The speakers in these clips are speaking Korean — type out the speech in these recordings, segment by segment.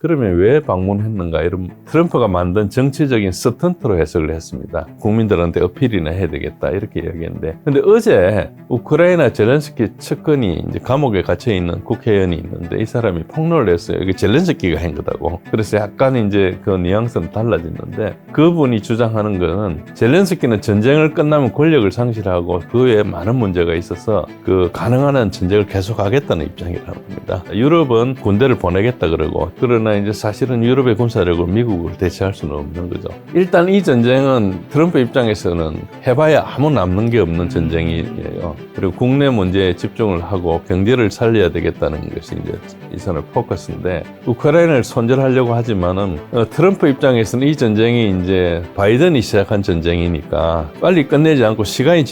그러면 왜 방문했는가? 이런 트럼프가 만든 정치적인 스턴트로 해석을 했습니다. 국민들한테 어필이나 해야 되겠다 이렇게 이야기했는데, 근데 어제 우크라이나 젤렌스키 측근이 이제 감옥에 갇혀 있는 국회의원이 있는데 이 사람이 폭로를 했어요. 이게 젤렌스키가 한 거다고. 그래서 약간 이제 그 뉘앙스는 달라졌는데, 그분이 주장하는 거는 젤렌스키는 전쟁을 끝나면 권력을 상실하고 그 외에 많은 문제가 있어서 그 가능한 한 전쟁을 계속하겠다는 입장이라고 합니다. 유럽은 군대를 보내겠다 그러고, 그러나 이제 사실은 유럽의 군사력으로 미국을 대체할 수는 없는 거죠. 일단 이 전쟁은 트럼프 입장에서는 해봐야 아무 남는 게 없는 전쟁이에요. 그리고 국내 문제에 집중을 하고 경제를 살려야 되겠다는 것이 이제 이 사람의 포커스인데, 우크라이나를 손절하려고 하지만은 트럼프 입장에서는 이 전쟁이 이제 바이든이 시작한 전쟁이니까 빨리 끝내지 않고 시간이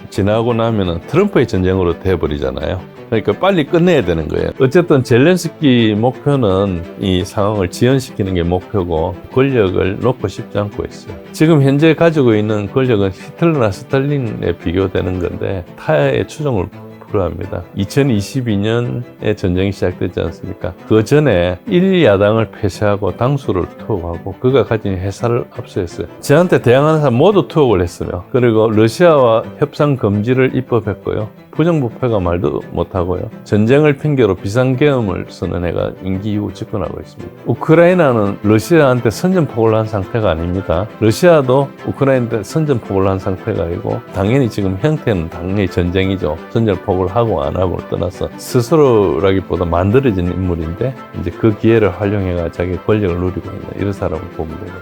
지나고 나면은 트럼프의 전쟁으로 돼버리잖아요. 그러니까 빨리 끝내야 되는 거예요. 어쨌든 젤렌스키 목표는 이 상황을 지연시키는 게 목표고 권력을 놓고 싶지 않고 있어요. 지금 현재 가지고 있는 권력은 히틀러나 스탈린에 비교되는 건데 타의 추종을 불허합니다. 2022년에 전쟁이 시작됐지 않습니까? 그 전에 1야당을 폐쇄하고 당수를 투옥하고 그가 가진 회사를 압수했어요. 저한테 대항하는 사람 모두 투옥을 했어요. 그리고 러시아와 협상 금지를 입법했고요. 부정부패가 말도 못하고요. 전쟁을 핑계로 비상계엄을 선언해가 임기 이후 집권하고 있습니다. 우크라이나는 러시아한테 선전포고를 한 상태가 아닙니다. 러시아도 우크라이나한테 선전포고를 한 상태가 아니고, 당연히 지금 형태는 당연히 전쟁이죠. 선전포고를 하고 안 하고를 떠나서 스스로라기보다 만들어진 인물인데 이제 그 기회를 활용해가 자기 권력을 누리고 있는 이런 사람을 보면 돼요.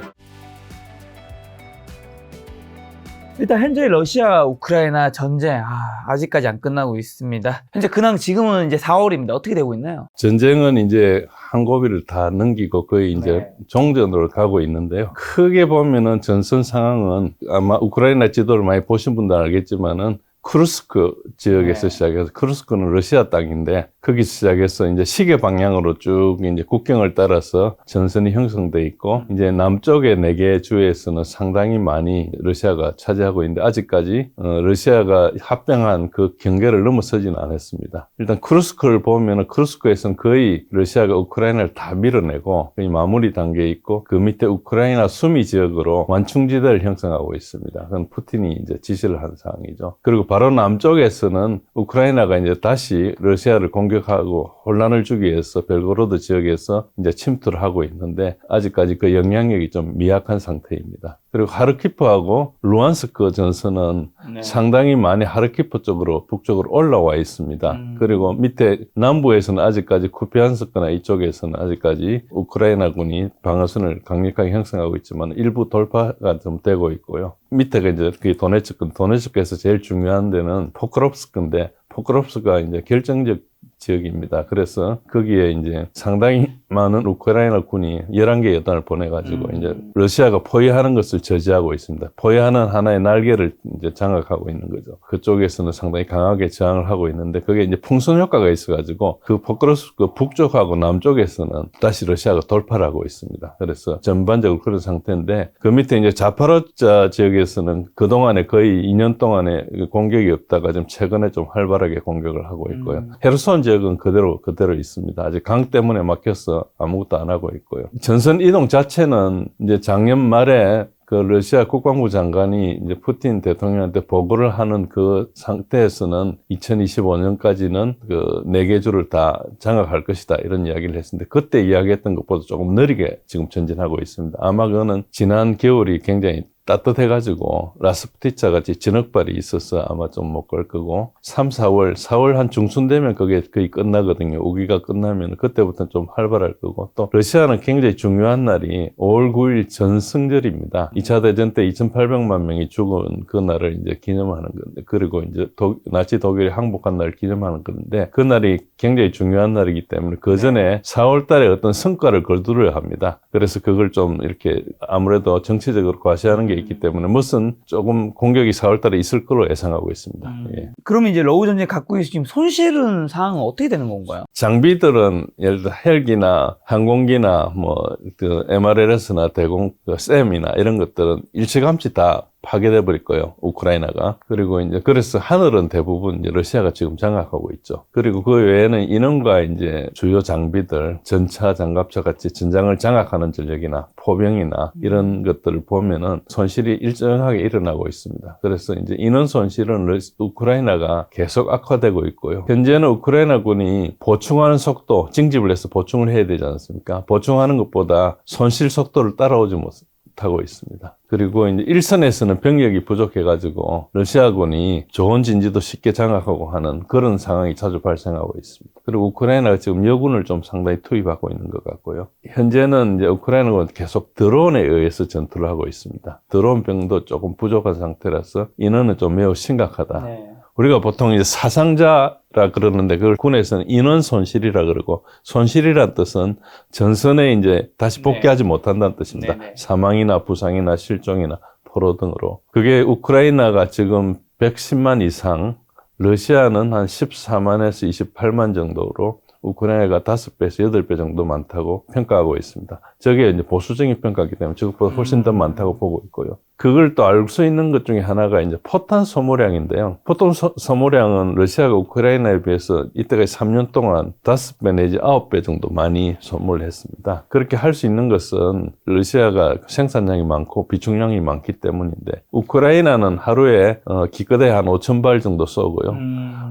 일단 현재 러시아 우크라이나 전쟁 아직까지 안 끝나고 있습니다. 현재 근황 지금은 이제 4월입니다. 어떻게 되고 있나요? 전쟁은 이제 한 고비를 다 넘기고 거의 이제 종전으로 가고 있는데요. 크게 보면은 전선 상황은 아마 우크라이나 지도를 많이 보신 분들은 알겠지만은 쿠르스크 지역에서 시작해서, 쿠르스크는 러시아 땅인데 거기서 시작해서 이제 시계 방향으로 쭉 이제 국경을 따라서 전선이 형성돼 있고, 이제 남쪽의 4개 주에서는 상당히 많이 러시아가 차지하고 있는데 아직까지 러시아가 합병한 그 경계를 넘어서지는 않았습니다. 일단 쿠르스크를 보면은 쿠르스크에서는 거의 러시아가 우크라이나를 다 밀어내고 거의 마무리 단계에 있고, 그 밑에 우크라이나 수미 지역으로 완충지대를 형성하고 있습니다. 그건 푸틴이 이제 지시를 한 상황이죠. 그리고 바로 남쪽에서는 우크라이나가 이제 다시 러시아를 공격하고 혼란을 주기 위해서 벨고로드 지역에서 이제 침투를 하고 있는데 아직까지 그 영향력이 좀 미약한 상태입니다. 그리고 하르키프하고 루안스크 전선은 상당히 많이 하르키프 쪽으로 북쪽으로 올라와 있습니다. 그리고 밑에 남부에서는 아직까지 쿠피안스크나 이쪽에서는 아직까지 우크라이나군이 방어선을 강력하게 형성하고 있지만 일부 돌파가 좀 되고 있고요. 밑에가 이제 그 도네츠크에서 제일 중요한 데는 포크롭스크인데, 포크롭스크가 이제 결정적 지역입니다. 그래서 거기에 이제 상당히 많은 우크라이나 군이 11개의 여단을 보내가지고 이제 러시아가 포위하는 것을 저지하고 있습니다. 포위하는 하나의 날개를 이제 장악하고 있는 거죠. 그쪽에서는 상당히 강하게 저항을 하고 있는데 그게 이제 풍선 효과가 있어가지고 그 포크로스크 북쪽하고 남쪽에서는 다시 러시아가 돌파를 하고 있습니다. 그래서 전반적으로 그런 상태인데, 그 밑에 이제 자파로자 지역에서는 그동안에 거의 2년 동안에 공격이 없다가 좀 최근에 좀 활발하게 공격을 하고 있고요. 헤르손 지역은 그대로 있습니다. 아직 강 때문에 막혀서 아무것도 안 하고 있고요. 전선 이동 자체는 이제 작년 말에 그 러시아 국방부 장관이 이제 푸틴 대통령한테 보고를 하는 그 상태에서는 2025년까지는 그 4개 주를 다 장악할 것이다 이런 이야기를 했는데, 그때 이야기했던 것보다 조금 느리게 지금 전진하고 있습니다. 아마 그거는 지난 겨울이 굉장히 따뜻해가지고 라스푸티차 같이 진흙발이 있어서 아마 좀 못 걸 거고, 3, 4월 한 중순 되면 그게 거의 끝나거든요. 우기가 끝나면 그때부터 좀 활발할 거고, 또 러시아는 굉장히 중요한 날이 5월 9일 전승절입니다. 2차 대전 때 2,800만 명이 죽은 그 날을 이제 기념하는 건데, 그리고 이제 나치 독일이 항복한 날을 기념하는 건데, 그 날이 굉장히 중요한 날이기 때문에 그 전에 4월 달에 어떤 성과를 거두려 합니다. 그래서 그걸 좀 이렇게 아무래도 정치적으로 과시하는 게 있기 때문에 무슨 조금 공격이 4월 달에 있을 거로 예상하고 있습니다. 예. 그러면 이제 러우 전쟁 갖고 있을 지금 손실은 상황은 어떻게 되는 건가요? 장비들은 예를 들어 헬기나 항공기나 뭐 그 MRLS나 대공 그 쌤이나 이런 것들은 일찌감치 다 파괴돼 버릴 거예요. 우크라이나가. 그리고 이제 그래서 하늘은 대부분 이제 러시아가 지금 장악하고 있죠. 그리고 그 외에는 인원과 이제 주요 장비들, 전차, 장갑차 같이 전장을 장악하는 전력이나 포병이나 이런 것들을 보면은 손실이 일정하게 일어나고 있습니다. 그래서 이제 인원 손실은 우크라이나가 계속 악화되고 있고요. 현재는 우크라이나군이 보충하는 속도, 징집을 해서 보충을 해야 되지 않습니까? 보충하는 것보다 손실 속도를 따라오지 못하고 있습니다. 그리고 이제 일선에서는 병력이 부족해가지고 러시아군이 좋은 진지도 쉽게 장악하고 하는 그런 상황이 자주 발생하고 있습니다. 그리고 우크라이나가 지금 여군을 좀 상당히 투입하고 있는 것 같고요. 현재는 이제 우크라이나가 계속 드론에 의해서 전투를 하고 있습니다. 드론 병도 조금 부족한 상태라서 인원은 좀 매우 심각하다. 네. 우리가 보통 이제 사상자라 그러는데 그걸 군에서는 인원 손실이라 그러고, 손실이란 뜻은 전선에 이제 다시 복귀하지 못한다는 뜻입니다. 네네. 사망이나 부상이나 실종이나 포로 등으로. 그게 우크라이나가 지금 110만 이상, 러시아는 한 14만에서 28만 정도로 우크라이나가 5배에서 8배 정도 많다고 평가하고 있습니다. 저게 이제 보수적인 평가이기 때문에 저것보다 훨씬 더 많다고 보고 있고요. 그걸 또 알 수 있는 것 중에 하나가 이제 포탄 소모량인데요. 포탄 소모량은 러시아가 우크라이나에 비해서 이때까지 3년 동안 5배 내지 9배 정도 많이 소모를 했습니다. 그렇게 할 수 있는 것은 러시아가 생산량이 많고 비축량이 많기 때문인데, 우크라이나는 하루에 기껏해 한 5,000발 정도 쏘고요.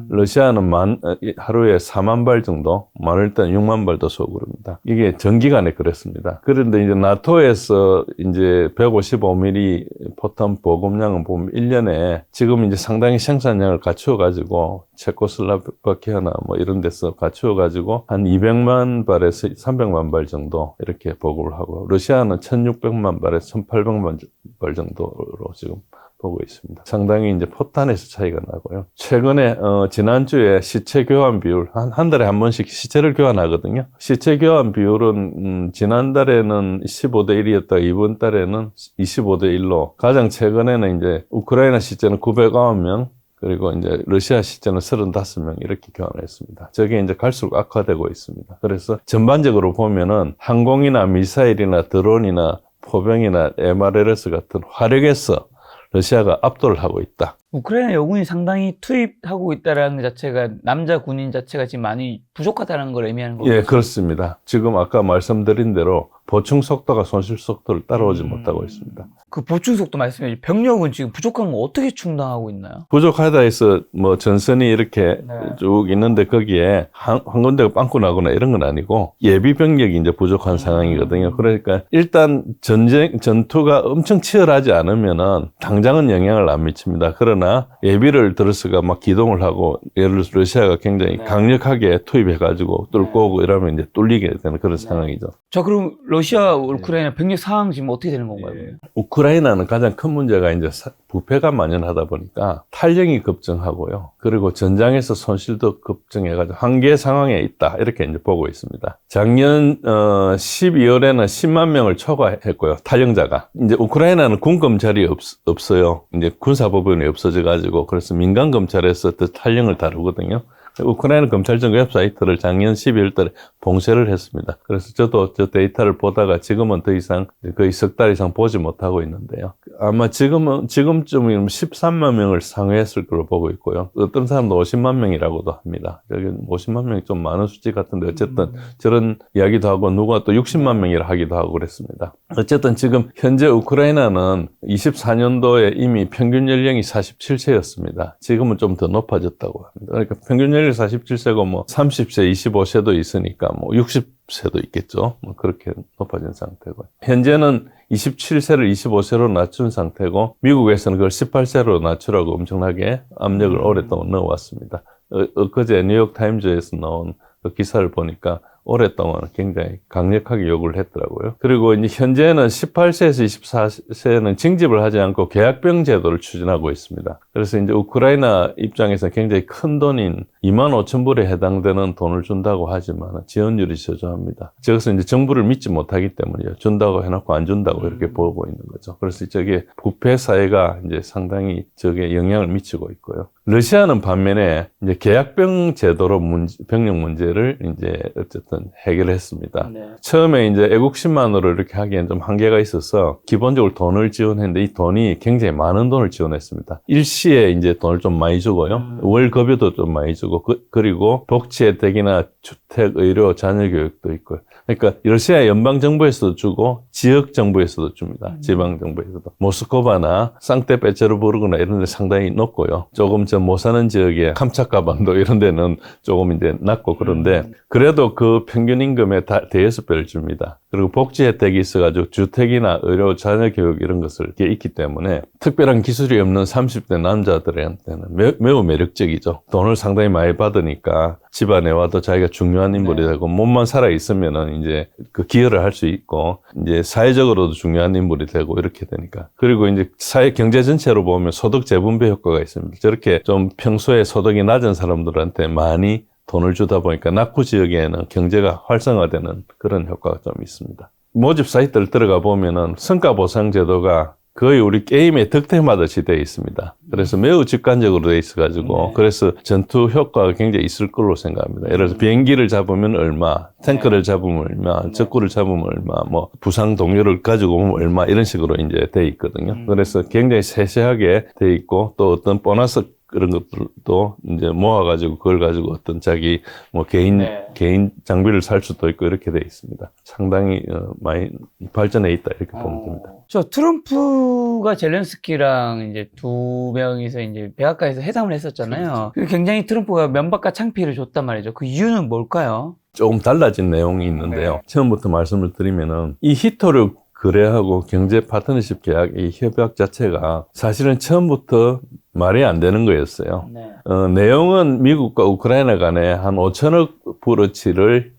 러시아는 하루에 4만 발 정도, 많을 때는 6만 발도 쏘고 그럽니다. 이게 전기간에 그렇습니다. 그런데 이제 나토에서 이제 155mm 포탄 보급량은 보면 1년에 지금 이제 상당히 생산량을 갖추어가지고 체코슬라바키아나 뭐 이런 데서 갖추어가지고 한 200만 발에서 300만 발 정도 이렇게 보급을 하고, 러시아는 1600만 발에서 1800만 발 정도로 지금 보고 있습니다. 상당히 이제 포탄에서 차이가 나고요. 최근에 지난주에 시체 교환 비율, 한 달에 한 번씩 시체를 교환하거든요. 시체 교환 비율은 지난달에는 15대 1이었다가 이번 달에는 25대 1로, 가장 최근에는 이제 우크라이나 시체는 909명, 그리고 이제 러시아 시체는 35명 이렇게 교환을 했습니다. 저게 이제 갈수록 악화되고 있습니다. 그래서 전반적으로 보면은 항공이나 미사일이나 드론이나 포병이나 MRLS 같은 화력에서 러시아가 압도를 하고 있다. 우크라이나 여군이 상당히 투입하고 있다는 것 자체가, 남자 군인 자체가 지금 많이 부족하다는 걸 의미하는 거죠. 예, 그렇습니다. 지금 아까 말씀드린 대로 보충 속도가 손실 속도를 따라오지 못하고 있습니다. 그 보충 속도 말씀해 주세요. 병력은 지금 부족한 거 어떻게 충당하고 있나요? 부족하다 해서 뭐 전선이 이렇게 네. 쭉 있는데 거기에 한 군데가 빵꾸 나거나 이런 건 아니고 예비 병력이 이제 부족한 상황이거든요. 그러니까 일단 전투가 엄청 치열하지 않으면은 당장은 영향을 안 미칩니다. 그러나 예비를 들어서가 막 기동을 하고, 예를 들어서 러시아가 굉장히 네. 강력하게 투입해가지고 뚫고 네. 오고 이러면 이제 뚫리게 되는 그런 상황이죠. 자, 그럼 러시아, 우크라이나 병력 상황 지금 어떻게 되는 건가요? 우크라이나는 가장 큰 문제가 이제 부패가 만연하다 보니까 탈령이 급증하고요. 그리고 전장에서 손실도 급증해가지고 한계 상황에 있다, 이렇게 이제 보고 있습니다. 작년 12월에는 10만 명을 초과했고요. 탈령자가. 이제 우크라이나는 군 검찰이 없어요. 이제 군사법원이 없어져가지고, 그래서 민간 검찰에서 탈령을 다루거든요. 우크라이나 검찰청 웹사이트를 작년 12월 달에 봉쇄를 했습니다. 그래서 저도 저 데이터를 보다가 지금은 더 이상 거의 석 달 이상 보지 못하고 있는데요. 아마 지금쯤이면 13만 명을 상회했을 걸로 보고 있고요. 어떤 사람도 50만 명이라고도 합니다. 여기 50만 명이 좀 많은 수치 같은데, 어쨌든 저런 이야기도 하고, 누가 또 60만 명이라 하기도 하고 그랬습니다. 어쨌든 지금 현재 우크라이나는 24년도에 이미 평균 연령이 47세였습니다. 지금은 좀 더 높아졌다고 합니다. 그러니까 평균 연령이 47세고 뭐 30세, 25세도 있으니까 뭐 60세도 있겠죠. 뭐 그렇게 높아진 상태고, 현재는 27세를 25세로 낮춘 상태고, 미국에서는 그걸 18세로 낮추라고 엄청나게 압력을 오랫동안 넣어왔습니다. 엊그제 뉴욕타임즈에서 나온 그 기사를 보니까 오랫동안 굉장히 강력하게 요구를 했더라고요. 그리고 이제 현재는 18세에서 24세는 징집을 하지 않고 계약병 제도를 추진하고 있습니다. 그래서 이제 우크라이나 입장에서 굉장히 큰 돈인 25,000불에 해당되는 돈을 준다고 하지만 지원율이 저조합니다. 저것은 이제 정부를 믿지 못하기 때문이에요. 준다고 해놓고 안 준다고 이렇게 보고 있는 거죠. 그래서 저게 부패 사회가 이제 상당히 저게 영향을 미치고 있고요. 러시아는 반면에 이제 계약병 제도로 병력 문제를 이제 어쨌든 하여튼 해결했습니다. 네. 처음에 이제 애국심만으로 이렇게 하기엔 좀 한계가 있어서 기본적으로 돈을 지원했는데 이 돈이 굉장히 많은 돈을 지원했습니다. 일시에 이제 돈을 좀 많이 주고요. 월급여도 좀 많이 주고 그리고 복지 혜택이나 주택, 의료, 자녀 교육도 있고요. 그러니까 러시아 연방정부에서도 주고 지역정부에서도 줍니다. 지방정부에서도. 모스크바나 상트페테르부르크나 이런 데 상당히 높고요. 조금 저 못 사는 지역에 캄차카반도 이런 데는 조금 이제 낮고 그런데 그래도 그 평균 임금의 대여섯 배를 줍니다. 그리고 복지 혜택이 있어가지고 주택이나 의료, 자녀 교육 이런 것을 이게 있기 때문에 특별한 기술이 없는 30대 남자들한테는 매우 매력적이죠. 돈을 상당히 많이 받으니까 집안에 와도 자기가 중요한 인물이 되고 몸만 살아 있으면은 이제 그 기여를 할 수 있고 이제 사회적으로도 중요한 인물이 되고 이렇게 되니까 그리고 이제 사회 경제 전체로 보면 소득 재분배 효과가 있습니다. 저렇게 좀 평소에 소득이 낮은 사람들한테 많이 돈을 주다 보니까 낙후 지역에는 경제가 활성화되는 그런 효과가 좀 있습니다. 모집 사이트를 들어가 보면은 성과 보상 제도가 거의 우리 게임의 득템하듯이 되어 있습니다. 그래서 매우 직관적으로 되어 있어가지고 그래서 전투 효과가 굉장히 있을 걸로 생각합니다. 예를 들어서 비행기를 잡으면 얼마, 탱크를 잡으면 얼마, 적구를 잡으면 얼마, 뭐 부상 동료를 가지고 오면 얼마 이런 식으로 이제 되어 있거든요. 그래서 굉장히 세세하게 되어 있고 또 어떤 보너스 그런 것들도 이제 모아가지고 그걸 가지고 어떤 자기 뭐 개인 장비를 살 수도 있고 이렇게 돼 있습니다. 상당히 많이 발전해 있다 이렇게 보면 됩니다. 저 트럼프가 젤렌스키랑 이제 두 명이서 이제 백악관에서 회담을 했었잖아요. 굉장히 트럼프가 면박과 창피를 줬단 말이죠. 그 이유는 뭘까요? 조금 달라진 내용이 있는데요. 처음부터 말씀을 드리면은 이 히토류 거래하고 경제 파트너십 계약 이 협약 자체가 사실은 처음부터 말이 안 되는 거였어요. 내용은 미국과 우크라이나 간에 한 5천억 불어치를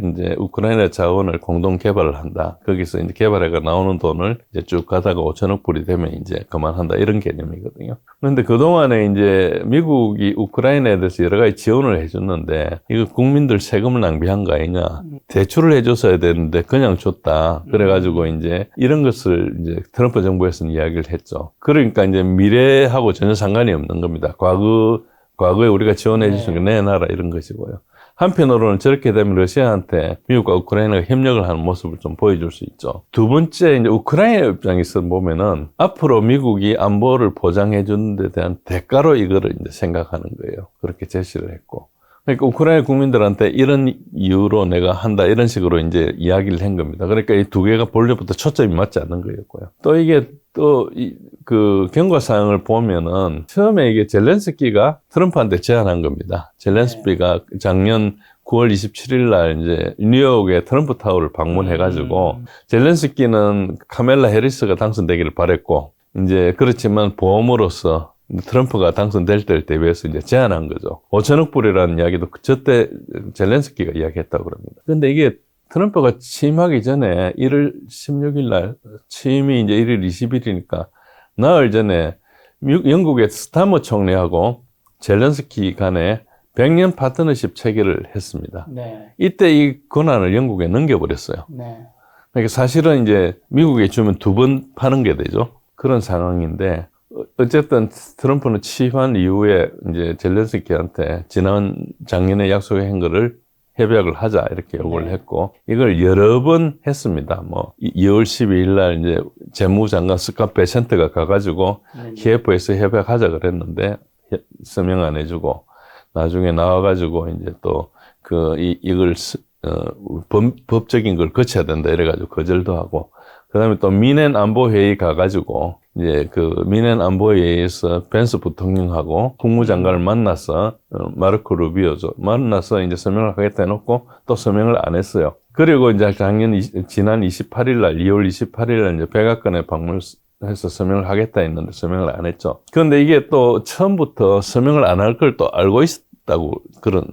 이제 우크라이나 자원을 공동 개발을 한다. 거기서 이제 개발해가 나오는 돈을 이제 쭉 가다가 5천억 불이 되면 이제 그만한다. 이런 개념이거든요. 그런데 그동안에 이제 미국이 우크라이나에 대해서 여러 가지 지원을 해줬는데 이거 국민들 세금을 낭비한 거 아니냐. 대출을 해줬어야 되는데 그냥 줬다. 그래가지고 이제 이런 것을 이제 트럼프 정부에서는 이야기를 했죠. 그러니까 이제 미래하고 전혀 상관이 없는 겁니다. 과거에 우리가 지원해 주신 거 내놔라 이런 것이고요. 한편으로는 저렇게 되면 러시아한테 미국과 우크라이나가 협력을 하는 모습을 좀 보여줄 수 있죠. 두 번째, 이제 우크라이나 입장에서 보면은 앞으로 미국이 안보를 보장해 주는 데 대한 대가로 이거를 이제 생각하는 거예요. 그렇게 제시를 했고. 그러니까 우크라이나 국민들한테 이런 이유로 내가 한다 이런 식으로 이제 이야기를 한 겁니다. 그러니까 이 두 개가 본래부터 초점이 맞지 않는 거였고요. 또 이게 그 경고사항을 보면은 처음에 이게 젤렌스키가 트럼프한테 제안한 겁니다. 젤렌스키가 작년 9월 27일 날 이제 뉴욕의 트럼프 타워를 방문해가지고 젤렌스키는 카멜라 해리스가 당선되기를 바랬고 이제 그렇지만 보험으로서 트럼프가 당선될 때를 대비해서 이제 제안한 거죠. 5천억 불이라는 이야기도 저때 젤렌스키가 이야기했다고 그럽니다. 근데 이게 트럼프가 취임하기 전에 1월 16일 날 취임이 이제 1월 20일이니까 나흘 전에 영국의 스타머 총리하고 젤렌스키 간에 100년 파트너십 체결을 했습니다. 이때 이 권한을 영국에 넘겨버렸어요. 그러니까 사실은 이제 미국에 주면 두 번 파는 게 되죠. 그런 상황인데 어쨌든 트럼프는 취임한 이후에 이제 젤렌스키한테 작년에 약속한 거를 협약을 하자 이렇게 요구를 했고 이걸 여러 번 했습니다. 뭐 2월 12일 날 이제 재무장관 스캇 베센트가 가가지고 키예프에서 협약하자 그랬는데 서명 안 해주고 나중에 나와가지고 이제 또 이걸 법적인 걸 거쳐야 된다 이래가지고 거절도 하고 그다음에 또 미넨 안보회의 가가지고 이제 그 미넨 안보회의에서 벤스 부통령하고 국무장관을 만나서 마르코 루비오죠. 만나서 이제 서명을 하겠다 해놓고 또 서명을 안 했어요. 그리고 이제 지난 28일 날 2월 28일 날 이제 백악관에 방문해서 서명을 하겠다 했는데 서명을 안 했죠. 그런데 이게 또 처음부터 서명을 안 할 걸 또 알고 있다고 그런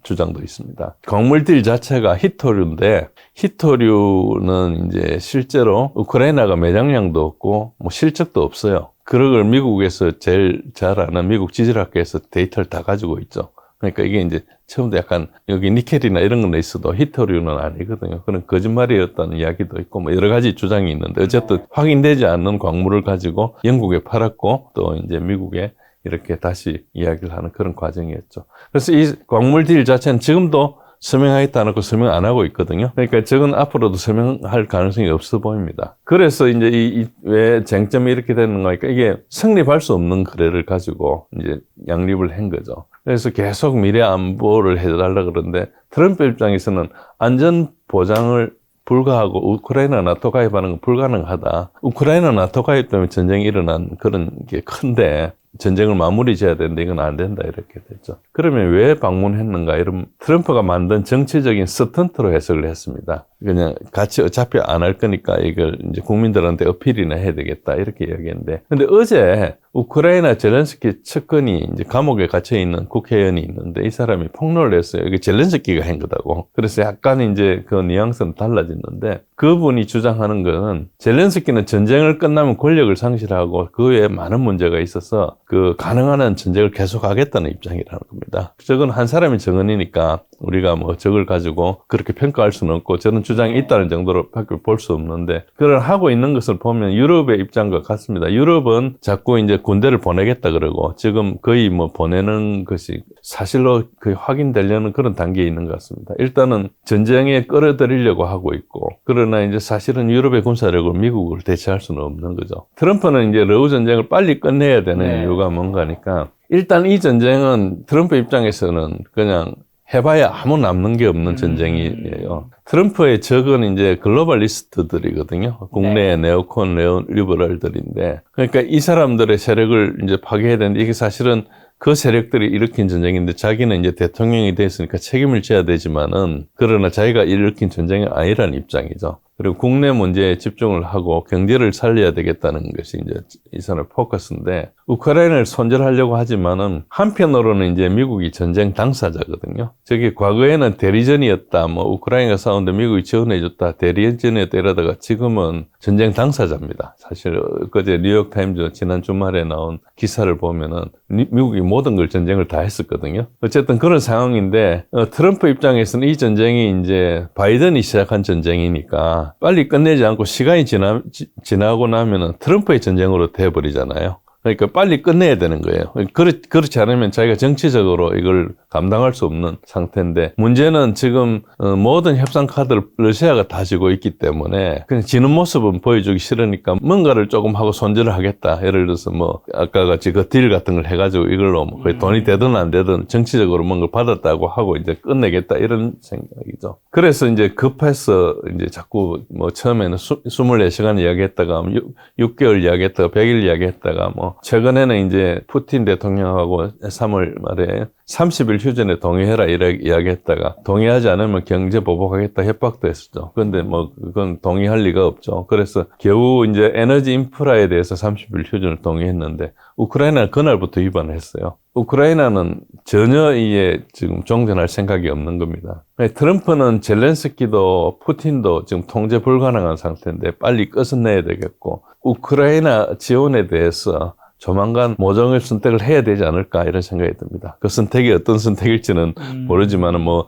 주장도 있습니다. 광물딜 자체가 히토류인데 히토류는 이제 실제로 우크라이나가 매장량도 없고 뭐 실적도 없어요. 그걸 미국에서 제일 잘 아는 미국 지질학계에서 데이터를 다 가지고 있죠. 그러니까 이게 이제 처음부터 약간 여기 니켈이나 이런 건 있어도 히토류는 아니거든요. 그런 거짓말이었다는 이야기도 있고 뭐 여러 가지 주장이 있는데 어쨌든 확인되지 않는 광물을 가지고 영국에 팔았고 또 이제 미국에 이렇게 다시 이야기를 하는 그런 과정이었죠. 그래서 이 광물 딜 자체는 지금도 서명하겠다 놓고 서명 안 하고 있거든요. 그러니까 저건 앞으로도 서명할 가능성이 없어 보입니다. 그래서 이제 왜 쟁점이 이렇게 되는 거니까 이게 성립할 수 없는 거래를 가지고 이제 양립을 한 거죠. 그래서 계속 미래 안보를 해달라 그러는데 트럼프 입장에서는 안전 보장을 불가하고 우크라이나 나토 가입하는 건 불가능하다. 우크라이나 나토 가입 때문에 전쟁이 일어난 그런 게 큰데 전쟁을 마무리 지어야 되는데 이건 안 된다 이렇게 됐죠. 그러면 왜 방문했는가? 이런 트럼프가 만든 정치적인 스턴트로 해석을 했습니다. 그냥 같이 어차피 안 할 거니까 이걸 이제 국민들한테 어필이나 해야 되겠다 이렇게 이야기했는데, 근데 어제 우크라이나 젤렌스키 측근이 이제 감옥에 갇혀 있는 국회의원이 있는데 이 사람이 폭로를 했어요. 이게 젤렌스키가 한 거다고. 그래서 약간 이제 그 뉘앙스는 달라졌는데, 그분이 주장하는 건 젤렌스키는 전쟁을 끝나면 권력을 상실하고 그 외에 많은 문제가 있어서 그 가능한 한 전쟁을 계속하겠다는 입장이라는 겁니다. 저건 한 사람이 정언이니까 우리가 뭐 저걸 가지고 그렇게 평가할 수는 없고 저는 주장이 있다는 정도로밖에 볼 수 없는데, 그걸 하고 있는 것을 보면 유럽의 입장과 같습니다. 유럽은 자꾸 이제 군대를 보내겠다 그러고 지금 거의 뭐 보내는 것이 사실로 거의 확인되려는 그런 단계에 있는 것 같습니다. 일단은 전쟁에 끌어들이려고 하고 있고, 그러나 이제 사실은 유럽의 군사력으로 미국을 대체할 수는 없는 거죠. 트럼프는 이제 러우 전쟁을 빨리 끝내야 되는 이유가 뭔가니까, 일단 이 전쟁은 트럼프 입장에서는 그냥 해봐야 아무 남는 게 없는 전쟁이에요. 트럼프의 적은 이제 글로벌리스트들이거든요. 국내의 네오콘, 리버럴들인데, 그러니까 이 사람들의 세력을 이제 파괴해야 되는데, 이게 사실은 그 세력들이 일으킨 전쟁인데 자기는 이제 대통령이 됐으니까 책임을 져야 되지만은, 그러나 자기가 일으킨 전쟁이 아니라는 입장이죠. 그리고 국내 문제에 집중을 하고 경제를 살려야 되겠다는 것이 이제 이 사람의 포커스인데, 우크라이나를 손절하려고 하지만은 한편으로는 이제 미국이 전쟁 당사자거든요. 저게 과거에는 대리전이었다, 뭐 우크라이나가 싸우는데 미국이 지원해줬다, 대리전이었다 이러다가 지금은 전쟁 당사자입니다. 사실 그제 뉴욕타임즈 지난 주말에 나온 기사를 보면은 미국이 모든 걸 전쟁을 다 했었거든요. 어쨌든 그런 상황인데, 트럼프 입장에서는 이 전쟁이 이제 바이든이 시작한 전쟁이니까 빨리 끝내지 않고 시간이 지나고 나면은 트럼프의 전쟁으로 돼버리잖아요. 그러니까 빨리 끝내야 되는 거예요. 그렇지 않으면 자기가 정치적으로 이걸 감당할 수 없는 상태인데, 문제는 지금 모든 협상 카드를 러시아가 다 쥐고 있기 때문에 그냥 지는 모습은 보여주기 싫으니까 뭔가를 조금 하고 손절을 하겠다. 예를 들어서 뭐 아까 같이 그 딜 같은 걸 해가지고 이걸로 뭐 거의 돈이 되든 안 되든 정치적으로 뭔가 받았다고 하고 이제 끝내겠다 이런 생각이죠. 그래서 이제 급해서 이제 자꾸 뭐 처음에는 24시간 이야기했다가 6개월 이야기했다가 100일 이야기했다가 뭐 최근에는 이제 푸틴 대통령하고 3월 말에 30일 휴전에 동의해라 이렇게 이야기했다가 동의하지 않으면 경제 보복하겠다 협박도 했었죠. 그런데 뭐 그건 동의할 리가 없죠. 그래서 겨우 이제 에너지 인프라에 대해서 30일 휴전을 동의했는데 우크라이나는 그날부터 위반을 했어요. 우크라이나는 전혀 이에 지금 종전할 생각이 없는 겁니다. 트럼프는 젤렌스키도 푸틴도 지금 통제 불가능한 상태인데 빨리 끝내야 되겠고, 우크라이나 지원에 대해서 조만간 모종의 선택을 해야 되지 않을까 이런 생각이 듭니다. 그 선택이 어떤 선택일지는 모르지만은 뭐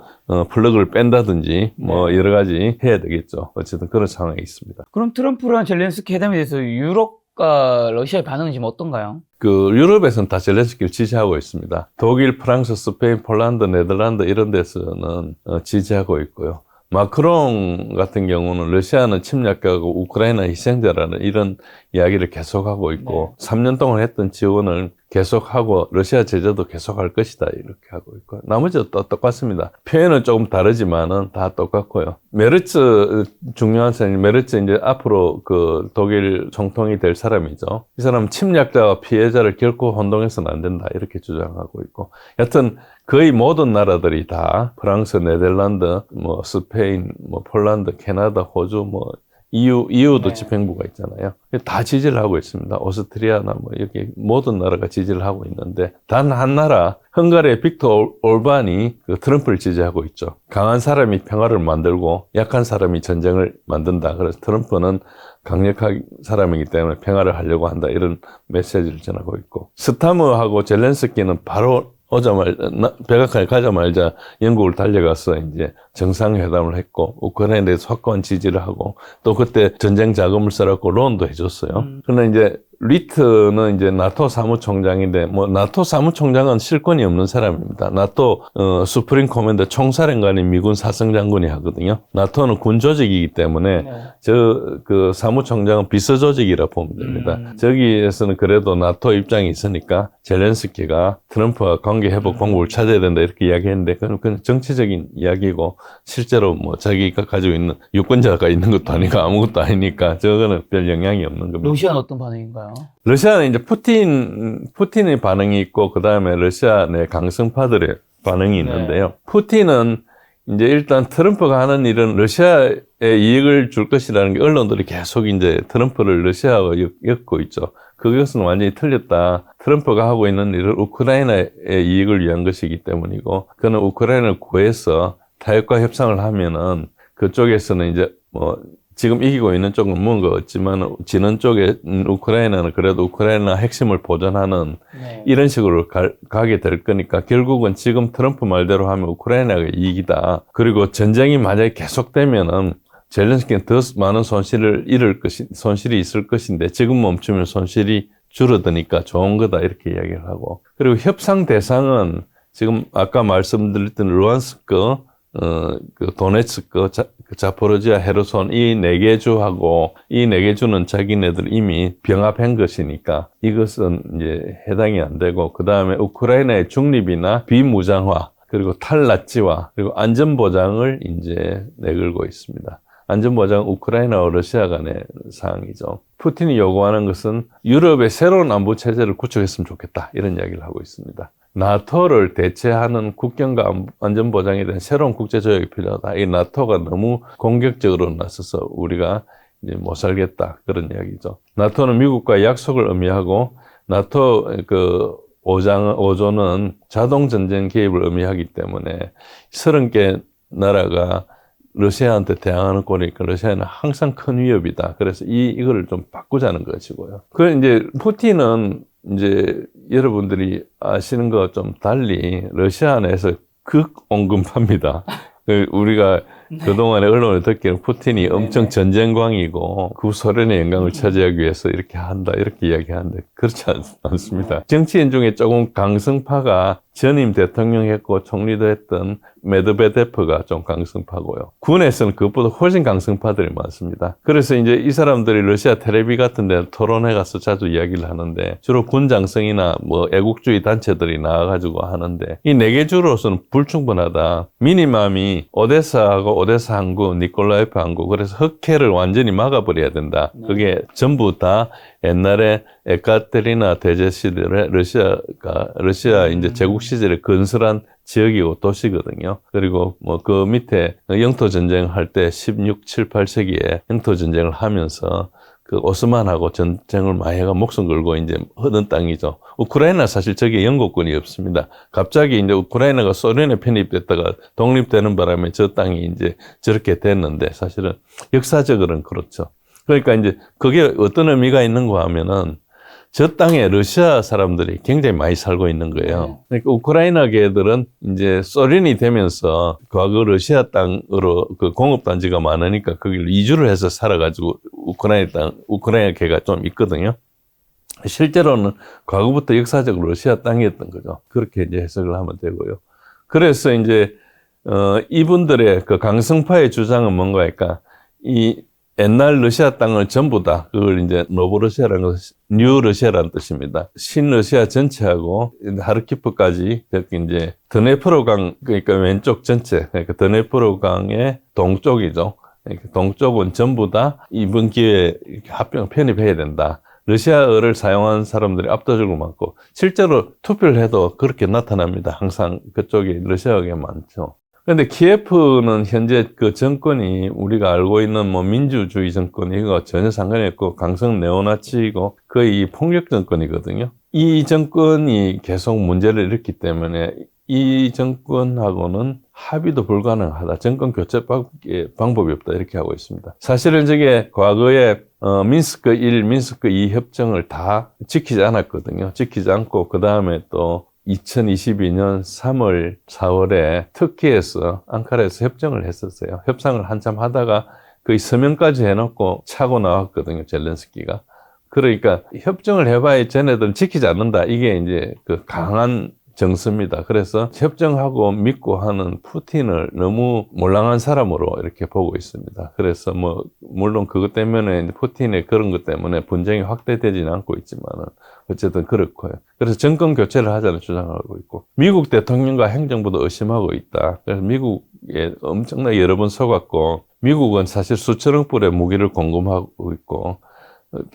플러그를 뺀다든지 뭐 여러 가지 해야 되겠죠. 어쨌든 그런 상황이 있습니다. 그럼 트럼프랑 젤렌스키 회담에 대해서 유럽과 러시아의 반응은 지금 어떤가요? 그 유럽에서는 다 젤렌스키를 지지하고 있습니다. 독일, 프랑스, 스페인, 폴란드, 네덜란드 이런 데서는 지지하고 있고요. 마크롱 같은 경우는 러시아는 침략가고 우크라이나 희생자라는 이런 이야기를 계속하고 있고, 3년 동안 했던 지원을 계속하고 러시아 제재도 계속할 것이다 이렇게 하고 있고, 나머지도 또 똑같습니다. 표현은 조금 다르지만은 다 똑같고요. 메르츠, 중요한 사람이 메르츠 이제 앞으로 그 독일 총통이 될 사람이죠. 이 사람은 침략자와 피해자를 결코 혼동해서는 안 된다 이렇게 주장하고 있고, 여튼 거의 모든 나라들이 다 프랑스, 네덜란드, 뭐 스페인, 뭐 폴란드, 캐나다, 호주, 뭐 EU도 집행부가 있잖아요. 다 지지를 하고 있습니다. 오스트리아나 뭐 여기 모든 나라가 지지를 하고 있는데, 단 한 나라 헝가리의 빅터 올반이 그 트럼프를 지지하고 있죠. 강한 사람이 평화를 만들고 약한 사람이 전쟁을 만든다. 그래서 트럼프는 강력한 사람이기 때문에 평화를 하려고 한다 이런 메시지를 전하고 있고, 스타머하고 젤렌스키는 바로 백악관에 가자마자 영국을 달려가서 이제 정상회담을 했고, 우크라이나에 대해서 확고한 지지를 하고, 또 그때 전쟁 자금을 써갖고 론도 해줬어요. 그러나 이제 리트는 이제 나토 사무총장인데, 뭐, 나토 사무총장은 실권이 없는 사람입니다. 나토, 수프림 코맨더 총사령관이 미군 사성장군이 하거든요. 나토는 군 조직이기 때문에, 네. 그 사무총장은 비서조직이라 보면 됩니다. 저기에서는 그래도 나토 입장이 있으니까, 젤렌스키가 트럼프와 관계 회복 방법을 찾아야 된다, 이렇게 이야기했는데, 그건 정치적인 이야기고, 실제로 뭐, 자기가 가지고 있는 유권자가 있는 것도 아니고 아무것도 아니니까, 저거는 별 영향이 없는 겁니다. 러시아는 어떤 반응인가요? 러시아는 이제 푸틴의 반응이 있고, 그 다음에 러시아 내 강성파들의 반응이 있는데요. 푸틴은 이제 일단 트럼프가 하는 일은 러시아에 이익을 줄 것이라는 게 언론들이 계속 이제 트럼프를 러시아와 엮고 있죠. 그것은 완전히 틀렸다. 트럼프가 하고 있는 일은 우크라이나의 이익을 위한 것이기 때문이고, 그는 우크라이나를 구해서 타협과 협상을 하면은 그쪽에서는 이제 뭐, 지금 이기고 있는 쪽은 뭔가 없지만 지는 쪽에 우크라이나는 그래도 우크라이나 핵심을 보존하는 네. 이런 식으로 가게 될 거니까 결국은 지금 트럼프 말대로 하면 우크라이나가 이익이다. 그리고 전쟁이 만약에 계속되면은 젤렌스키는 더 많은 손실이 있을 것인데 지금 멈추면 손실이 줄어드니까 좋은 거다 이렇게 이야기를 하고, 그리고 협상 대상은 지금 아까 말씀드렸던 루안스크, 그 도네츠크, 자포로지아, 헤르손 이 4개 주하고 이 4개 주는 자기네들 이미 병합한 것이니까 이것은 이제 해당이 안 되고, 그 다음에 우크라이나의 중립이나 비무장화 그리고 탈나치화 그리고 안전보장을 이제 내걸고 있습니다. 안전보장은 우크라이나와 러시아 간의 사항이죠. 푸틴이 요구하는 것은 유럽의 새로운 안보 체제를 구축했으면 좋겠다 이런 이야기를 하고 있습니다. 나토를 대체하는 국경과 안전보장에 대한 새로운 국제조약이 필요하다. 이 나토가 너무 공격적으로 나서서 우리가 이제 못 살겠다. 그런 이야기죠. 나토는 미국과의 약속을 의미하고, 나토 그 5조는 자동전쟁 개입을 의미하기 때문에 30개 나라가 러시아한테 대항하는 꼴이니까 러시아는 항상 큰 위협이다. 그래서 이거를 좀 바꾸자는 것이고요. 그 이제 푸틴은 이제 여러분들이 아시는 것과 좀 달리 러시아 내에서 극옹금파입니다. 우리가 그동안에 언론에 듣기는 푸틴이 엄청 전쟁광이고 구소련의 영광을 차지하기 위해서 이렇게 한다 이렇게 이야기하는데 그렇지 않습니다. 정치인 중에 조금 강성파가 전임 대통령 했고 총리도 했던 메드베데프가 좀 강성파고요. 군에서는 그것보다 훨씬 강성파들이 많습니다. 그래서 이제 이 사람들이 러시아 텔레비 같은 데 토론회 가서 자주 이야기를 하는데, 주로 군장성이나 뭐 애국주의 단체들이 나와가지고 하는데, 이 4개 주로서는 불충분하다. 미니맘이 오데사하고 오데사 항구, 니콜라이프 항구, 그래서 흑해를 완전히 막아버려야 된다. 그게 전부 다 옛날에 에카테리나 대제 시절에 러시아 이제 제국 시절에 건설한 지역이고 도시거든요. 그리고 뭐 그 밑에 영토 전쟁을 할 때 16, 7, 8세기에 영토 전쟁을 하면서 그 오스만하고 전쟁을 많이 해가 목숨 걸고 이제 얻은 땅이죠. 우크라이나 사실 저게 영국권이 없습니다. 갑자기 이제 우크라이나가 소련에 편입됐다가 독립되는 바람에 저 땅이 이제 저렇게 됐는데, 사실은 역사적으로는 그렇죠. 그러니까 이제 그게 어떤 의미가 있는가 하면은 저 땅에 러시아 사람들이 굉장히 많이 살고 있는 거예요. 그러니까 우크라이나계들은 이제 소련이 되면서 과거 러시아 땅으로 그 공업단지가 많으니까 거기를 이주를 해서 살아가지고 우크라이나계가 좀 있거든요. 실제로는 과거부터 역사적으로 러시아 땅이었던 거죠. 그렇게 이제 해석을 하면 되고요. 그래서 이제, 이분들의 그 강성파의 주장은 뭔가 할까? 이 옛날 러시아 땅을 전부 다, 그걸 이제 노브러시아라는 것은 뉴 러시아라는 뜻입니다. 신러시아 전체하고 하르키프까지, 이제 드네프로강, 그러니까 왼쪽 전체, 그러니까 드네프로강의 동쪽이죠. 그러니까 동쪽은 전부 다 이번 기회에 편입해야 된다. 러시아어를 사용하는 사람들이 압도적으로 많고, 실제로 투표를 해도 그렇게 나타납니다. 항상 그쪽이 러시아어가 많죠. 근데 키예프는 현재 그 정권이 우리가 알고 있는 뭐 민주주의 정권이고 전혀 상관이 없고 강성 네오나치이고 거의 폭력 정권이거든요. 이 정권이 계속 문제를 일으켰기 때문에 이 정권하고는 합의도 불가능하다. 정권 교체 방법이 없다. 이렇게 하고 있습니다. 사실은 저게 과거에 민스크 1, 민스크 2 협정을 다 지키지 않았거든요. 지키지 않고 그 다음에 또 2022년 3월, 4월에 터키에서 앙카라에서 협정을 했었어요. 협상을 한참 하다가 거의 서명까지 해놓고 차고 나왔거든요. 젤렌스키가. 그러니까 협정을 해봐야 쟤네들은 지키지 않는다. 이게 이제 그 강한 정서입니다. 그래서 협정하고 믿고 하는 푸틴을 너무 몰랑한 사람으로 이렇게 보고 있습니다. 그래서 뭐 물론 그것 때문에 푸틴의 그런 것 때문에 분쟁이 확대되지는 않고 있지만은 어쨌든 그렇고요. 그래서 정권 교체를 하자는 주장하고 있고 미국 대통령과 행정부도 의심하고 있다. 그래서 미국에 엄청나게 여러 번 속았고 미국은 사실 수천억 불의 무기를 공급하고 있고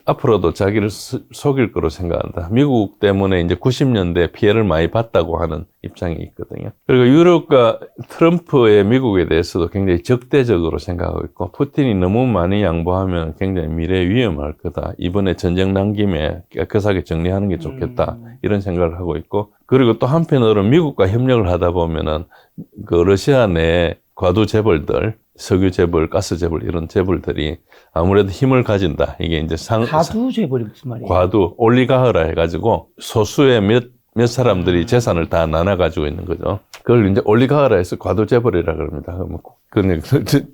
앞으로도 자기를 속일 거로 생각한다. 미국 때문에 이제 90년대 피해를 많이 봤다고 하는 입장이 있거든요. 그리고 유럽과 트럼프의 미국에 대해서도 굉장히 적대적으로 생각하고 있고, 푸틴이 너무 많이 양보하면 굉장히 미래에 위험할 거다. 이번에 전쟁 난 김에 깨끗하게 정리하는 게 좋겠다. 이런 생각을 하고 있고, 그리고 또 한편으로 미국과 협력을 하다 보면은 그 러시아 내 과도 재벌들, 석유 재벌, 가스 재벌 이런 재벌들이 아무래도 힘을 가진다. 이게 이제 과두 재벌이 무슨 말이에요? 과도 올리가흐라 해가지고 소수의 몇 사람들이 재산을 다 나눠 가지고 있는 거죠. 그걸 이제 올리가흐라 해서 과도 재벌이라 그럽니다. 그건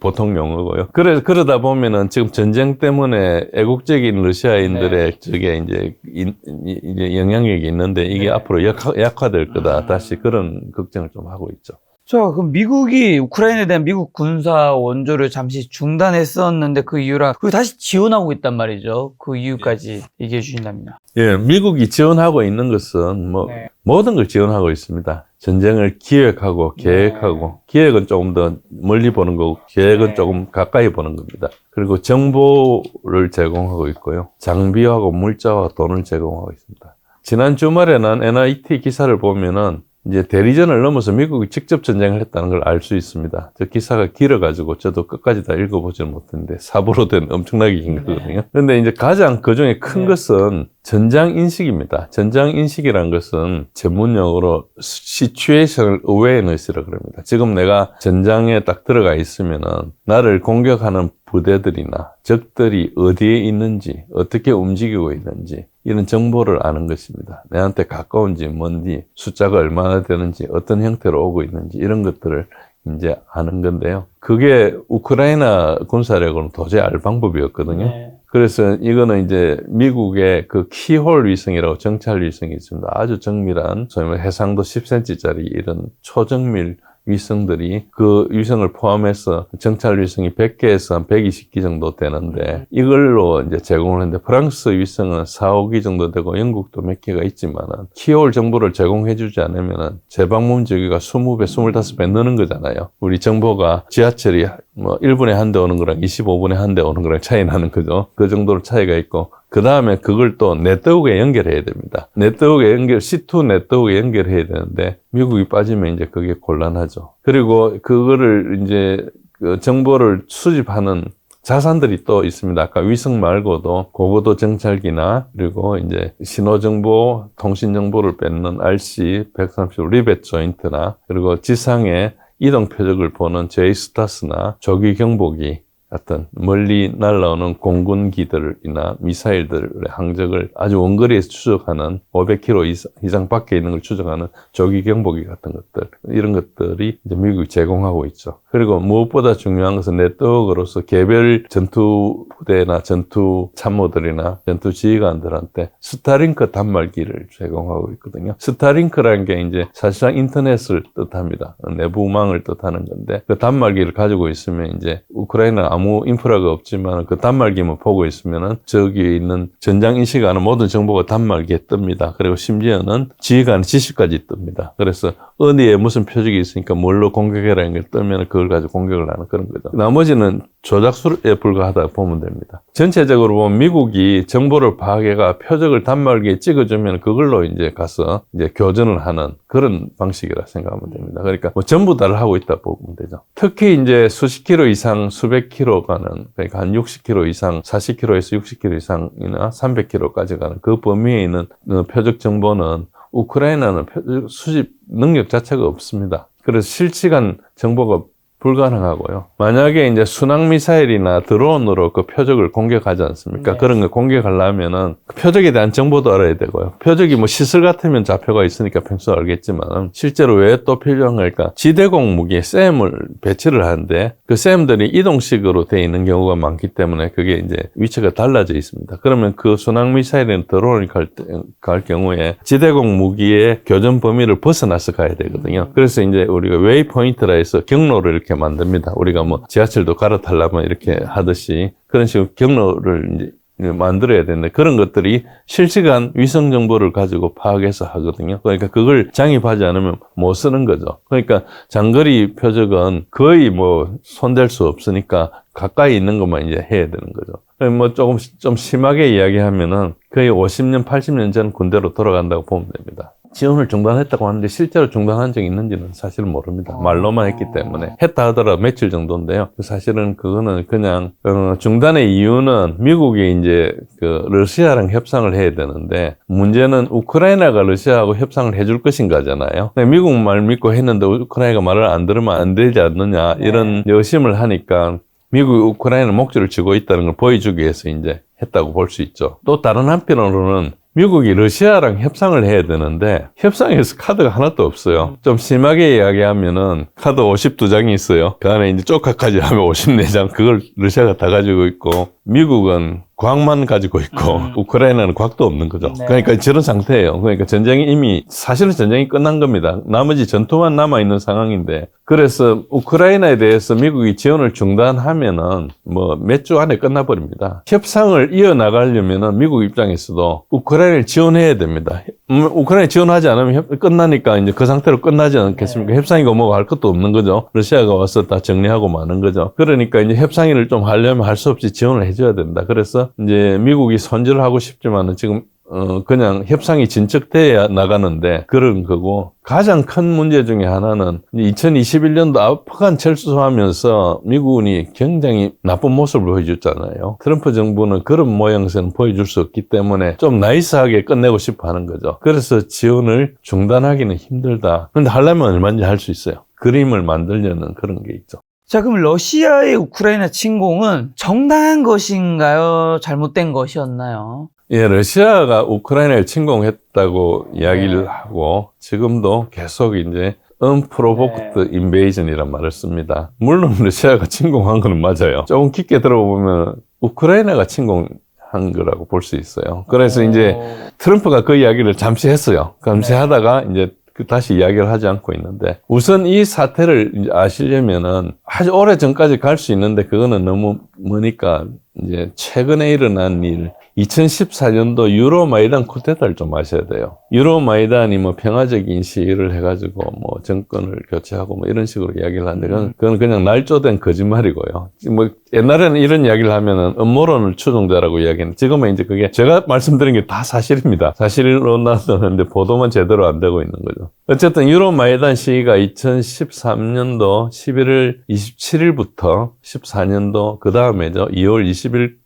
보통 용어고요. 그러다 보면은 지금 전쟁 때문에 애국적인 러시아인들의 저게 이제 영향력이 있는데 이게 앞으로 약화될 거다. 다시 그런 걱정을 좀 하고 있죠. 자, 그럼 미국이 우크라이나에 대한 미국 군사 원조를 잠시 중단했었는데 그 이유라, 그리고 다시 지원하고 있단 말이죠. 그 이유까지 얘기해 주신답니다. 예, 미국이 지원하고 있는 것은 모든 걸 지원하고 있습니다. 전쟁을 기획하고 계획하고, 기획은 조금 더 멀리 보는 거고, 계획은 조금 가까이 보는 겁니다. 그리고 정보를 제공하고 있고요. 장비하고 물자와 돈을 제공하고 있습니다. 지난 주말에 난 NIT 기사를 보면은 이제 대리전을 넘어서 미국이 직접 전쟁을 했다는 걸 알 수 있습니다. 저 기사가 길어가지고 저도 끝까지 다 읽어보지는 못했는데 사보로 된 엄청나게 긴 거거든요. 그런데 이제 가장 그 중에 큰 것은 전장 인식입니다. 전장 인식이란 것은 전문용어로 Situational Awareness라고 그럽니다. 지금 내가 전장에 딱 들어가 있으면은 나를 공격하는 부대들이나 적들이 어디에 있는지, 어떻게 움직이고 있는지 이런 정보를 아는 것입니다. 내한테 가까운지 먼지, 숫자가 얼마나 되는지, 어떤 형태로 오고 있는지 이런 것들을 이제 아는 건데요. 그게 우크라이나 군사력으로는 도저히 알 방법이 없거든요. 그래서 이거는 이제 미국의 그 키홀 위성이라고 정찰 위성이 있습니다. 아주 정밀한, 소위 말해 해상도 10cm짜리 이런 초정밀 위성들이 그 위성을 포함해서 정찰 위성이 100개에서 한 120기 정도 되는데 이걸로 이제 제공을 했는데 프랑스 위성은 4, 5기 정도 되고 영국도 몇 개가 있지만은 키올 정보를 제공해 주지 않으면은 재방문 주기가 20배, 25배 느는 거잖아요. 우리 정보가 지하철이 뭐 1분에 한 대 오는 거랑 25분에 한 대 오는 거랑 차이 나는 거죠. 그 정도로 차이가 있고 그 다음에 그걸 또 네트워크에 연결해야 됩니다. C2 네트워크에 연결해야 되는데 미국이 빠지면 이제 그게 곤란하죠. 그리고 그거를 이제 그 정보를 수집하는 자산들이 또 있습니다. 아까 위성 말고도 고고도 정찰기나 그리고 이제 신호정보, 통신정보를 뺏는 RC-135 리벳 조인트나 그리고 지상의 이동 표적을 보는 제이스타스나 조기 경보기 같은 멀리 날아오는 공군기들이나 미사일들의 항적을 아주 원거리에서 추적하는 500km 이상 밖에 있는 걸 추적하는 조기 경보기 같은 것들, 이런 것들이 이제 미국이 제공하고 있죠. 그리고 무엇보다 중요한 것은 네트워크로서 개별 전투부대나 전투 참모들이나 전투 지휘관들한테 스타링크 단말기를 제공하고 있거든요. 스타링크라는 게 이제 사실상 인터넷을 뜻합니다. 내부망을 뜻하는 건데 그 단말기를 가지고 있으면 이제 우크라이나 아무 인프라가 없지만 그 단말기만 보고 있으면은 저기 있는 전장 인식하는 모든 정보가 단말기에 뜹니다. 그리고 심지어는 지휘관 지시까지 뜹니다. 그래서 어디에 무슨 표적이 있으니까 뭘로 공격해라는 걸 뜨면 그걸 가지고 공격을 하는 그런 거죠. 나머지는 조작술에 불과하다 보면 됩니다. 전체적으로 보면 미국이 정보를 파악해가 표적을 단말기에 찍어주면 그걸로 이제 가서 이제 교전을 하는 그런 방식이라 생각하면 됩니다. 그러니까 뭐 전부 다를 하고 있다 보면 되죠. 특히 이제 수십 킬로 이상, 수백 킬로 가는, 그러니까 한 60킬로 이상, 40킬로에서 60킬로 이상이나 300킬로까지 가는 그 범위에 있는 표적 정보는 우크라이나는 표적 수집 능력 자체가 없습니다. 그래서 실시간 정보가 불가능하고요. 만약에 이제 순항미사일이나 드론으로 그 표적을 공격하지 않습니까? 네. 그런 걸 공격하려면은 그 표적에 대한 정보도 알아야 되고요. 표적이 뭐 시설 같으면 좌표가 있으니까 평소 알겠지만 실제로 왜 또 필요한가? 지대공 무기 샘을 배치를 하는데 그 샘들이 이동식으로 돼 있는 경우가 많기 때문에 그게 이제 위치가 달라져 있습니다. 그러면 그 순항미사일이나 드론을 갈 경우에 지대공 무기의 교전 범위를 벗어나서 가야 되거든요. 그래서 이제 우리가 웨이포인트라 해서 경로를 이렇게 만듭니다. 우리가 뭐 지하철도 갈아타려면 이렇게 하듯이 그런 식으로 경로를 이제 만들어야 되는데 그런 것들이 실시간 위성 정보를 가지고 파악해서 하거든요. 그러니까 그걸 장입하지 않으면 못 쓰는 거죠. 그러니까 장거리 표적은 거의 뭐 손댈 수 없으니까 가까이 있는 것만 이제 해야 되는 거죠. 뭐 조금 좀 심하게 이야기하면은 거의 50년, 80년 전 군대로 돌아간다고 보면 됩니다. 지원을 중단했다고 하는데 실제로 중단한 적이 있는지는 사실은 모릅니다. 말로만 했기 때문에. 했다 하더라도 며칠 정도인데요. 사실은 그거는 그냥 중단의 이유는 미국이 이제 그 러시아랑 협상을 해야 되는데 문제는 우크라이나가 러시아하고 협상을 해줄 것인가잖아요. 미국 말 믿고 했는데 우크라이나가 말을 안 들으면 안 되지 않느냐 이런 여심을 하니까 미국이 우크라이나 목줄을 쥐고 있다는 걸 보여주기 위해서 이제 했다고 볼 수 있죠. 또 다른 한편으로는 미국이 러시아랑 협상을 해야 되는데 협상에서 카드가 하나도 없어요. 좀 심하게 이야기하면은 카드 52장이 있어요. 그 안에 이제 쪽카까지 하면 54장 그걸 러시아가 다 가지고 있고 미국은 곽만 가지고 있고 우크라이나는 곽도 없는 거죠. 네. 그러니까 저런 상태예요. 그러니까 전쟁이 이미 사실은 전쟁이 끝난 겁니다. 나머지 전투만 남아있는 상황인데 그래서 우크라이나에 대해서 미국이 지원을 중단하면은 뭐 몇 주 안에 끝나버립니다. 협상을 이어나가려면은 미국 입장에서도 우크라이나를 지원해야 됩니다. 우크라이나 지원하지 않으면 끝나니까 이제 그 상태로 끝나지 않겠습니까? 협상이고 뭐고 할 것도 없는 거죠. 러시아가 와서 다 정리하고 마는 거죠. 그러니까 이제 협상을 좀 하려면 할 수 없이 지원을 해줘야 된다. 그래서 이제 미국이 손질을 하고 싶지만은 지금 그냥 협상이 진척돼야 나가는데 그런 거고 가장 큰 문제 중에 하나는 2021년도 아프간 철수하면서 미군이 굉장히 나쁜 모습을 보여줬잖아요. 트럼프 정부는 그런 모양새는 보여줄 수 없기 때문에 좀 나이스하게 끝내고 싶어 하는 거죠. 그래서 지원을 중단하기는 힘들다. 근데 하려면 얼마든지 할 수 있어요. 그림을 만들려는 그런 게 있죠. 자, 그럼 러시아의 우크라이나 침공은 정당한 것인가요? 잘못된 것이었나요? 예, 러시아가 우크라이나를 침공했다고 이야기를 하고 지금도 계속 이제 unprovoked invasion이란 말을 씁니다. 물론 러시아가 침공한 건 맞아요. 조금 깊게 들어보면 우크라이나가 침공한 거라고 볼 수 있어요. 그래서 이제 트럼프가 그 이야기를 잠시 했어요. 잠시 하다가 이제 다시 이야기를 하지 않고 있는데 우선 이 사태를 이제 아시려면은 아주 오래 전까지 갈 수 있는데 그거는 너무 머니까 이제 최근에 일어난 일 2014년도 유로마이단 쿠데타를 좀 아셔야 돼요. 유로마이단이 뭐 평화적인 시위를 해가지고 뭐 정권을 교체하고 뭐 이런 식으로 이야기를 하는데 그건 그냥 날조된 거짓말이고요. 뭐 옛날에는 이런 이야기를 하면은 음모론을 추종자라고 이야기했는데 지금은 이제 그게 제가 말씀드린 게 다 사실입니다. 사실로 나왔는데 보도만 제대로 안 되고 있는 거죠. 어쨌든 유로마이단 시위가 2013년도 11월 27일부터 14년도 그 다음에죠. 2월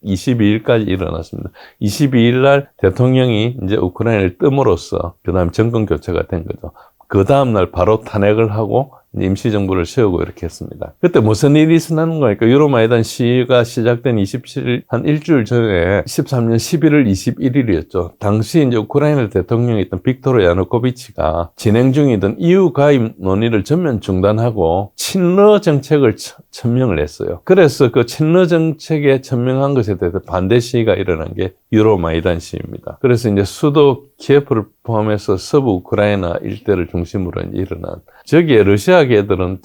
22일까지 일어났습니다. 22일 날 대통령이 이제 우크라이나를 뜸으로써 그 다음 정권 교체가 된 거죠. 그 다음 날 바로 탄핵을 하고 임시정부를 세우고 이렇게 했습니다. 그때 무슨 일이 있었는 거니까 유로마이단 시위가 시작된 27일, 한 일주일 전에 13년 11월 21일이었죠. 당시 이제 우크라이나 대통령이었던 빅토르 야누코비치가 진행 중이던 EU 가입 논의를 전면 중단하고 친러 정책을 천명을 했어요. 그래서 그 친러 정책에 천명한 것에 대해서 반대 시위가 일어난 게 유로마이단 시위입니다. 그래서 이제 수도 키예프를 포함해서 서부 우크라이나 일대를 중심으로 이제 일어난 저기에 러시아계들은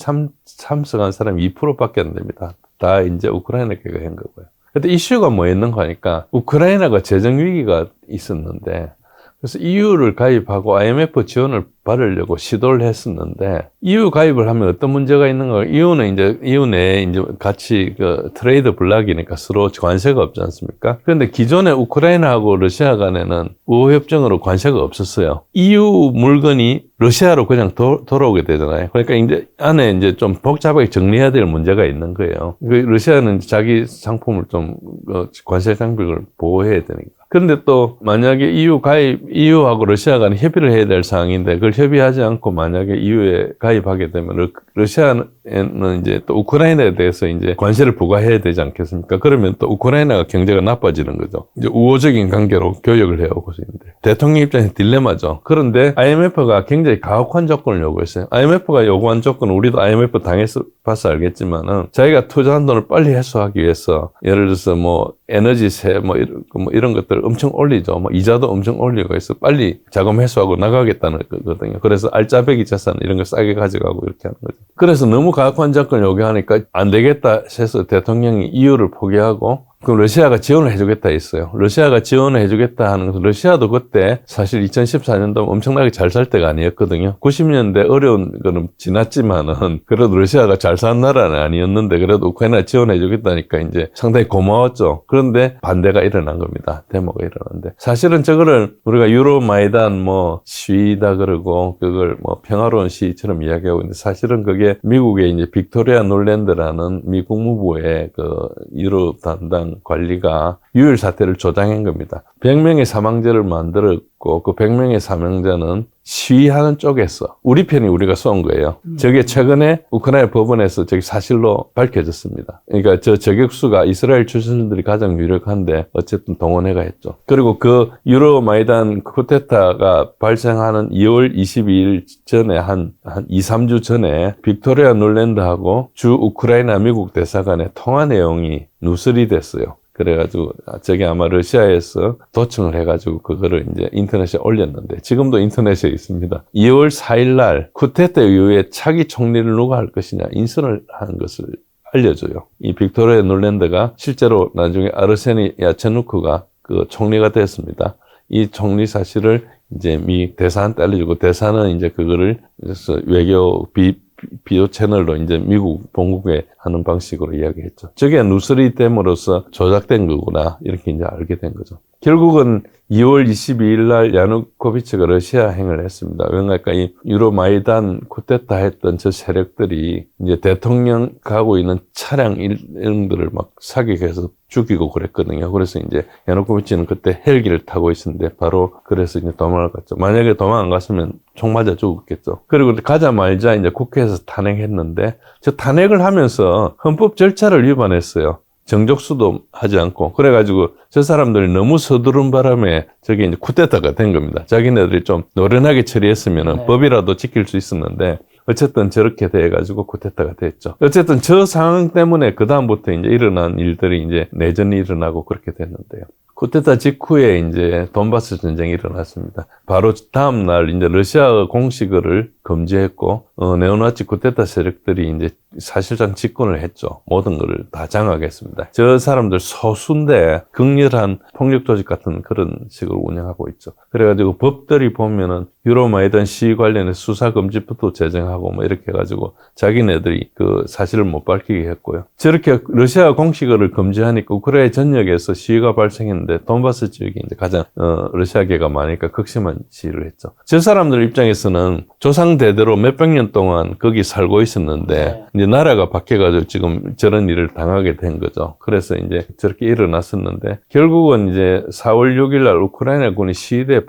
참석한 사람이 2%밖에 안 됩니다. 다 이제 우크라이나계가 한 거고요. 근데 이슈가 뭐였는가 하니까 우크라이나가 재정 위기가 있었는데 그래서 EU를 가입하고 IMF 지원을 받으려고 시도를 했었는데 EU 가입을 하면 어떤 문제가 있는가? EU는 이제 EU 내에 이제 같이 그 트레이드 블락이니까 서로 관세가 없지 않습니까? 그런데 기존에 우크라이나하고 러시아 간에는 우호 협정으로 관세가 없었어요. EU 물건이 러시아로 그냥 돌아오게 되잖아요. 그러니까 이제 안에 이제 좀 복잡하게 정리해야 될 문제가 있는 거예요. 러시아는 자기 상품을 좀 관세 장벽을 보호해야 되니까. 그런데 또 만약에 EU하고 러시아 간에 협의를 해야 될 사항인데 그걸 협의하지 않고 만약에 EU에 가입하게 되면 러시아는 이제 또 우크라이나에 대해서 이제 관세를 부과해야 되지 않겠습니까? 그러면 또 우크라이나가 경제가 나빠지는 거죠. 이제 우호적인 관계로 교역을 해오고 있는데 대통령 입장에서 딜레마죠. 그런데 IMF가 굉장히 가혹한 조건을 요구했어요. IMF가 요구한 조건은 우리도 IMF 당해서 봐서 알겠지만은 자기가 투자한 돈을 빨리 회수하기 위해서 예를 들어서 뭐 에너지세 뭐 이런 것들을 엄청 올리죠. 뭐 이자도 엄청 올리고 해서 빨리 자금 회수하고 나가겠다는 거거든요. 그래서 알짜배기 자산 이런 거 싸게 가져가고 이렇게 하는 거죠. 그래서 너무 가혹한 조건을 요구하니까 안 되겠다 해서 대통령이 이유를 포기하고 그럼 러시아가 지원을 해주겠다 했어요. 러시아가 지원을 해주겠다 하는 것은 러시아도 그때 사실 2014년도 엄청나게 잘 살 때가 아니었거든요. 90년대 어려운 거는 지났지만은 그래도 러시아가 잘 산 나라는 아니었는데 그래도 우크라이나 지원해주겠다니까 이제 상당히 고마웠죠. 그런데 반대가 일어난 겁니다. 데모가 일어났는데 사실은 저거를 우리가 유로마이단 뭐 시위다 그러고 그걸 뭐 평화로운 시위처럼 이야기하고 있는데 사실은 그게 미국의 이제 빅토리아 놀랜드라는 미 국무부의 그 유럽 담당 관리가 유혈 사태를 조장한 겁니다. 100명의 사망자를 만들었고 그 100명의 사망자는 시위하는 쪽에서 우리 편이 우리가 쏜 거예요. 저게 최근에 우크라이나 법원에서 저게 사실로 밝혀졌습니다. 그러니까 저 저격수가 이스라엘 출신들이 가장 유력한데 어쨌든 동원해가 했죠. 그리고 그 유로마이단 쿠데타가 발생하는 2월 22일 전에 한 2, 3주 전에 빅토리아 놀랜드하고 주 우크라이나 미국 대사관의 통화 내용이 누설이 됐어요. 그래가지고 저게 아마 러시아에서 도청을 해가지고 그거를 이제 인터넷에 올렸는데 지금도 인터넷에 있습니다. 2월 4일 날 쿠데타 이후에 차기 총리를 누가 할 것이냐 인선을 한 것을 알려줘요. 이 빅토리아 놀랜드가 실제로 나중에 아르세니 야체누크가 그 총리가 됐습니다. 이 총리 사실을 이제 미 대사한테 알려주고 대사는 이제 그거를 그래서 외교 비디오 채널로 이제 미국 본국에 하는 방식으로 이야기했죠. 저게 누설이 됨으로써 조작된 거구나 이렇게 이제 알게 된 거죠. 결국은 2월 22일 날 야누코비치가 러시아행을 했습니다. 왜냐니까 이 유로마이단 쿠데타 했던 저 세력들이 이제 대통령 가고 있는 차량 이런들을 막 사격해서 죽이고 그랬거든요. 그래서 이제 야누코비치는 그때 헬기를 타고 있었는데 바로 그래서 이제 도망을 갔죠. 만약에 도망 안 갔으면 총 맞아 죽었겠죠. 그리고 가자마자 이제 국회에서 탄핵했는데 저 탄핵을 하면서 헌법 절차를 위반했어요. 정족수도 하지 않고 그래가지고 저 사람들이 너무 서두른 바람에 저게 이제 쿠데타가 된 겁니다. 자기네들이 좀 노련하게 처리했으면은 네. 법이라도 지킬 수 있었는데 어쨌든 저렇게 돼가지고 쿠데타가 됐죠. 어쨌든 저 상황 때문에 그 다음부터 이제 일어난 일들이 이제 내전이 일어나고 그렇게 됐는데요. 쿠데타 직후에 이제 돈바스 전쟁이 일어났습니다. 바로 다음 날 이제 러시아 공식어를 금지했고 네오나치 쿠데타 세력들이 이제 사실상 집권을 했죠. 모든 걸 다 장악했습니다. 저 사람들 소수인데 극렬한 폭력 조직 같은 그런 식으로 운영하고 있죠. 그래가지고 법들이 보면은 유로마이단 시위 관련해 수사 금지법도 제정하고 뭐 이렇게 해가지고 자기네들이 그 사실을 못 밝히게 했고요. 저렇게 러시아 공식어를 금지하니까 우크라이나 전역에서 시위가 발생했는데 돈바스 지역이 이제 가장 러시아계가 많으니까 극심한 시위를 했죠. 저 사람들 입장에서는 조상 대대로 몇백 년 동안 거기 살고 있었는데 이제 나라가 바뀌어가지고 지금 저런 일을 당하게 된 거죠. 그래서 이제 저렇게 일어났었는데 결국은 이제 4월 6일 날 우크라이나 군이 시위대에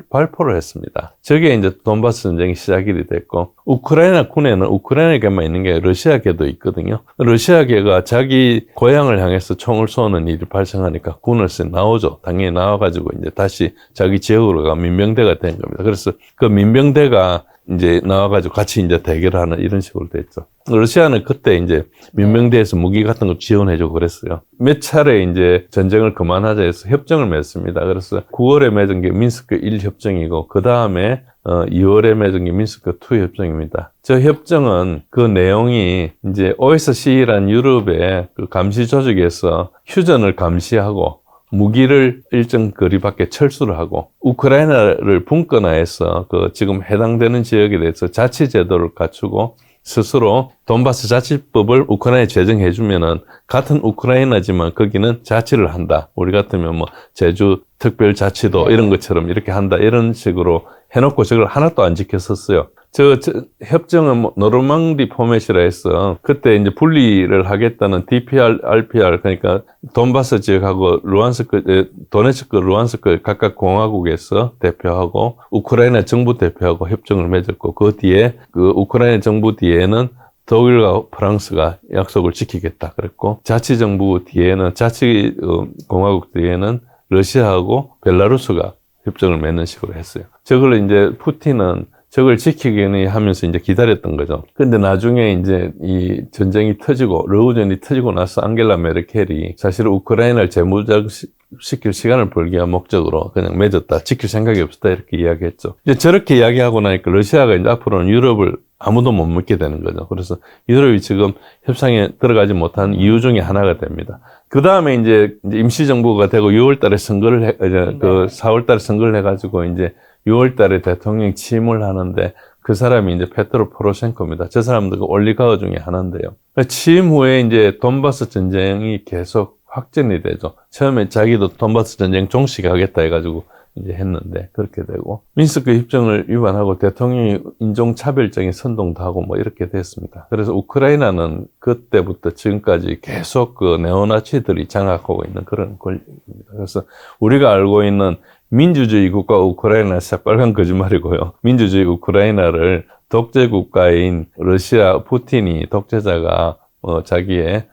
발포를 했습니다. 저게 이제 돈바스 전쟁이 시작이 됐고 우크라이나 군에는 우크라이나계만 있는 게 러시아계도 있거든요. 러시아계가 자기 고향을 향해서 총을 쏘는 일이 발생하니까 군을 나오죠. 당연히 나와가지고 이제 다시 자기 지역으로 가 민병대가 된 겁니다. 그래서 그 민병대가 이제 나와가지고 같이 이제 대결하는 이런 식으로 됐죠. 러시아는 그때 이제 민병대에서 무기 같은 거 지원해주고 그랬어요. 몇 차례 이제 전쟁을 그만하자 해서 협정을 맺습니다. 그래서 9월에 맺은 게 민스크 1 협정이고 그 다음에 2월에 맺은 게 민스크 2 협정입니다. 저 협정은 그 내용이 이제 OSCE라는 유럽의 그 감시 조직에서 휴전을 감시하고 무기를 일정 거리 밖에 철수를 하고 우크라이나를 분권화해서 그 지금 해당되는 지역에 대해서 자치 제도를 갖추고 스스로 돈바스 자치법을 우크라이나에 제정해주면은 같은 우크라이나지만 거기는 자치를 한다. 우리 같으면 뭐 제주 특별자치도 이런 것처럼 이렇게 한다. 이런 식으로 해놓고 저걸 하나도 안 지켰었어요. 저 협정은 뭐 노르망디 포맷이라 해서 그때 이제 분리를 하겠다는 DPR, RPR 그러니까 돈바스 지역하고 루안스크, 도네츠크, 루안스크 각각 공화국에서 대표하고 우크라이나 정부 대표하고 협정을 맺었고 그 뒤에 그 우크라이나 정부 뒤에는 독일과 프랑스가 약속을 지키겠다 그랬고, 자치정부 뒤에는, 자치공화국 뒤에는 러시아하고 벨라루스가 협정을 맺는 식으로 했어요. 저걸 이제 푸틴은 저걸 지키겠니 하면서 이제 기다렸던 거죠. 근데 나중에 이제 이 전쟁이 터지고, 러우전이 터지고 나서 앙겔라 메르켈이 사실 우크라이나를 재무장시킬 시간을 벌기 위한 목적으로 그냥 맺었다. 지킬 생각이 없었다. 이렇게 이야기했죠. 이제 저렇게 이야기하고 나니까 러시아가 이제 앞으로는 유럽을 아무도 못 믿게 되는 거죠. 그래서 유럽이 지금 협상에 들어가지 못한 이유 중에 하나가 됩니다. 그 다음에 이제 임시정부가 되고 6월 달에 선거를 그 4월 달에 선거를 해가지고 이제 6월 달에 대통령 취임을 하는데 그 사람이 이제 페트로 포로셴코입니다. 저 사람도 그 올리가드 중에 하나인데요. 취임 후에 이제 돈바스 전쟁이 계속 확전이 되죠. 처음에 자기도 돈바스 전쟁 종식하겠다 해가지고 이제 했는데 그렇게 되고, 민스크 협정을 위반하고 대통령이 인종차별적인 선동도 하고 뭐 이렇게 됐습니다. 그래서 우크라이나는 그때부터 지금까지 계속 그 네오나치들이 장악하고 있는 그런 권력입니다. 그래서 우리가 알고 있는 민주주의 국가 우크라이나 새빨간 거짓말이고요. 민주주의 우크라이나를 독재 국가인 러시아 푸틴이 독재자가 자기의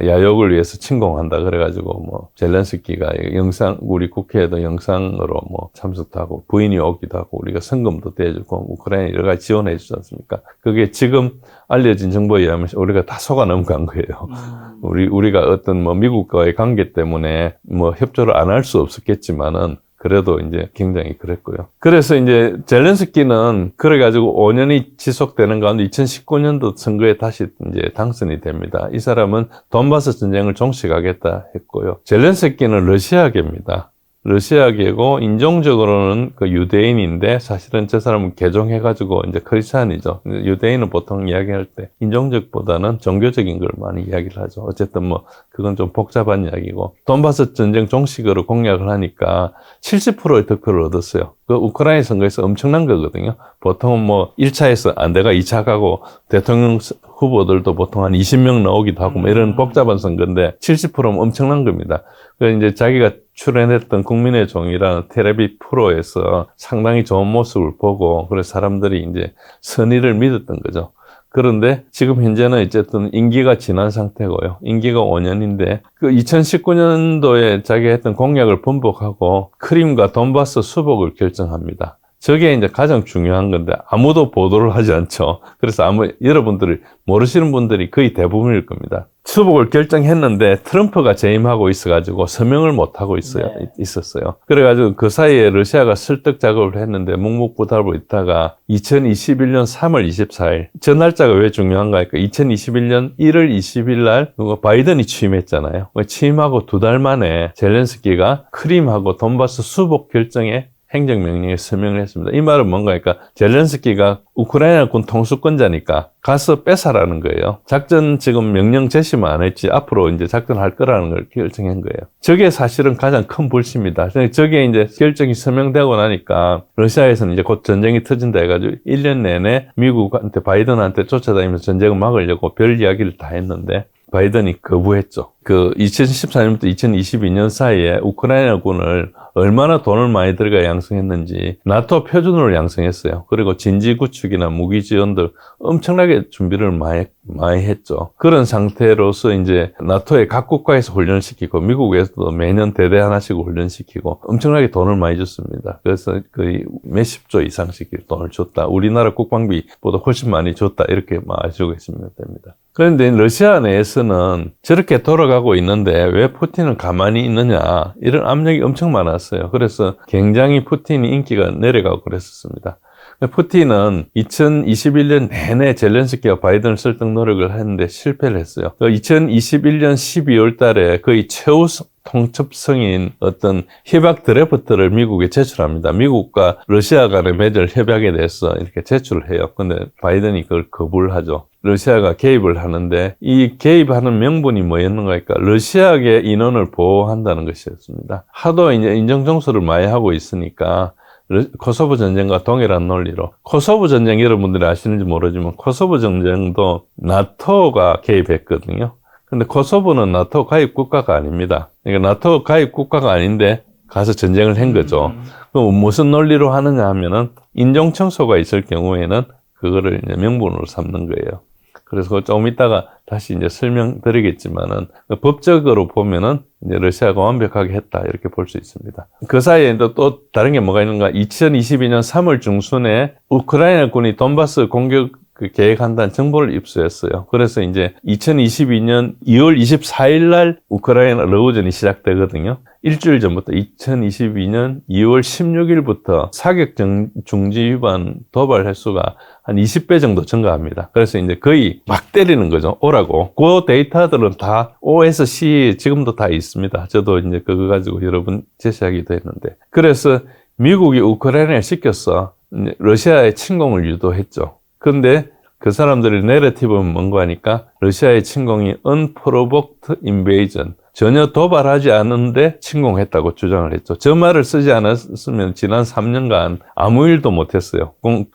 야욕을 위해서 침공한다 그래가지고 뭐 젤렌스키가 영상 우리 국회에도 영상으로 뭐 참석도 하고 부인이 오기도 하고 우리가 성금도 대주고 우크라이나 여러 가지 지원해 주지 않습니까? 그게 지금 알려진 정보에 의하면 우리가 다 속아 넘어간 거예요. 우리가 어떤 뭐 미국과의 관계 때문에 뭐 협조를 안 할 수 없었겠지만은 그래도 이제 굉장히 그랬고요. 그래서 이제 젤렌스키는 그래가지고 5년이 지속되는 가운데 2019년도 선거에 다시 이제 당선이 됩니다. 이 사람은 돈바스 전쟁을 종식하겠다 했고요. 젤렌스키는 러시아계입니다. 러시아계고 인종적으로는 그 유대인인데 사실은 저 사람은 개종해가지고 이제 크리스찬이죠. 유대인은 보통 이야기할 때 인종적보다는 종교적인 걸 많이 이야기를 하죠. 어쨌든 뭐 그건 좀 복잡한 이야기고, 돈바스 전쟁 종식으로 공약을 하니까 70%의 득표를 얻었어요. 그 우크라이나 선거에서 엄청난 거거든요. 보통은 뭐 1차에서 안 돼가 2차 가고 대통령 후보들도 보통 한 20명 나오기도 하고 뭐 이런 복잡한 선거인데 70%면 엄청난 겁니다. 그래서 이제 자기가 출연했던 국민의 종이라는 텔레비 프로에서 상당히 좋은 모습을 보고 그래서 사람들이 이제 선의를 믿었던 거죠. 그런데 지금 현재는 어쨌든 임기가 지난 상태고요. 임기가 5년인데 그 2019년도에 자기가 했던 공약을 번복하고 크림과 돈바스 수복을 결정합니다. 저게 이제 가장 중요한 건데 아무도 보도를 하지 않죠. 그래서 여러분들이 모르시는 분들이 거의 대부분일 겁니다. 수복을 결정했는데 트럼프가 재임하고 있어가지고 서명을 못하고 있었어요. 그래가지고 그 사이에 러시아가 설득 작업을 했는데 묵묵부답으로 있다가 2021년 3월 24일, 저 날짜가 왜 중요한가 하니까 2021년 1월 20일 날 바이든이 취임했잖아요. 취임하고 2달 만에 젤렌스키가 크림하고 돈바스 수복 결정에 행정명령에 서명을 했습니다. 이 말은 뭔가 하니까 젤렌스키가 우크라이나군 통수권자니까 가서 뺏어라는 거예요. 작전 지금 명령 제시만 안 했지 앞으로 이제 작전할 거라는 걸 결정한 거예요. 저게 사실은 가장 큰 불씨입니다. 저게 이제 결정이 서명되고 나니까 러시아에서는 이제 곧 전쟁이 터진다 해가지고 1년 내내 미국한테 바이든한테 쫓아다니면서 전쟁을 막으려고 별 이야기를 다 했는데 바이든이 거부했죠. 그 2014년부터 2022년 사이에 우크라이나군을 얼마나 돈을 많이 들어가 양성했는지 나토 표준으로 양성했어요. 그리고 진지 구축이나 무기 지원들 엄청나게 준비를 많이 했죠. 그런 상태로서 이제 나토의 각 국가에서 훈련을 시키고 미국에서도 매년 대대 하나씩 훈련시키고 엄청나게 돈을 많이 줬습니다. 그래서 거의 몇십조 이상씩 돈을 줬다. 우리나라 국방비보다 훨씬 많이 줬다. 이렇게 아시고 계시면 됩니다. 그런데 러시아 내에서는 저렇게 돌아가고 있는데 왜 푸틴은 가만히 있느냐 이런 압력이 엄청 많았어요. 그래서 굉장히 푸틴이 인기가 내려가고 그랬었습니다. 푸틴은 2021년 내내 젤렌스키와 바이든을 설득 노력을 했는데 실패를 했어요. 2021년 12월 달에 거의 최우 통첩성인 어떤 협약 드래프트를 미국에 제출합니다. 미국과 러시아 간의 맺을 협약에 대해서 이렇게 제출을 해요. 근데 바이든이 그걸 거부를 하죠. 러시아가 개입을 하는데 이 개입하는 명분이 뭐였는가 하니까 러시아계 인원을 보호한다는 것이었습니다. 하도 이제 인정정수를 많이 하고 있으니까 코소보 전쟁과 동일한 논리로, 코소보 전쟁 여러분들이 아시는지 모르지만 코소보 전쟁도 나토가 개입했거든요. 근데 코소보는 나토 가입 국가가 아닙니다. 그러니까 나토 가입 국가가 아닌데 가서 전쟁을 한 거죠. 그럼 무슨 논리로 하느냐 하면은 인종 청소가 있을 경우에는 그거를 이제 명분으로 삼는 거예요. 그래서 조금 이따가 다시 이제 설명드리겠지만은 법적으로 보면은 이제 러시아가 완벽하게 했다 이렇게 볼 수 있습니다. 그 사이에 또 다른 게 뭐가 있는가? 2022년 3월 중순에 우크라이나군이 돈바스 공격 계획한다는 정보를 입수했어요. 그래서 이제 2022년 2월 24일 날 우크라이나 러우전이 시작되거든요. 일주일 전부터 2022년 2월 16일부터 사격 중지 위반 도발 횟수가 한 20배 정도 증가합니다. 그래서 이제 거의 막 때리는 거죠. 오라고. 그 데이터들은 다 OSC 지금도 다 있습니다. 저도 이제 그거 가지고 여러 번 제시하기도 했는데. 그래서 미국이 우크라이나에 시켜서 러시아의 침공을 유도했죠. 근데 그 사람들의 내러티브는 뭔가 하니까 러시아의 침공이 unprovoked invasion, 전혀 도발하지 않은데 침공했다고 주장을 했죠. 저 말을 쓰지 않았으면 지난 3년간 아무 일도 못했어요.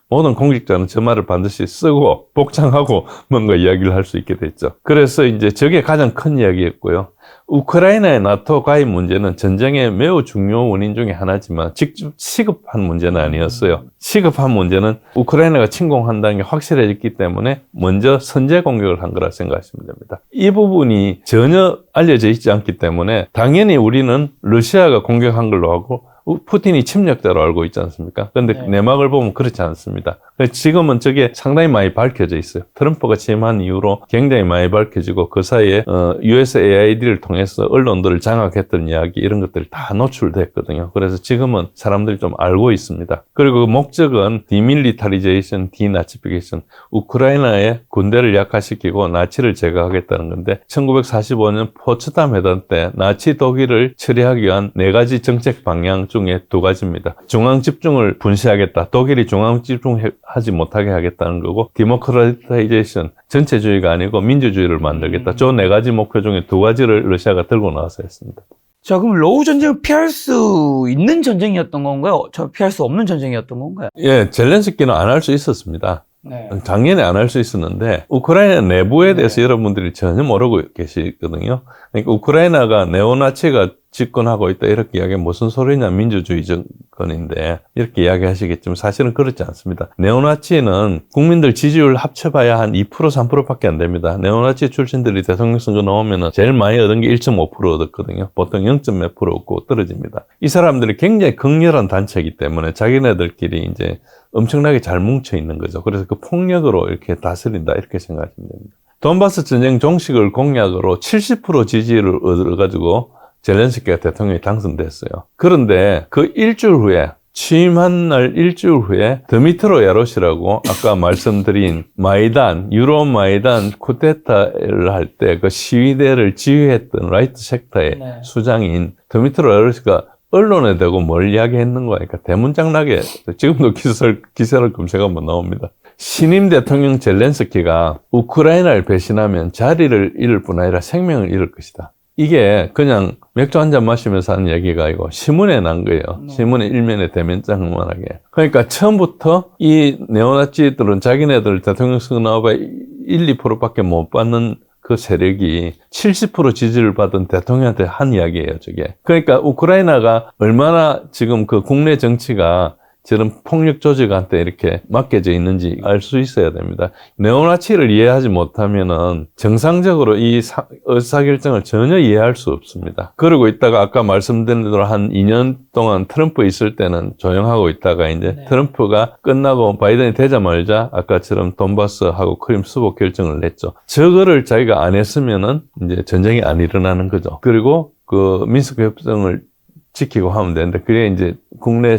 모든 공직자는 저 말을 반드시 쓰고 복창하고 뭔가 이야기를 할 수 있게 됐죠. 그래서 이제 저게 가장 큰 이야기였고요. 우크라이나의 나토 가입 문제는 전쟁의 매우 중요한 원인 중에 하나지만 직접 시급한 문제는 아니었어요. 시급한 문제는 우크라이나가 침공한다는 게 확실해졌기 때문에 먼저 선제 공격을 한 거라 생각하시면 됩니다. 이 부분이 전혀 알려져 있지 않기 때문에 당연히 우리는 러시아가 공격한 걸로 하고 푸틴이 침략자로 알고 있지 않습니까? 근데 네. 내막을 보면 그렇지 않습니다. 지금은 저게 상당히 많이 밝혀져 있어요. 트럼프가 취임한 이후로 굉장히 많이 밝혀지고 그 사이에 USAID를 통해서 언론들을 장악했던 이야기 이런 것들이 다 노출됐거든요. 그래서 지금은 사람들이 좀 알고 있습니다. 그리고 그 목적은 디밀리타리제이션, 디나치피케이션, 우크라이나의 군대를 약화시키고 나치를 제거하겠다는 건데 1945년 포츠담 회담 때 나치 독일을 처리하기 위한 4가지 정책 방향 중에 2가지입니다. 중앙 집중을 분시하겠다. 독일이 중앙 집중하지 못하게 하겠다는 거고, 디모크라타이제이션, 전체주의가 아니고 민주주의를 만들겠다. 저 4가지 목표 중에 2가지를 러시아가 들고 나와서 했습니다. 자, 그럼 러우 전쟁을 피할 수 있는 전쟁이었던 건가요? 피할 수 없는 전쟁이었던 건가요? 예, 젤렌스키는 안 할 수 있었습니다. 네. 작년에 안 할 수 있었는데 우크라이나 내부에 대해서 여러분들이 전혀 모르고 계시거든요. 그러니까 우크라이나가 네오나치가 집권하고 있다 이렇게 이야기하면 무슨 소리냐, 민주주의 정권인데 이렇게 이야기하시겠지만 사실은 그렇지 않습니다. 네오나치는 국민들 지지율 합쳐봐야 한 2% 3%밖에 안 됩니다. 네오나치 출신들이 대통령 선거 나오면은 제일 많이 얻은 게 1.5% 얻었거든요. 보통 0. 몇 프로 얻고 떨어집니다. 이 사람들이 굉장히 극렬한 단체이기 때문에 자기네들끼리 이제 엄청나게 잘 뭉쳐 있는 거죠. 그래서 그 폭력으로 이렇게 다스린다 이렇게 생각하시면 됩니다. 돈바스 전쟁 종식을 공약으로 70% 지지를 얻어가지고 젤렌스키가 대통령이 당선됐어요. 그런데 그 일주일 후에, 취임한 날 일주일 후에 드미트로 야로시라고 아까 말씀드린 마이단, 유로 마이단 쿠데타를 할 때 그 시위대를 지휘했던 라이트 섹터의 네. 수장인 드미트로 야로시가 언론에 대고 뭘 이야기했는가 하니까 대문짝나게 지금도 기사를 검색하면 나옵니다. 신임 대통령 젤렌스키가 우크라이나를 배신하면 자리를 잃을 뿐 아니라 생명을 잃을 것이다. 이게 그냥 맥주 한 잔 마시면서 하는 얘기가 아니고 신문에 난 거예요. 신문의 일면에 대면장만하게. 그러니까 처음부터 이 네오나치들은 자기네들 대통령 선거 나와봐 1, 2%밖에 못 받는 그 세력이 70% 지지를 받은 대통령한테 한 이야기예요, 저게. 그러니까 우크라이나가 얼마나 지금 그 국내 정치가 저런 폭력 조직한테 이렇게 맡겨져 있는지 알 수 있어야 됩니다. 네오나치를 이해하지 못하면은 정상적으로 이 의사결정을 전혀 이해할 수 없습니다. 그러고 있다가 아까 말씀드린 대로 한 2년 동안 트럼프 있을 때는 조용하고 있다가 이제 트럼프가 끝나고 바이든이 되자마자 아까처럼 돈바스하고 크림 수복 결정을 냈죠. 저거를 자기가 안 했으면은 이제 전쟁이 안 일어나는 거죠. 그리고 그 민스크 협정을 지키고 하면 되는데, 그게 이제 국내,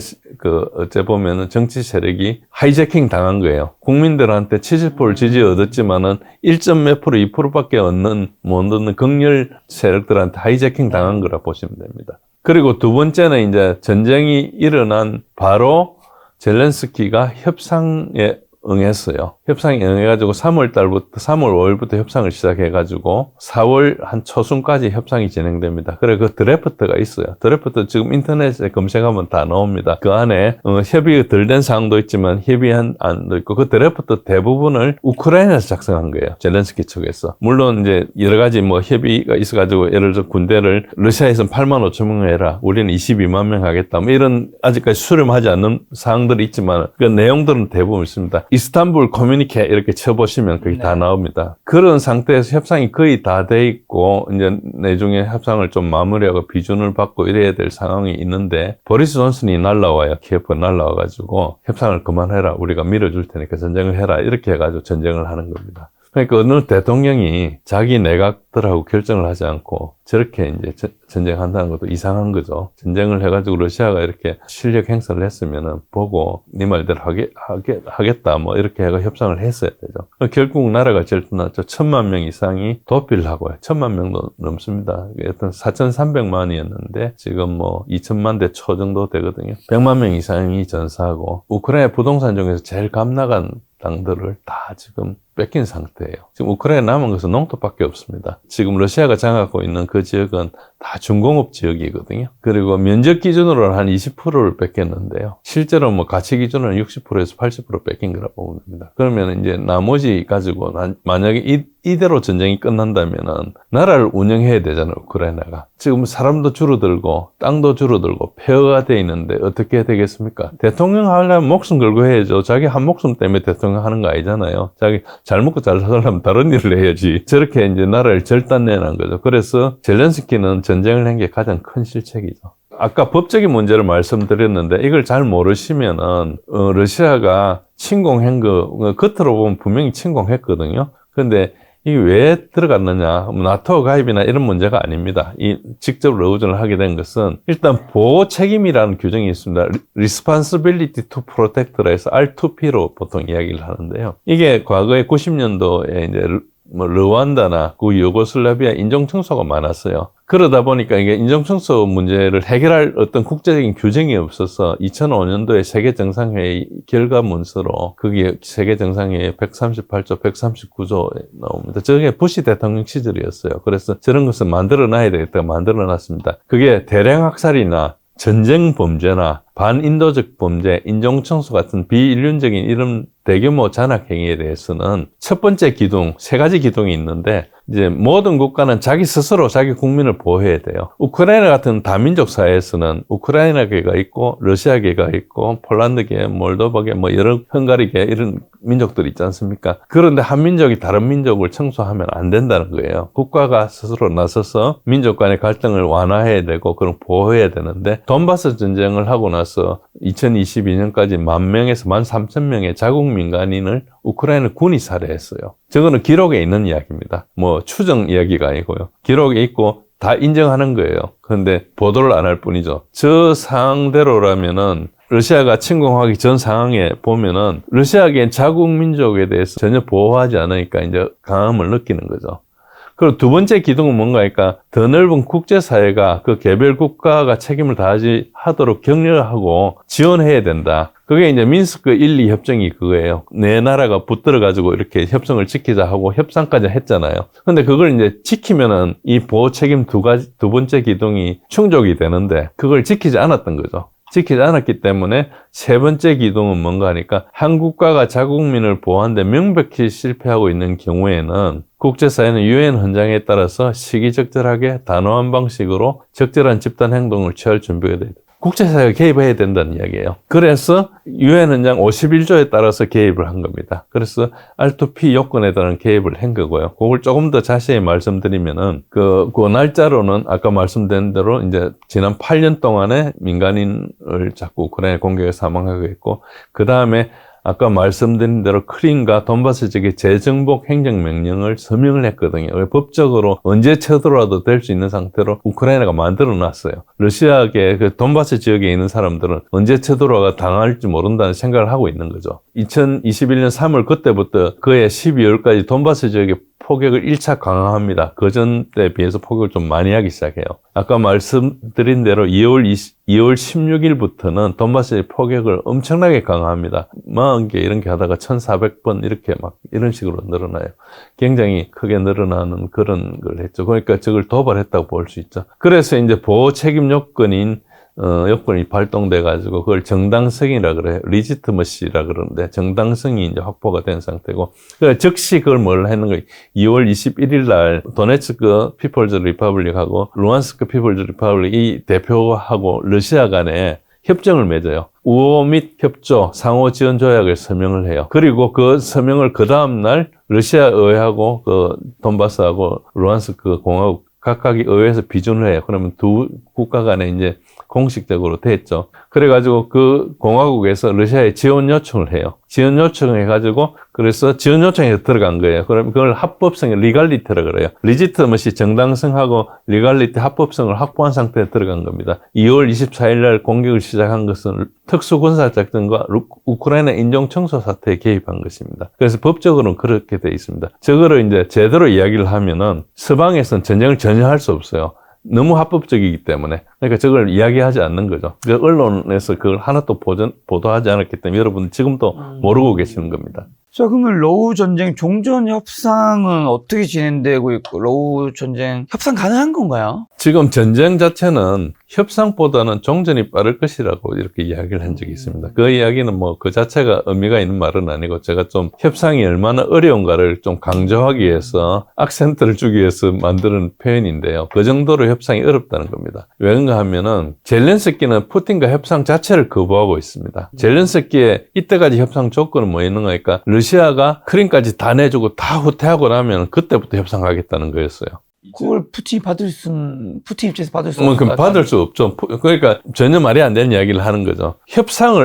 어째 보면은 정치 세력이 하이제킹 당한 거예요. 국민들한테 70%를 지지 얻었지만은 1. 몇 프로, 2%밖에 못 얻는 극렬 세력들한테 하이제킹 당한 거라 보시면 됩니다. 그리고 두 번째는 이제 전쟁이 일어난 바로 젤렌스키가 협상에 응했어요. 협상에 응해가지고 3월 5일부터 협상을 시작해가지고 4월 한 초순까지 협상이 진행됩니다. 그래, 그 드래프트가 있어요. 드래프트 지금 인터넷에 검색하면 다 나옵니다. 그 안에 협의가 덜 된 사항도 있지만 협의한 안도 있고, 그 드래프트 대부분을 우크라이나에서 작성한 거예요. 젤렌스키 측에서. 물론 이제 여러 가지 뭐 협의가 있어가지고 예를 들어 군대를 러시아에서는 8만 5천 명 해라, 우리는 22만 명 하겠다, 뭐 이런 아직까지 수렴하지 않는 사항들이 있지만 그 내용들은 대부분 있습니다. 이스탄불 커뮤니케 이렇게 쳐보시면 그게 네. 다 나옵니다. 그런 상태에서 협상이 거의 다 돼 있고 이제 내중에 협상을 좀 마무리하고 비준을 받고 이래야 될 상황이 있는데 보리스 존슨이 날라와요. 키예프가 날라와가지고 협상을 그만해라. 우리가 밀어줄 테니까 전쟁을 해라. 이렇게 해가지고 전쟁을 하는 겁니다. 그러니까 어느 대통령이 자기 내각들하고 결정을 하지 않고 저렇게 이제 전쟁한다는 것도 이상한 거죠. 전쟁을 해가지고 러시아가 이렇게 실력 행사를 했으면은 보고 네 말대로 하겠다 뭐 이렇게 해가 협상을 했어야 되죠. 결국 나라가 절도났죠. 1000만 명 이상이 도피를 하고요. 1000만 명도 넘습니다. 어떤 4,300만이었는데 지금 뭐 2,000만 대 초 정도 되거든요. 100만 명 이상이 전사하고 우크라이나 부동산 중에서 제일 값나간 땅들을 다 지금 뺏긴 상태예요. 지금 우크라이나 남은 것은 농토밖에 없습니다. 지금 러시아가 장악하고 있는 그 지역은 다 중공업 지역이거든요. 그리고 면적 기준으로는 한 20%를 뺏겼는데요. 실제로 뭐 가치 기준으로는 60%에서 80% 뺏긴 거라 보면 됩니다. 그러면 이제 나머지 가지고 만약에 이대로 전쟁이 끝난다면은 나라를 운영해야 되잖아요, 우크라이나가. 지금 사람도 줄어들고 땅도 줄어들고 폐허가 돼 있는데 어떻게 되겠습니까? 대통령 하려면 목숨 걸고 해야죠. 자기 한 목숨 때문에 대통령 하는 거 아니잖아요. 자기 잘 먹고 잘 살려면 다른 일을 해야지. 저렇게 이제 나라를 절단내는 거죠. 그래서 젤렌스키는 전쟁을 한 게 가장 큰 실책이죠. 아까 법적인 문제를 말씀드렸는데 이걸 잘 모르시면은 러시아가 침공한 거 겉으로 보면 분명히 침공했거든요. 근데 이게 왜 들어갔느냐? 나토 가입이나 이런 문제가 아닙니다. 이 직접 러우전을 하게 된 것은 일단 보호 책임이라는 규정이 있습니다. Responsibility to Protect라 해서 R2P로 보통 이야기를 하는데요. 이게 과거에 90년도에 이제 뭐 르완다나 그 유고슬라비아 인종청소가 많았어요. 그러다 보니까 이게 인종청소 문제를 해결할 어떤 국제적인 규정이 없어서 2005년도에 세계정상회의 결과 문서로 그게 세계정상회의 138조, 139조에 나옵니다. 저게 부시 대통령 시절이었어요. 그래서 저런 것을 만들어놔야 되겠다 만들어놨습니다. 그게 대량학살이나 전쟁 범죄나 반인도적 범죄, 인종청소 같은 비인륜적인 이런 대규모 잔악 행위에 대해서는 첫 번째 기둥, 세 가지 기둥이 있는데 이제 모든 국가는 자기 스스로 자기 국민을 보호해야 돼요. 우크라이나 같은 다민족 사회에서는 우크라이나계가 있고 러시아계가 있고 폴란드계, 몰도바계, 뭐 여러 헝가리계 이런 민족들이 있지 않습니까? 그런데 한 민족이 다른 민족을 청소하면 안 된다는 거예요. 국가가 스스로 나서서 민족 간의 갈등을 완화해야 되고 그럼 보호해야 되는데 돈바스 전쟁을 하고 나서 2022년까지 10,000명에서 13,000명의 자국 민간인을 우크라이나 군이 살해했어요. 저거는 기록에 있는 이야기입니다. 뭐 추정 이야기가 아니고요. 기록에 있고 다 인정하는 거예요. 그런데 보도를 안 할 뿐이죠. 저 상황대로라면은 러시아가 침공하기 전 상황에 보면은 러시아계인 자국 민족에 대해서 전혀 보호하지 않으니까 이제 강함을 느끼는 거죠. 그리고 두 번째 기둥은 뭔가 하니까 더 넓은 국제사회가 그 개별 국가가 책임을 다하지 하도록 격려하고 지원해야 된다. 그게 이제 민스크 1, 2 협정이 그거예요. 내 나라가 붙들어가지고 이렇게 협정을 지키자 하고 협상까지 했잖아요. 근데 그걸 이제 지키면은 이 보호 책임 두 번째 기둥이 충족이 되는데 그걸 지키지 않았던 거죠. 지키지 않았기 때문에 세 번째 기둥은 뭔가 하니까 한 국가가 자국민을 보호하는데 명백히 실패하고 있는 경우에는 국제사회는 유엔 헌장에 따라서 시기적절하게 단호한 방식으로 적절한 집단 행동을 취할 준비가 돼야 돼요. 국제사회가 개입해야 된다는 이야기예요. 그래서 유엔 헌장 51조에 따라서 개입을 한 겁니다. 그래서 R2P 요건에 따른 개입을 한 거고요. 그걸 조금 더 자세히 말씀드리면은 그 날짜로는 아까 말씀드린 대로 이제 지난 8년 동안에 민간인을 자꾸 우크라이나 공격에 사망하고 있고 그 다음에 아까 말씀드린 대로 크림과 돈바스 지역의 재정복 행정명령을 서명을 했거든요. 법적으로 언제 쳐들어와도 될 수 있는 상태로 우크라이나가 만들어놨어요. 러시아계 그 돈바스 지역에 있는 사람들은 언제 쳐들어와 당할지 모른다는 생각을 하고 있는 거죠. 2021년 3월 그때부터 그해 12월까지 돈바스 지역의 포격을 1차 강화합니다. 그전 때에 비해서 포격을 좀 많이 하기 시작해요. 아까 말씀드린 대로 2월 16일부터는 돈바스의 포격을 엄청나게 강화합니다. 40개 이런 게 하다가 1,400번 이렇게 막 이런 식으로 늘어나요. 굉장히 크게 늘어나는 그런 걸 했죠. 그러니까 저걸 도발했다고 볼 수 있죠. 그래서 이제 보호 책임 요건이 발동돼 가지고 그걸 정당성이라 그래요. 리지트머시라 그러는데 정당성이 이제 확보가 된 상태고 그러니까 즉시 그걸 뭘 했는 거예요. 2월 21일 날 도네츠크 피플즈 리퍼블릭하고 루안스크 피플즈 리퍼블릭 이 대표하고 러시아 간에 협정을 맺어요. 우호 및 협조, 상호 지원 조약을 서명을 해요. 그리고 그 서명을 그 다음날 러시아 의회하고 그 돈바스하고 루안스크 공화국 각각이 의회에서 비준을 해요. 그러면 두 국가 간에 이제 공식적으로 됐죠. 그래가지고 그 공화국에서 러시아에 지원 요청을 해요. 지원 요청을 해가지고 그래서 지원 요청에서 들어간 거예요. 그럼 그걸 합법성, 리갈리티라 그래요. 리지트머시 정당성하고 리갈리티 합법성을 확보한 상태에 들어간 겁니다. 2월 24일 날 공격을 시작한 것은 특수군사작전과 우크라이나 인종청소 사태에 개입한 것입니다. 그래서 법적으로는 그렇게 돼 있습니다. 저거를 이제 제대로 이야기를 하면은 서방에서는 전쟁을 전혀 할 수 없어요. 너무 합법적이기 때문에. 그러니까 저걸 이야기하지 않는 거죠. 그 언론에서 그걸 하나도 보도하지 않았기 때문에 여러분 지금도 모르고 계시는 겁니다. 자, 그러면 러우 전쟁 종전 협상은 어떻게 진행되고 있고, 러우 전쟁 협상 가능한 건가요? 지금 전쟁 자체는 협상보다는 종전이 빠를 것이라고 이렇게 이야기를 한 적이 있습니다. 그 이야기는 뭐 그 자체가 의미가 있는 말은 아니고 제가 좀 협상이 얼마나 어려운가를 좀 강조하기 위해서 악센트를 주기 위해서 만드는 표현인데요. 그 정도로 협상이 어렵다는 겁니다. 왜 그런가 하면은 젤렌스키는 푸틴과 협상 자체를 거부하고 있습니다. 젤렌스키의 이때까지 협상 조건은 뭐 있는 거니까 러시아가 크림까지 다 내주고 다 후퇴하고 나면 그때부터 협상하겠다는 거였어요. 그걸 푸틴 입장에서 받을 수 뭐, 없는 그럼 받을 수 없죠. 그러니까 전혀 말이 안 되는 이야기를 하는 거죠.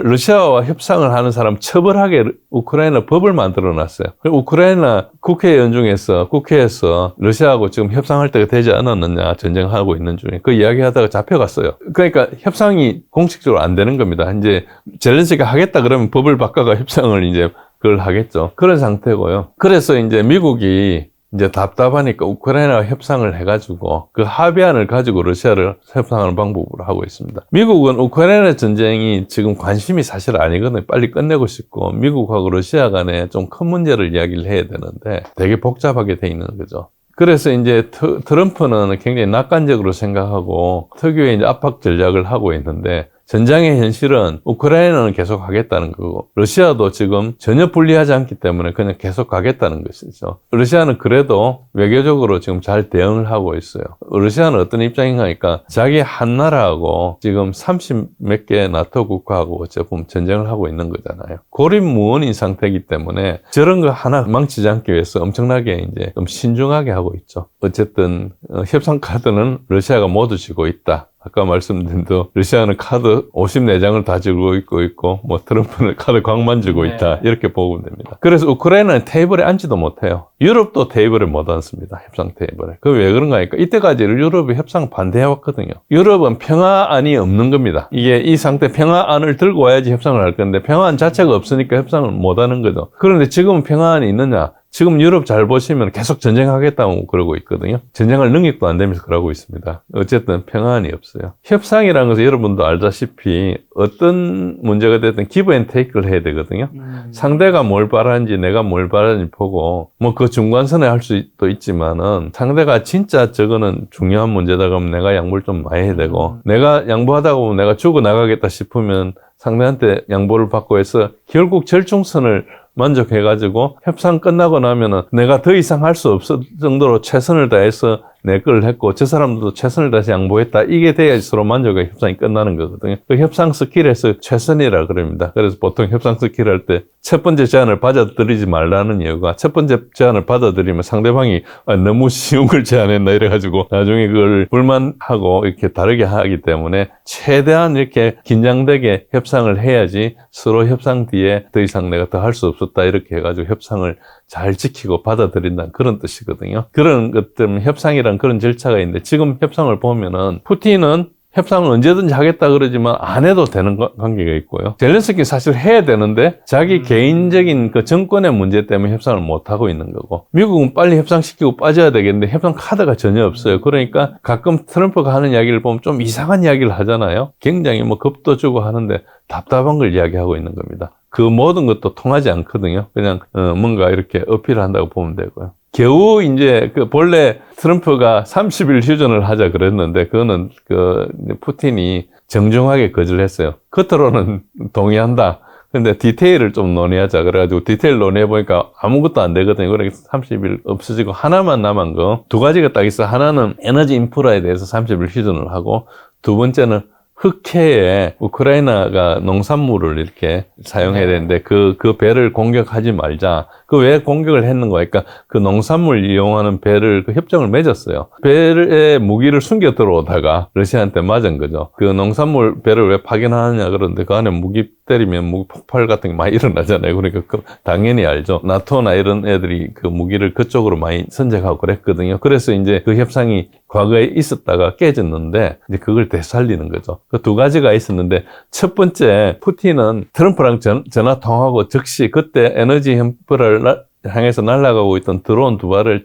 러시아와 협상을 하는 사람 처벌하게 우크라이나 법을 만들어 놨어요. 우크라이나 국회의원 중에서, 국회에서 러시아하고 지금 협상할 때가 되지 않았느냐, 전쟁하고 있는 중에. 그 이야기 하다가 잡혀갔어요. 그러니까 협상이 공식적으로 안 되는 겁니다. 이제 젤렌스키가 하겠다 그러면 법을 바꿔가 협상을 이제 그걸 하겠죠. 그런 상태고요. 그래서 이제 미국이 이제 답답하니까 우크라이나와 협상을 해가지고 그 합의안을 가지고 러시아를 협상하는 방법으로 하고 있습니다. 미국은 우크라이나 전쟁이 지금 관심이 사실 아니거든요. 빨리 끝내고 싶고 미국하고 러시아 간에 좀 큰 문제를 이야기를 해야 되는데 되게 복잡하게 돼 있는 거죠. 그래서 이제 트럼프는 굉장히 낙관적으로 생각하고 특유의 이제 압박 전략을 하고 있는데 전장의 현실은 우크라이나는 계속 하겠다는 거고 러시아도 지금 전혀 불리하지 않기 때문에 그냥 계속 가겠다는 것이죠. 러시아는 그래도 외교적으로 지금 잘 대응을 하고 있어요. 러시아는 어떤 입장인가 하니까 자기 한 나라하고 지금 30 몇 개 나토 국가하고 어쨌든 전쟁을 하고 있는 거잖아요. 고립무원인 상태이기 때문에 저런 거 하나 망치지 않기 위해서 엄청나게 이제 좀 신중하게 하고 있죠. 어쨌든 협상 카드는 러시아가 모두 쥐고 있다. 아까 말씀드린 대로 러시아는 카드 54장을 다 쥐고 있고 뭐 트럼프는 카드 광만 쥐고 있다. 이렇게 보면 됩니다. 그래서 우크라이나는 테이블에 앉지도 못해요. 유럽도 테이블에 못 앉습니다. 협상 테이블에. 그 왜 그런가 하니까 이때까지 유럽이 협상 반대해왔거든요. 유럽은 평화안이 없는 겁니다. 이게 이 상태 평화안을 들고 와야지 협상을 할 건데 평화안 자체가 없으니까 협상을 못 하는 거죠. 그런데 지금은 평화안이 있느냐? 지금 유럽 잘 보시면 계속 전쟁하겠다고 그러고 있거든요. 전쟁할 능력도 안 되면서 그러고 있습니다. 어쨌든 평안이 없어요. 협상이라는 것은 여러분도 알다시피 어떤 문제가 됐든 기브 앤 테이크를 해야 되거든요. 상대가 뭘 바라는지 내가 뭘 바라는지 보고 뭐 그 중간선에 할 수도 있지만은 상대가 진짜 저거는 중요한 문제다 그러면 내가 양보를 좀 많이 해야 되고 내가 양보하다 보면 내가 죽어나가겠다 싶으면 상대한테 양보를 받고 해서 결국 절충선을 만족해가지고 협상 끝나고 나면은 내가 더 이상 할 수 없을 정도로 최선을 다해서 내 걸 했고 저 사람도 최선을 다해서 양보했다. 이게 돼야지 서로 만족하게 협상이 끝나는 거거든요. 그 협상 스킬에서 최선이라 그럽니다. 그래서 보통 협상 스킬 할 때 첫 번째 제안을 받아들이지 말라는 이유가 첫 번째 제안을 받아들이면 상대방이 너무 쉬운 걸 제안했나 이래가지고 나중에 그걸 불만하고 이렇게 다르게 하기 때문에 최대한 이렇게 긴장되게 협상을 해야지 서로 협상 뒤에 더 이상 내가 더 할 수 없었다 이렇게 해가지고 협상을 잘 지키고 받아들인다는 그런 뜻이거든요. 그런 것 때문에 협상이란 그런 절차가 있는데 지금 협상을 보면은 푸틴은 협상을 언제든지 하겠다 그러지만 안 해도 되는 관계가 있고요. 젤렌스키 사실 해야 되는데 자기 개인적인 그 정권의 문제 때문에 협상을 못 하고 있는 거고 미국은 빨리 협상시키고 빠져야 되겠는데 협상 카드가 전혀 없어요. 그러니까 가끔 트럼프가 하는 이야기를 보면 좀 이상한 이야기를 하잖아요. 굉장히 뭐 겁도 주고 하는데 답답한 걸 이야기하고 있는 겁니다. 그 모든 것도 통하지 않거든요. 그냥 뭔가 이렇게 어필을 한다고 보면 되고요. 겨우 이제 그 본래 트럼프가 30일 휴전을 하자 그랬는데 그거는 그 푸틴이 정중하게 거절했어요. 겉으로는 동의한다. 근데 디테일을 좀 논의하자 그래가지고 디테일 논의해보니까 아무것도 안 되거든요. 그러니까 30일 없어지고 하나만 남은 거 두 가지가 딱 있어. 하나는 에너지 인프라에 대해서 30일 휴전을 하고 두 번째는 흑해에 우크라이나가 농산물을 이렇게 사용해야 되는데 그 배를 공격하지 말자. 그 왜 공격을 했는가? 그러니까 그 농산물 이용하는 배를 그 협정을 맺었어요. 배에 무기를 숨겨 들어오다가 러시아한테 맞은 거죠. 그 농산물 배를 왜 파견하느냐 그러는데 그 안에 무기 때리면 무기 폭발 같은 게 많이 일어나잖아요. 그러니까 당연히 알죠. 나토나 이런 애들이 그 무기를 그쪽으로 많이 선적하고 그랬거든요. 그래서 이제 그 협상이 과거에 있었다가 깨졌는데 이제 그걸 되살리는 거죠. 그 두 가지가 있었는데 첫 번째 푸틴은 트럼프랑 전화 통화하고 즉시 그때 에너지 햄프를 향해서 날아가고 있던 드론 두 발을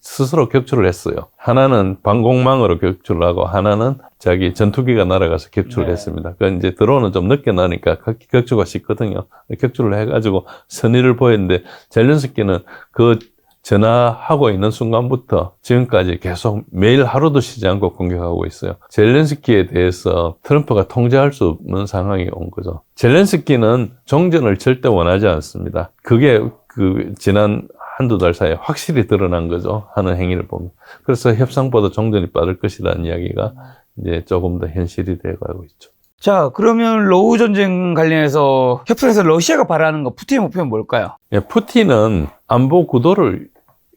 스스로 격추를 했어요. 하나는 방공망으로 격추를 하고 하나는 자기 전투기가 날아가서 격추를 했습니다. 그 이제 드론은 좀 늦게 나니까 격추가 쉽거든요. 격추를 해가지고 선의를 보였는데 젤렌스키는 그 전화하고 있는 순간부터 지금까지 계속 매일 하루도 쉬지 않고 공격하고 있어요. 젤렌스키에 대해서 트럼프가 통제할 수 없는 상황이 온 거죠. 젤렌스키는 종전을 절대 원하지 않습니다. 그게 지난 한두 달 사이에 확실히 드러난 거죠. 하는 행위를 보면. 그래서 협상보다 종전이 빠를 것이라는 이야기가 이제 조금 더 현실이 되어가고 있죠. 자, 그러면 러우 전쟁 관련해서 협상에서 러시아가 바라는 거 푸틴의 목표는 뭘까요? 예, 푸틴은 안보 구도를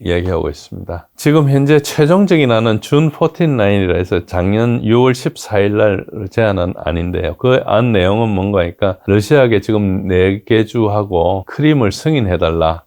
이야기하고 있습니다. 지금 현재 최종적인 안은 준 14라인이라 해서 작년 6월 14일 날 제안한 안인데요. 그 안 내용은 뭔가 하니까 러시아에게 지금 4개 주하고 크림을 승인해달라.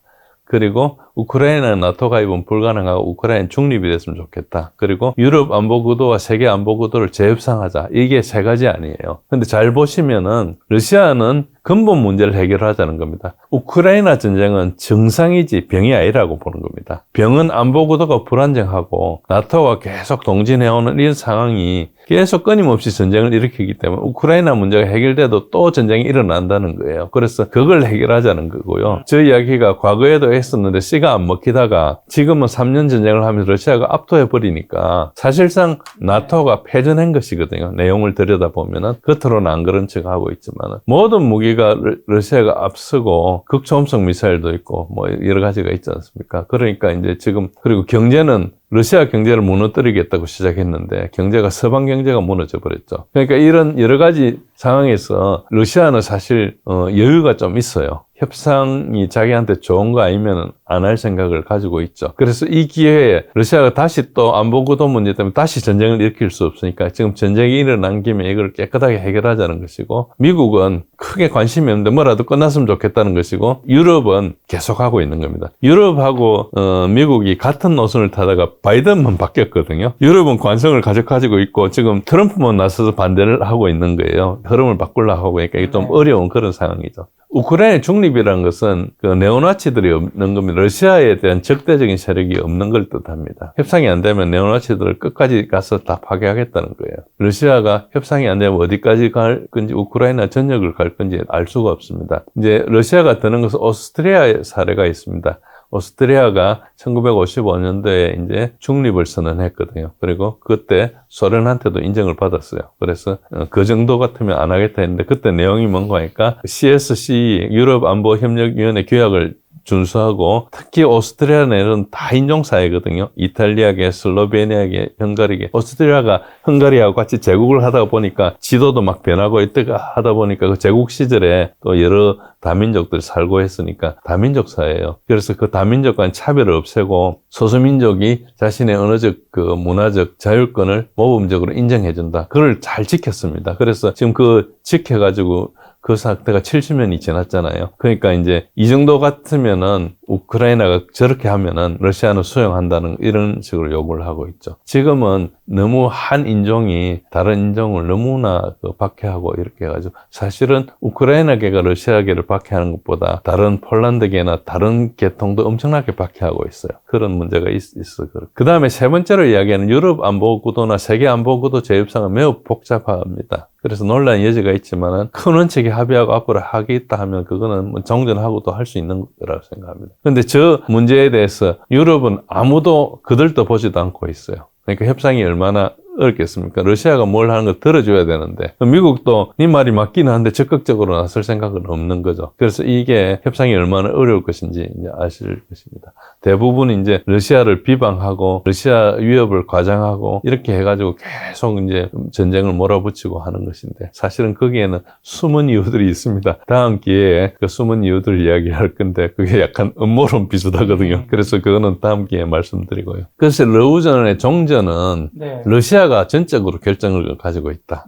그리고 우크라이나는 나토 가입은 불가능하고 우크라이나는 중립이 됐으면 좋겠다. 그리고 유럽 안보 구도와 세계 안보 구도를 재협상하자. 이게 세 가지 아니에요. 근데 잘 보시면은 러시아는 근본 문제를 해결하자는 겁니다. 우크라이나 전쟁은 증상이지 병이 아니라고 보는 겁니다. 병은 안보 구도가 불안정하고 나토가 계속 동진해오는 이런 상황이 계속 끊임없이 전쟁을 일으키기 때문에 우크라이나 문제가 해결돼도 또 전쟁이 일어난다는 거예요. 그래서 그걸 해결하자는 거고요. 저 이야기가 과거에도 했었는데 씨가 안 먹히다가 지금은 3년 전쟁을 하면서 러시아가 압도해버리니까 사실상 나토가 패전한 것이거든요. 내용을 들여다보면은 겉으로는 안 그런 척 하고 있지만 모든 무기가 러시아가 앞서고 극초음속 미사일도 있고 뭐 여러 가지가 있지 않습니까? 그러니까 이제 지금 그리고 경제는 러시아 경제를 무너뜨리겠다고 시작했는데 경제가 서방 경제가 무너져 버렸죠. 그러니까 이런 여러 가지 상황에서 러시아는 사실 여유가 좀 있어요. 협상이 자기한테 좋은 거 아니면 안 할 생각을 가지고 있죠. 그래서 이 기회에 러시아가 다시 또 안보구도 문제 때문에 다시 전쟁을 일으킬 수 없으니까 지금 전쟁이 일어난 김에 이걸 깨끗하게 해결하자는 것이고 미국은 크게 관심이 없는데 뭐라도 끝났으면 좋겠다는 것이고 유럽은 계속하고 있는 겁니다. 유럽하고 미국이 같은 노선을 타다가 바이든만 바뀌었거든요. 유럽은 관성을 가지고 있고 지금 트럼프만 나서서 반대를 하고 있는 거예요. 흐름을 바꾸려고 하고 그러니까 이게 좀 어려운 그런 상황이죠. 우크라이나 중립이라는 것은 그 네오나치들이 없는 겁니다. 러시아에 대한 적대적인 세력이 없는 걸 뜻합니다. 협상이 안 되면 네오나치들을 끝까지 가서 다 파괴하겠다는 거예요. 러시아가 협상이 안 되면 어디까지 갈 건지 우크라이나 전역을 갈 건지 알 수가 없습니다. 이제 러시아가 드는 것은 오스트리아의 사례가 있습니다. 오스트리아가 1955년도에 이제 중립을 선언했거든요. 그리고 그때 소련한테도 인정을 받았어요. 그래서 그 정도 같으면 안 하겠다 했는데 그때 내용이 뭔가 하니까 CSC 유럽안보협력위원회 규약을 준수하고 특히 오스트리아 내는 다 인종사회거든요. 이탈리아계, 슬로베니아계, 헝가리계. 오스트리아가 헝가리하고 같이 제국을 하다 보니까 지도도 막 변하고 이때가 하다 보니까 그 제국 시절에 또 여러 다민족들이 살고 했으니까 다민족 사회예요. 그래서 그 다민족 간 차별을 없애고 소수민족이 자신의 언어적 그 문화적 자율권을 모범적으로 인정해준다. 그걸 잘 지켰습니다. 그래서 지금 그 지켜가지고 그 사태가 70년이 지났잖아요. 그러니까 이제 이 정도 같으면은 우크라이나가 저렇게 하면은 러시아는 수용한다는 이런 식으로 요구를 하고 있죠. 지금은 너무 한 인종이 다른 인종을 너무나 박해하고 이렇게 해가지고 사실은 우크라이나계가 러시아계를 박해하는 것보다 다른 폴란드계나 다른 계통도 엄청나게 박해하고 있어요. 그런 문제가 있어. 그 다음에 세 번째로 이야기하는 유럽 안보구도나 세계 안보구도 재협상은 매우 복잡합니다. 그래서 논란의 여지가 있지만은 큰 원칙에 합의하고 앞으로 하겠다 하면 그거는 뭐 정전하고도 할 수 있는 거라고 생각합니다. 그런데 저 문제에 대해서 유럽은 아무도 그들도 보지도 않고 있어요. 그러니까 협상이 얼마나 어렵겠습니까? 러시아가 뭘 하는 거 들어줘야 되는데 미국도 네 말이 맞기는 한데 적극적으로 나설 생각은 없는 거죠. 그래서 이게 협상이 얼마나 어려울 것인지 이제 아실 것입니다. 대부분 이제 러시아를 비방하고 러시아 위협을 과장하고 이렇게 해가지고 계속 이제 전쟁을 몰아붙이고 하는 것인데 사실은 거기에는 숨은 이유들이 있습니다. 다음 기회에 그 숨은 이유들을 이야기할 건데 그게 약간 음모론 비슷하거든요. 그래서 그거는 다음 기회에 말씀드리고요. 그래서 러우전의 종전은 네. 러시아가 전적으로 결정을 가지고 있다.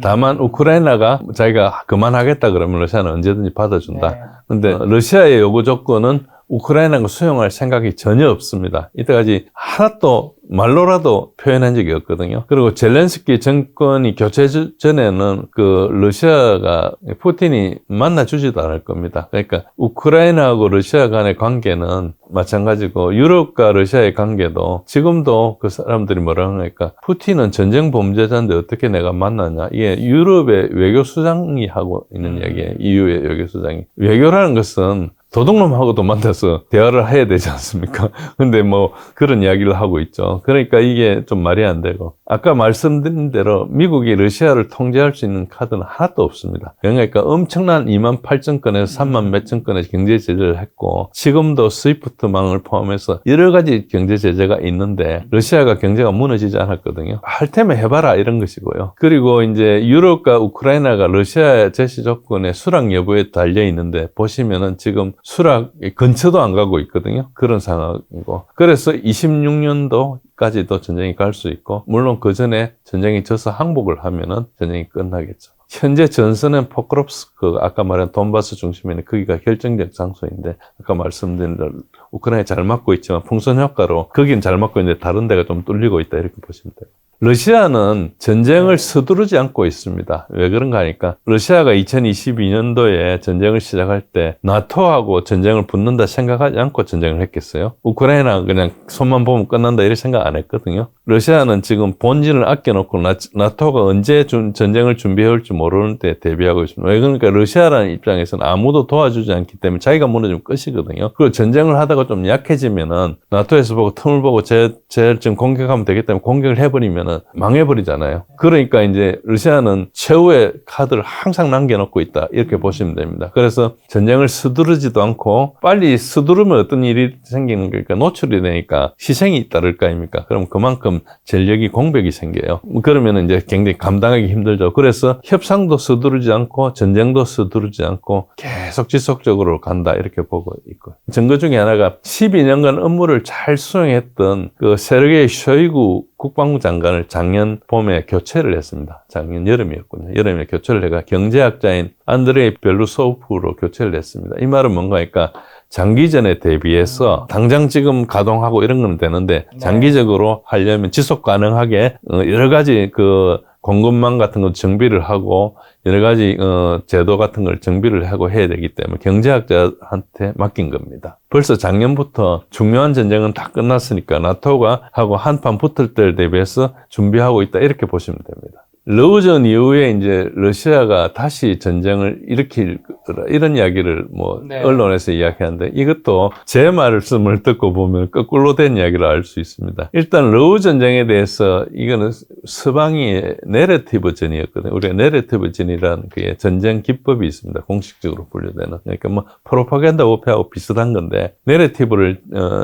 다만 우크라이나가 자기가 그만하겠다 그러면 러시아는 언제든지 받아준다. 네. 근데 러시아의 요구 조건은 우크라이나가 수용할 생각이 전혀 없습니다. 이때까지 하나도 말로라도 표현한 적이 없거든요. 그리고 젤렌스키 정권이 교체 전에는 그 러시아가 푸틴이 만나주지도 않을 겁니다. 그러니까 우크라이나하고 러시아 간의 관계는 마찬가지고 유럽과 러시아의 관계도 지금도 그 사람들이 뭐라고 하니까 푸틴은 전쟁 범죄자인데 어떻게 내가 만나냐. 이게 유럽의 외교수장이 하고 있는 이야기예요. EU의 외교수장이. 외교라는 것은 도둑놈하고도 만나서 대화를 해야 되지 않습니까? 근데 뭐 그런 이야기를 하고 있죠. 그러니까 이게 좀 말이 안 되고 아까 말씀드린 대로 미국이 러시아를 통제할 수 있는 카드는 하나도 없습니다. 그러니까 엄청난 2만 8천 건에서 3만 몇천 건의 경제 제재를 했고 지금도 스위프트망을 포함해서 여러 가지 경제 제재가 있는데 러시아가 경제가 무너지지 않았거든요. 할 테면 해봐라 이런 것이고요. 그리고 이제 유럽과 우크라이나가 러시아의 제시 조건의 수락 여부에 달려 있는데 보시면은 지금 수락 근처도 안 가고 있거든요. 그런 상황이고. 그래서 26년도까지도 전쟁이 갈 수 있고, 물론 그 전에 전쟁이 져서 항복을 하면은 전쟁이 끝나겠죠. 현재 전선은 포크롭스크, 아까 말한 돈바스 중심에는 거기가 결정적 장소인데, 아까 말씀드린 대로 우크라이나에 잘 맞고 있지만 풍선 효과로 거긴 잘 맞고 있는데 다른 데가 좀 뚫리고 있다 이렇게 보시면 돼요. 러시아는 전쟁을 서두르지 않고 있습니다. 왜 그런가 하니까 러시아가 2022년도에 전쟁을 시작할 때 나토하고 전쟁을 붙는다 생각하지 않고 전쟁을 했겠어요? 우크라이나가 그냥 손만 보면 끝난다 이렇게 생각 안 했거든요. 러시아는 지금 본진을 아껴놓고 나토가 언제 전쟁을 준비해 올지 모르는 때 대비하고 있습니다. 왜 그러니까 러시아라는 입장에서는 아무도 도와주지 않기 때문에 자기가 무너지면 끝이거든요. 그리고 전쟁을 하다가 좀 약해지면은 나토에서 보고 틈을 보고 지금 공격하면 되기 때문에 공격을 해버리면은 망해버리잖아요. 그러니까 이제 러시아는 최후의 카드를 항상 남겨놓고 있다 이렇게 보시면 됩니다. 그래서 전쟁을 서두르지도 않고 빨리 서두르면 어떤 일이 생기는 거니까 노출이 되니까 희생이 따를 거 아닙니까? 그럼 그만큼 전력이 공백이 생겨요. 그러면 이제 굉장히 감당하기 힘들죠. 그래서 협상도 서두르지 않고 전쟁도 서두르지 않고 계속 지속적으로 간다 이렇게 보고 있고 증거 중에 하나가 12년간 업무를 잘 수행했던 그 세르게이 쇼이구 국방부 장관을 작년 봄에 교체를 했습니다. 작년 여름이었군요. 여름에 교체를 해가 경제학자인 안드레이 벨루소프로 교체를 했습니다. 이 말은 뭔가 하니까 장기전에 대비해서 당장 지금 가동하고 이런 건 되는데 장기적으로 하려면 지속 가능하게 여러 가지 그 공급망 같은 거 정비를 하고 여러 가지 제도 같은 걸 정비를 하고 해야 되기 때문에 경제학자한테 맡긴 겁니다. 벌써 작년부터 중요한 전쟁은 다 끝났으니까 나토가 하고 한판 붙을 때를 대비해서 준비하고 있다 이렇게 보시면 됩니다. 러우전 이후에 이제 러시아가 다시 전쟁을 일으킬 거라 이런 이야기를 뭐 언론에서 이야기하는데 이것도 제 말씀을 듣고 보면 거꾸로 된 이야기를 알 수 있습니다. 일단 러우 전쟁에 대해서 이거는 서방이 내러티브 전이었거든요. 우리가 내러티브 전이라는 그 전쟁 기법이 있습니다. 공식적으로 분류되는. 그러니까 뭐 프로파간다 오페하고 비슷한 건데 내러티브를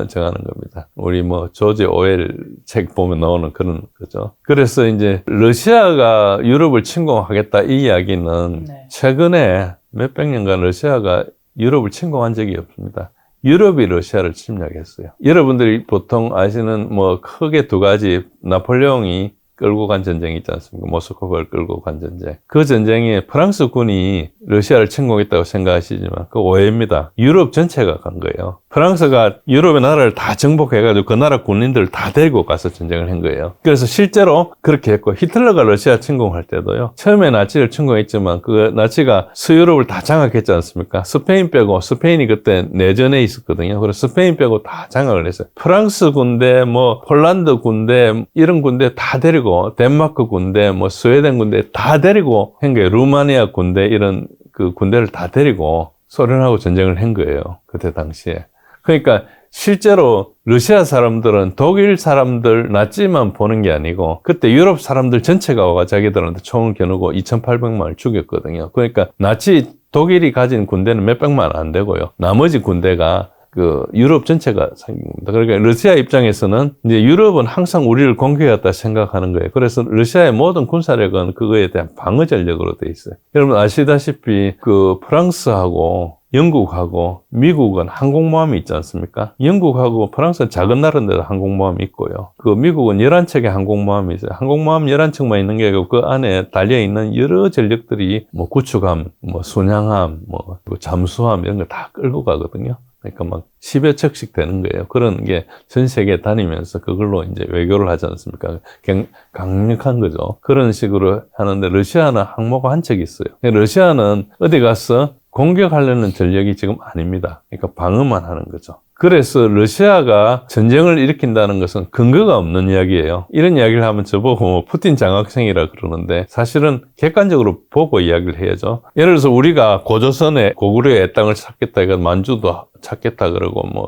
정하는 겁니다. 우리 뭐 조지 오웰 책 보면 나오는 그런 거죠. 그래서 이제 러시아가 유럽을 침공하겠다 이 이야기는 최근에 몇백 년간 러시아가 유럽을 침공한 적이 없습니다. 유럽이 러시아를 침략했어요. 여러분들이 보통 아시는 뭐 크게 두 가지 나폴레옹이 끌고 간 전쟁이 있지 않습니까? 모스크바를 끌고 간 전쟁. 그 전쟁에 프랑스 군이 러시아를 침공했다고 생각하시지만 그 오해입니다. 유럽 전체가 간 거예요. 프랑스가 유럽의 나라를 다 정복해가지고 그 나라 군인들을 다 데리고 가서 전쟁을 한 거예요. 그래서 실제로 그렇게 했고 히틀러가 러시아 침공할 때도요. 처음에 나치를 침공했지만 그 나치가 서유럽을 다 장악했지 않습니까? 스페인 빼고 스페인이 그때 내전에 있었거든요. 그래서 스페인 빼고 다 장악을 했어요. 프랑스 군대, 뭐 폴란드 군대 이런 군대 다 데리고 덴마크 군대, 뭐 스웨덴 군대 다 데리고 한 거예요. 루마니아 군대 이런 그 군대를 다 데리고 소련하고 전쟁을 한 거예요. 그때 당시에. 그러니까 실제로 러시아 사람들은 독일 사람들 나치만 보는 게 아니고 그때 유럽 사람들 전체가 와가 자기들한테 총을 겨누고 2,800만을 죽였거든요. 그러니까 나치 독일이 가진 군대는 몇백만 안 되고요. 나머지 군대가 그 유럽 전체가 생깁니다. 그러니까 러시아 입장에서는 이제 유럽은 항상 우리를 공격했다 생각하는 거예요. 그래서 러시아의 모든 군사력은 그거에 대한 방어 전력으로 돼 있어요. 여러분 아시다시피 그 프랑스하고 영국하고 미국은 항공모함이 있지 않습니까? 영국하고 프랑스는 작은 나라인데도 항공모함이 있고요. 그 미국은 11척의 항공모함이 있어요. 항공모함 11척만 있는 게 아니고 그 안에 달려있는 여러 전력들이 뭐 구축함, 뭐 순양함, 뭐 잠수함 이런 거 다 끌고 가거든요. 그러니까 막 10여 척씩 되는 거예요. 그런 게 전 세계 다니면서 그걸로 이제 외교를 하지 않습니까? 강력한 거죠. 그런 식으로 하는데 러시아는 항모가 한 척이 있어요. 러시아는 어디 가서 공격하려는 전력이 지금 아닙니다. 그러니까 방어만 하는 거죠. 그래서 러시아가 전쟁을 일으킨다는 것은 근거가 없는 이야기예요. 이런 이야기를 하면 저보고 뭐 푸틴 장학생이라 그러는데 사실은 객관적으로 보고 이야기를 해야죠. 예를 들어서 우리가 고조선에 고구려의 땅을 찾겠다, 이거 만주도 찾겠다 그러고 뭐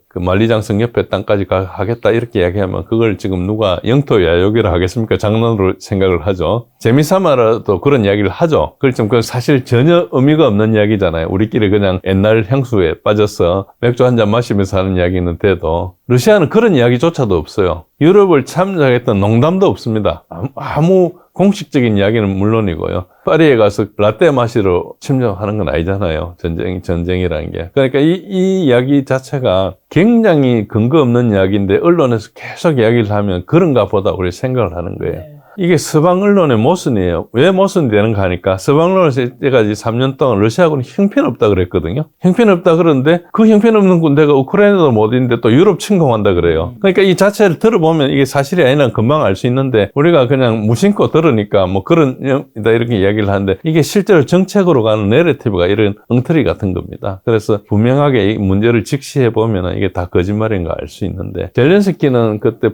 그 만리장성 옆에 땅까지 하겠다 이렇게 이야기하면 그걸 지금 누가 영토 야욕이라 하겠습니까? 장난으로 생각을 하죠. 재미삼아라도 그런 이야기를 하죠. 그렇지만 그건 사실 전혀 의미가 없는 이야기잖아요. 우리끼리 그냥 옛날 향수에 빠져서 맥주 한 잔 마시면서 하는 이야기는 돼도 러시아는 그런 이야기조차도 없어요. 유럽을 참작했던 농담도 없습니다. 아무 공식적인 이야기는 물론이고요. 파리에 가서 라떼 마시러 침략하는 건 아니잖아요. 전쟁이라는 게. 그러니까 이 이야기 자체가 굉장히 근거 없는 이야기인데 언론에서 계속 이야기를 하면 그런가 보다 우리 생각을 하는 거예요. 이게 서방 언론의 모순이에요. 왜 모순이 되는가 하니까 서방 언론에서 이때까지 3년 동안 러시아군이 형편없다 그랬거든요. 형편없다 그러는데 그 형편없는 군대가 우크라이나도 못 있는데 또 유럽 침공한다 그래요. 그러니까 이 자체를 들어보면 이게 사실이 아니라 금방 알 수 있는데 우리가 그냥 무심코 들으니까 뭐 그런 이렇게 이야기를 하는데 이게 실제로 정책으로 가는 내러티브가 이런 엉터리 같은 겁니다. 그래서 분명하게 이 문제를 직시해 보면 이게 다 거짓말인 거 알 수 있는데 젤렌스키는 그때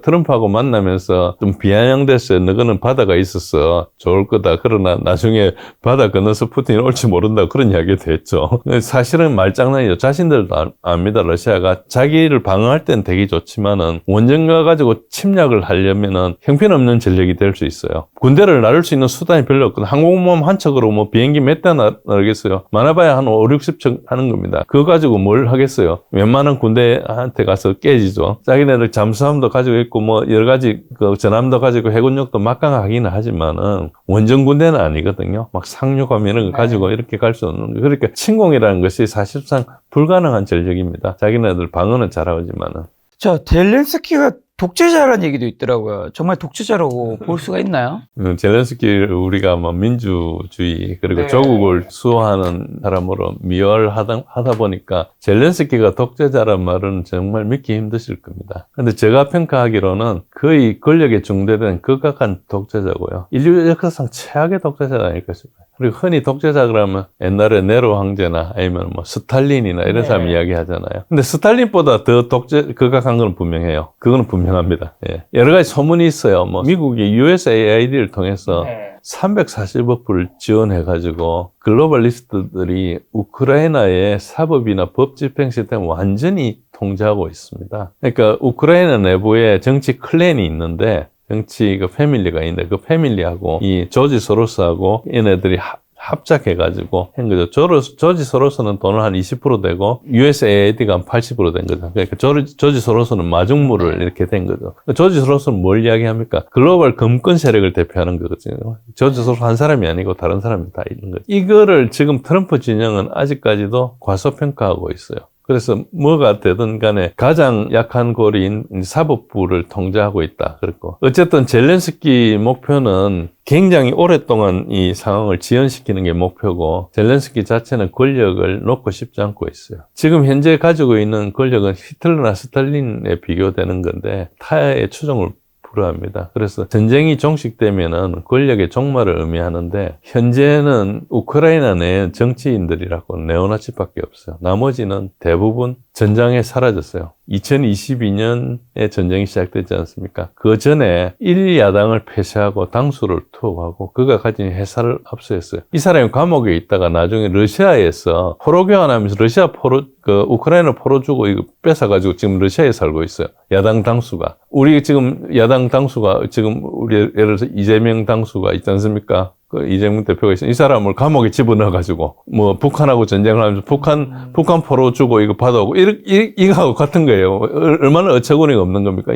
트럼프하고 만나면서 좀 비아냥 됐어요. 너는 바다가 있었어. 좋을 거다. 그러나 나중에 바다 건너서 푸틴이 올지 모른다. 그런 이야기도 했죠. 사실은 말장난이죠. 자신들도 압니다. 러시아가 자기를 방어할 땐 되게 좋지만은 원정가 가지고 침략을 하려면은 형편없는 전력이 될 수 있어요. 군대를 나를 수 있는 수단이 별로 없거든요. 항공모함 한 척으로 뭐 비행기 몇 대 나르겠어요. 많아봐야 한 5, 60척 하는 겁니다. 그거 가지고 뭘 하겠어요. 웬만한 군대한테 가서 깨지죠. 자기네들 잠수함도 가지고 있고 뭐 여러 가지 그 전함도 가지고 해군력도 막강하기는 하지만은 원정 군대는 아니거든요. 막 상륙함 이런 거 가지고 이렇게 갈 수 없는 거예요. 그러니까 침공이라는 것이 사실상 불가능한 전력입니다. 자기네들 방어는 잘하지만은. 자, 젤렌스키가 독재자라는 얘기도 있더라고요. 정말 독재자라고 볼 수가 있나요? 젤렌스키를 우리가 뭐 민주주의 그리고 네. 조국을 수호하는 사람으로 미화하다 보니까 젤렌스키가 독재자란 말은 정말 믿기 힘드실 겁니다. 근데 제가 평가하기로는 거의 권력에 중대된 극악한 독재자고요. 인류 역사상 최악의 독재자가 아닐까 싶어요. 그리고 흔히 독재자 그러면 옛날에 네로 황제나 아니면 뭐 스탈린이나 이런 사람 이야기 하잖아요. 근데 스탈린보다 더 극악한 건 분명해요. 그거는 분명합니다. 예. 여러 가지 소문이 있어요. 뭐 미국이 USAID를 통해서 340억 불을 지원해가지고 글로벌리스트들이 우크라이나의 사법이나 법 집행 시스템을 완전히 통제하고 있습니다. 그러니까 우크라이나 내부에 정치 클랜이 있는데 정치 그 패밀리가 있는데 그 패밀리하고 이 조지 소로스하고 얘네들이 합작해가지고 한 거죠. 조지 소로스는 돈을 한 20% 되고 USAID가 한 80% 된 거죠. 그러니까 조지 소로스는 마중물을 이렇게 된 거죠. 조지 소로스는 뭘 이야기합니까? 글로벌 금권 세력을 대표하는 거거든요. 조지 소로스 한 사람이 아니고 다른 사람이 다 있는 거죠. 이거를 지금 트럼프 진영은 아직까지도 과소평가하고 있어요. 그래서 뭐가 되든 간에 가장 약한 고리인 사법부를 통제하고 있다. 그렇고 어쨌든 젤렌스키 목표는 굉장히 오랫동안 이 상황을 지연시키는 게 목표고 젤렌스키 자체는 권력을 놓고 싶지 않고 있어요. 지금 현재 가지고 있는 권력은 히틀러나 스탈린에 비교되는 건데 타의 추종을 불허합니다. 그래서 전쟁이 종식되면은 권력의 종말을 의미하는데 현재는 우크라이나 내 정치인들이라고 네오나치밖에 없어요. 나머지는 대부분 전장에 사라졌어요. 2022년에 전쟁이 시작됐지 않습니까? 그 전에 1야당을 폐쇄하고 당수를 투옥하고 그가 가진 회사를 압수했어요. 이 사람이 감옥에 있다가 나중에 러시아에서 포로 교환하면서 러시아 포로, 우크라이나 포로 주고 이거 뺏어가지고 지금 러시아에 살고 있어요. 야당 당수가. 우리 지금 야당 당수가 지금 우리 예를 들어서 이재명 당수가 있지 않습니까? 그 이재명 대표가 있어요. 이 사람을 감옥에 집어넣어가지고 뭐 북한하고 전쟁을 하면서 북한 포로 주고 이거 받아오고 이거하고 같은 거예요. 얼마나 어처구니가 없는 겁니까?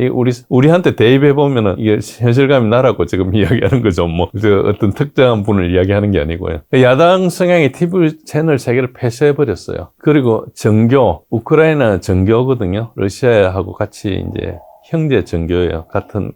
우리한테 대입해 보면은 이게 현실감이 나라고 지금 이야기하는 거죠. 뭐 어떤 특정한 분을 이야기하는 게 아니고요. 야당 성향의 TV 채널 3개를 폐쇄해 버렸어요. 그리고 정교, 우크라이나 정교거든요. 러시아하고 같이 이제 형제 정교예요. 같은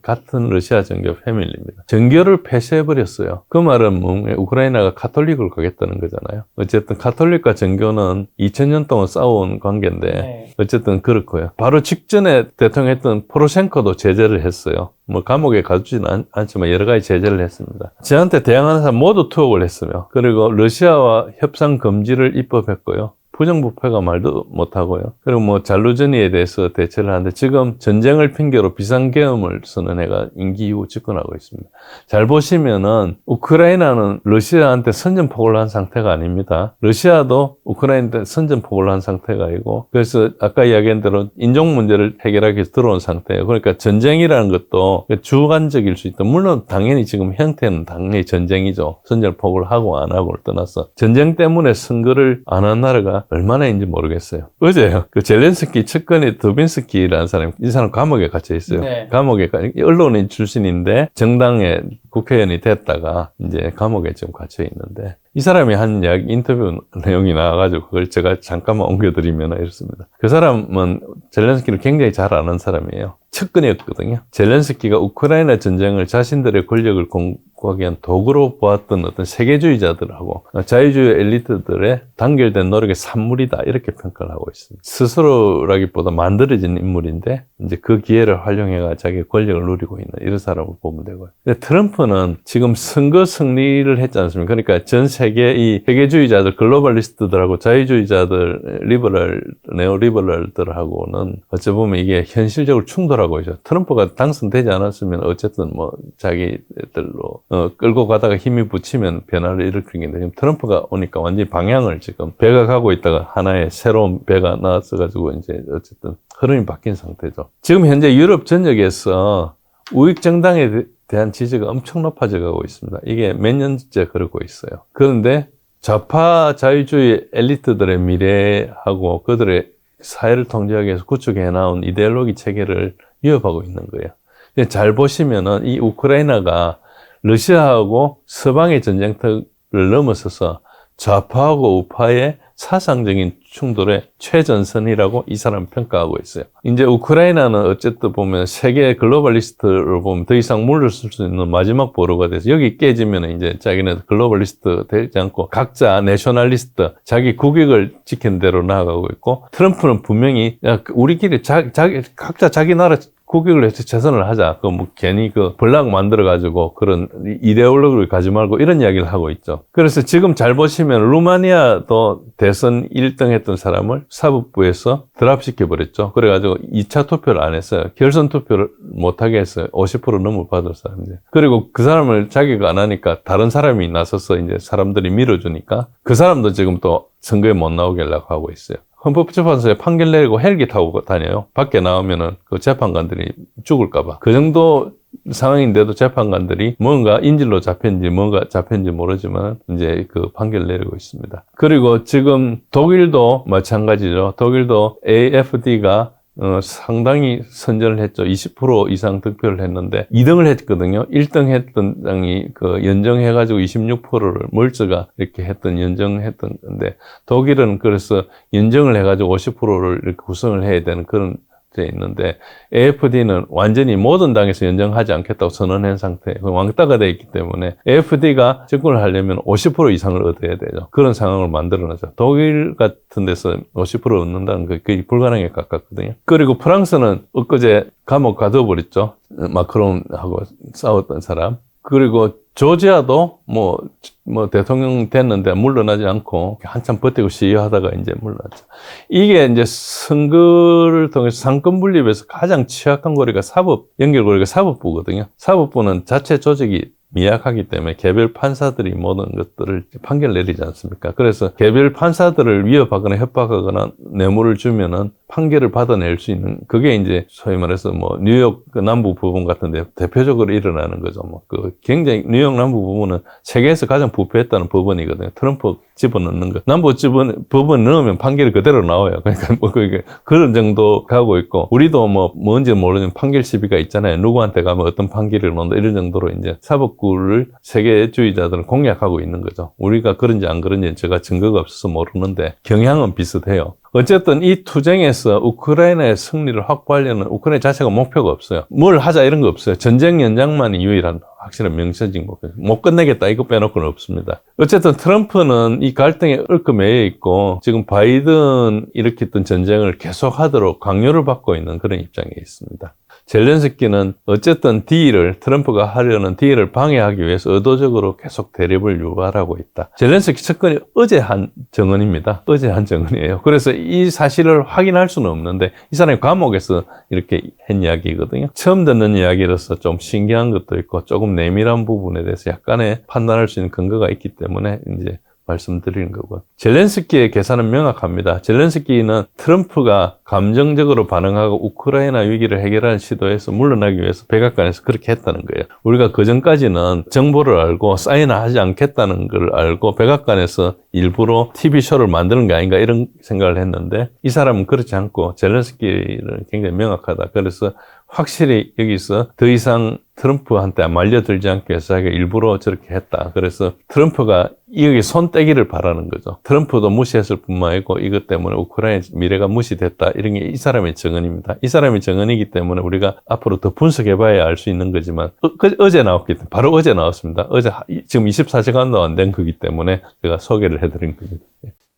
러시아 정교 패밀리입니다. 정교를 폐쇄해버렸어요. 그 말은 우크라이나가 카톨릭을 가겠다는 거잖아요. 어쨌든 카톨릭과 정교는 2000년 동안 싸워온 관계인데, 네. 어쨌든 그렇고요. 바로 직전에 대통령했던 포로셴코도 제재를 했어요. 뭐 감옥에 가두지는 않지만 여러 가지 제재를 했습니다. 저한테 대항하는 사람 모두 투옥을 했으며, 그리고 러시아와 협상 금지를 입법했고요. 부정부패가 말도 못하고요. 그리고 뭐 잘루즈니에 대해서 대처를 하는데 지금 전쟁을 핑계로 비상계엄을 선언해가 임기 이후 집권하고 있습니다. 잘 보시면은 우크라이나는 러시아한테 선전포고를 한 상태가 아닙니다. 러시아도 우크라이나한테 선전포고를 한 상태가 아니고, 그래서 아까 이야기한 대로 인종 문제를 해결하기 위해서 들어온 상태예요. 그러니까 전쟁이라는 것도 주관적일 수 있다. 물론 당연히 지금 형태는 당연히 전쟁이죠. 선전포고를 하고 안 하고를 떠나서 전쟁 때문에 선거를 안 한 나라가 얼마나인지 모르겠어요. 어제 그 젤렌스키 측근의 드빈스키라는 사람이, 이 사람 감옥에 갇혀 있어요. 네. 감옥에 언론인 출신인데 정당의 국회의원이 됐다가 이제 감옥에 지금 갇혀 있는데, 이 사람이 한 이야기, 인터뷰 내용이 나와가지고 그걸 제가 잠깐만 옮겨드리면 이렇습니다. 그 사람은 젤렌스키를 굉장히 잘 아는 사람이에요. 측근이었거든요. 젤렌스키가 우크라이나 전쟁을 자신들의 권력을 공고하기 위한 도구로 보았던 어떤 세계주의자들하고 자유주의 엘리트들의 단결된 노력의 산물이다, 이렇게 평가를 하고 있습니다. 스스로라기보다 만들어진 인물인데 이제 그 기회를 활용해가 자기 권력을 누리고 있는 이런 사람을 보면 되고요. 근데 트럼프는 지금 선거 승리를 했지 않습니까? 그러니까 전 세계 이 세계주의자들, 글로벌리스트들하고 자유주의자들, 네오리버럴들하고는 어찌 보면 이게 현실적으로 충돌하고 있죠. 트럼프가 당선되지 않았으면 어쨌든 뭐 자기들로 끌고 가다가 힘이 붙이면 변화를 일으키는데, 지금 트럼프가 오니까 완전히 방향을 지금 배가 가고 있다가 하나의 새로운 배가 나왔어가지고 이제 어쨌든 흐름이 바뀐 상태죠. 지금 현재 유럽 전역에서 우익 정당에 대한 지지가 엄청 높아져 가고 있습니다. 이게 몇 년째 그러고 있어요. 그런데 좌파 자유주의 엘리트들의 미래하고 그들의 사회를 통제하기 위해서 구축해 나온 이데올로기 체계를 위협하고 있는 거예요. 잘 보시면은 이 우크라이나가 러시아하고 서방의 전쟁터를 넘어서서 좌파하고 우파의 사상적인 충돌의 최전선이라고 이 사람은 평가하고 있어요. 이제 우크라이나는 어쨌든 보면 세계 글로벌리스트로 보면 더 이상 물러설 수 있는 마지막 보루가 돼서, 여기 깨지면 이제 자기는 글로벌리스트 되지 않고 각자 내셔널리스트, 자기 국익을 지키는 대로 나아가고 있고, 트럼프는 분명히 야, 우리끼리 각자 자기 나라 국익을 위해서 최선을 하자. 뭐 괜히 블락 만들어가지고 그런 이데올로기를 가지 말고 이런 이야기를 하고 있죠. 그래서 지금 잘 보시면 루마니아도 대선 1등 했던 사람을 사법부에서 드랍시켜버렸죠. 그래가지고 2차 투표를 안 했어요. 결선 투표를 못하게 했어요. 50% 넘어받을 사람들. 그리고 그 사람을 자기가 안 하니까 다른 사람이 나서서 이제 사람들이 밀어주니까 그 사람도 지금 또 선거에 못 나오게 하려고 하고 있어요. 헌법재판소에 판결 내리고 헬기 타고 다녀요. 밖에 나오면은 그 재판관들이 죽을까봐. 그 정도 상황인데도 재판관들이 뭔가 인질로 잡혔는지 뭔가 잡혔는지 모르지만 이제 그 판결 내리고 있습니다. 그리고 지금 독일도 마찬가지죠. 독일도 AFD가 상당히 선전을 했죠. 20% 이상 득표를 했는데 2등을 했거든요. 1등 했던 당이 연정해가지고 26%를 멀츠가 이렇게 연정했던 건데, 독일은 그래서 연정을 해가지고 50%를 이렇게 구성을 해야 되는 그런 돼 있는데, AFD는 완전히 모든 당에서 연정하지 않겠다고 선언한 상태에 왕따가 돼 있기 때문에 AFD가 집권을 하려면 50% 이상을 얻어야 되죠. 그런 상황을 만들어내죠. 독일 같은 데서 50% 얻는다는 게 거의 불가능에 가깝거든요. 그리고 프랑스는 엊그제 감옥 가둬버렸죠. 마크롱하고 싸웠던 사람. 그리고 조지아도 뭐 대통령 됐는데 물러나지 않고 한참 버티고 시위하다가 이제 물러났죠. 이게 이제 선거를 통해서 상권 분립에서 가장 취약한 고리가 연결고리가 사법부거든요. 사법부는 자체 조직이 미약하기 때문에 개별 판사들이 모든 것들을 판결 내리지 않습니까? 그래서 개별 판사들을 위협하거나 협박하거나 뇌물을 주면은 판결을 받아낼 수 있는, 그게 이제 소위 말해서 뭐 뉴욕 그 남부 부분 같은데 대표적으로 일어나는 거죠. 뭐 굉장히 뉴욕 남부 부분은 세계에서 가장 부패했다는 법원이거든요. 트럼프 집어넣는 거. 남부 법원 넣으면 판결이 그대로 나와요. 그러니까 뭐 그런 정도 가고 있고, 우리도 뭐 뭔지 모르는 판결 시비가 있잖아요. 누구한테 가면 어떤 판결을 넣는다 이런 정도로 이제 사법부를 세계주의자들은 공략하고 있는 거죠. 우리가 그런지 안 그런지는 제가 증거가 없어서 모르는데 경향은 비슷해요. 어쨌든 이 투쟁에서 우크라이나의 승리를 확보하려는 우크라이나 자체가 목표가 없어요. 뭘 하자 이런 거 없어요. 전쟁 연장만이 유일한 확실한 명시적인 목표. 못 끝내겠다 이거 빼놓고는 없습니다. 어쨌든 트럼프는 이 갈등에 얽매여 있고 지금 바이든 일으켰던 전쟁을 계속하도록 강요를 받고 있는 그런 입장에 있습니다. 젤렌스키는 어쨌든 트럼프가 하려는 딜을 방해하기 위해서 의도적으로 계속 대립을 유발하고 있다. 젤렌스키 측근이 어제 한 증언입니다. 어제 한 증언이에요. 그래서 이 사실을 확인할 수는 없는데 이 사람이 감옥에서 이렇게 한 이야기거든요. 처음 듣는 이야기로서 좀 신기한 것도 있고 조금 내밀한 부분에 대해서 약간의 판단할 수 있는 근거가 있기 때문에 이제 말씀드리는 거고. 젤렌스키의 계산은 명확합니다. 젤렌스키는 트럼프가 감정적으로 반응하고 우크라이나 위기를 해결하는 시도에서 물러나기 위해서 백악관에서 그렇게 했다는 거예요. 우리가 그전까지는 정보를 알고 사인하지 않겠다는 걸 알고 백악관에서 일부러 TV쇼를 만드는 게 아닌가 이런 생각을 했는데 이 사람은 그렇지 않고 젤렌스키는 굉장히 명확하다. 그래서 확실히 여기서 더 이상 트럼프한테 말려들지 않기 위해서 자기가 일부러 저렇게 했다. 그래서 트럼프가 여기 손 떼기를 바라는 거죠. 트럼프도 무시했을 뿐만 아니고 이것 때문에 우크라이나 미래가 무시됐다. 이런 게 이 사람의 증언입니다. 이 사람의 증언이기 때문에 우리가 앞으로 더 분석해봐야 알 수 있는 거지만 어제 나왔기 때문에 바로 어제 나왔습니다. 어제 지금 24시간도 안 된 거기 때문에 제가 소개를 해드린 겁니다.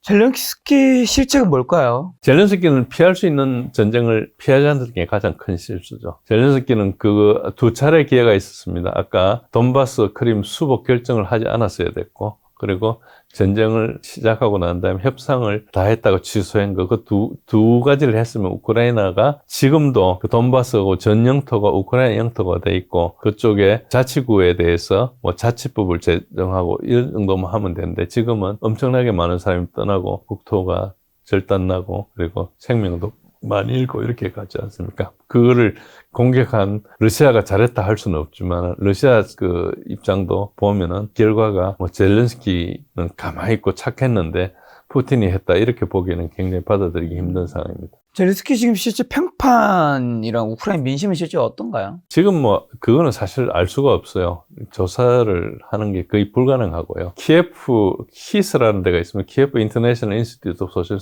젤렌스키 실책은 뭘까요? 젤렌스키는 피할 수 있는 전쟁을 피하지 않는 게 가장 큰 실수죠. 젤렌스키는 그 두 차례 기회가 있었습니다. 아까 돈바스 크림 수복 결정을 하지 않았어야 됐고, 그리고 전쟁을 시작하고 난 다음에 협상을 다 했다고 취소한 거, 그 두 가지를 했으면 우크라이나가 지금도 그 돈바스하고 전 영토가 우크라이나 영토가 돼 있고, 그쪽에 자치구에 대해서 뭐 자치법을 제정하고 이런 정도만 하면 되는데, 지금은 엄청나게 많은 사람이 떠나고 국토가 절단나고 그리고 생명도 많이 잃고 이렇게 가지 않습니까? 그거를 공격한 러시아가 잘했다 할 수는 없지만 러시아 그 입장도 보면은 결과가 뭐 젤렌스키는 가만히 있고 착했는데 푸틴이 했다 이렇게 보기에는 굉장히 받아들이기 힘든 상황입니다. 젤렌스키 지금 실제 평판이랑 우크라이나 민심은 실제 어떤가요? 지금 뭐 그거는 사실 알 수가 없어요. 조사를 하는 게 거의 불가능하고요. 키예프라는 데가 있으면 키예프 인터내셔널 인스티튜트 오브 소셜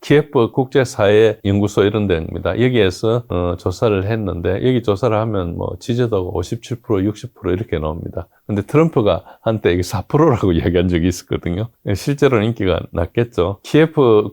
키예프 국제사회연구소 이런 데입니다. 여기에서 조사를 했는데 여기 조사를 하면 뭐 지지도가 57%, 60% 이렇게 나옵니다. 근데 트럼프가 한때 이게 4%라고 이야기한 적이 있었거든요. 실제로는 인기가 낮겠죠. 키예프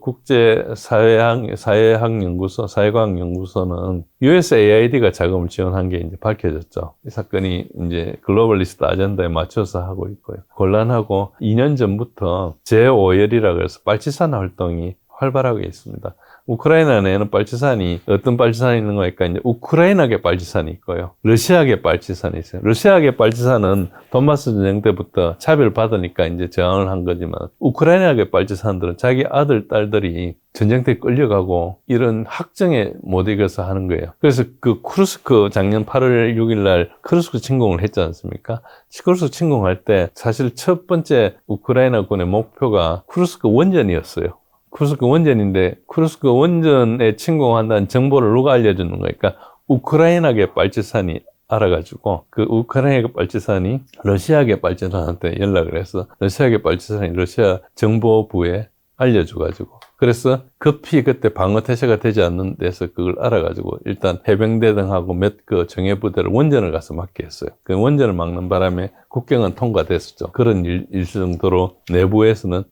사회과학연구소는 USAID가 자금을 지원한 게 이제 밝혀졌죠. 이 사건이 이제 글로벌리스트 아젠다에 맞춰서 하고 있고요. 곤란하고 2년 전부터 제5열이라고 해서 빨치산 활동이 활발하게 있습니다. 우크라이나 내에는 빨치산이 어떤 빨치산이 있는 거니까 이제 우크라이나계 빨치산이 있고요. 러시아계 빨치산이 있어요. 러시아계 빨치산은 돈바스 전쟁 때부터 차별받으니까 이제 저항을 한 거지만 우크라이나계 빨치산들은 자기 아들, 딸들이 전쟁 때 끌려가고 이런 학정에 못 이겨서 하는 거예요. 그래서 그 쿠르스크 작년 8월 6일 날 쿠르스크 침공을 했지 않습니까? 쿠르스크 침공할 때 사실 첫 번째 우크라이나군의 목표가 쿠르스크 원전이었어요. 쿠르스크 원전인데 쿠르스크 원전에 침공한다는 정보를 누가 알려주는 거니까 우크라이나계 빨치산이 알아가지고 그 우크라이나계 빨치산이 러시아계 빨치산한테 연락을 해서 러시아계 빨치산이 러시아 정보부에 알려줘가지고 그래서 급히 그때 방어 태세가 되지 않는 데서 그걸 알아가지고 일단 해병대 등하고 몇 그 정예부대를 원전을 가서 막게 했어요. 그 원전을 막는 바람에 국경은 통과됐었죠. 그런 일 정도로 내부에서는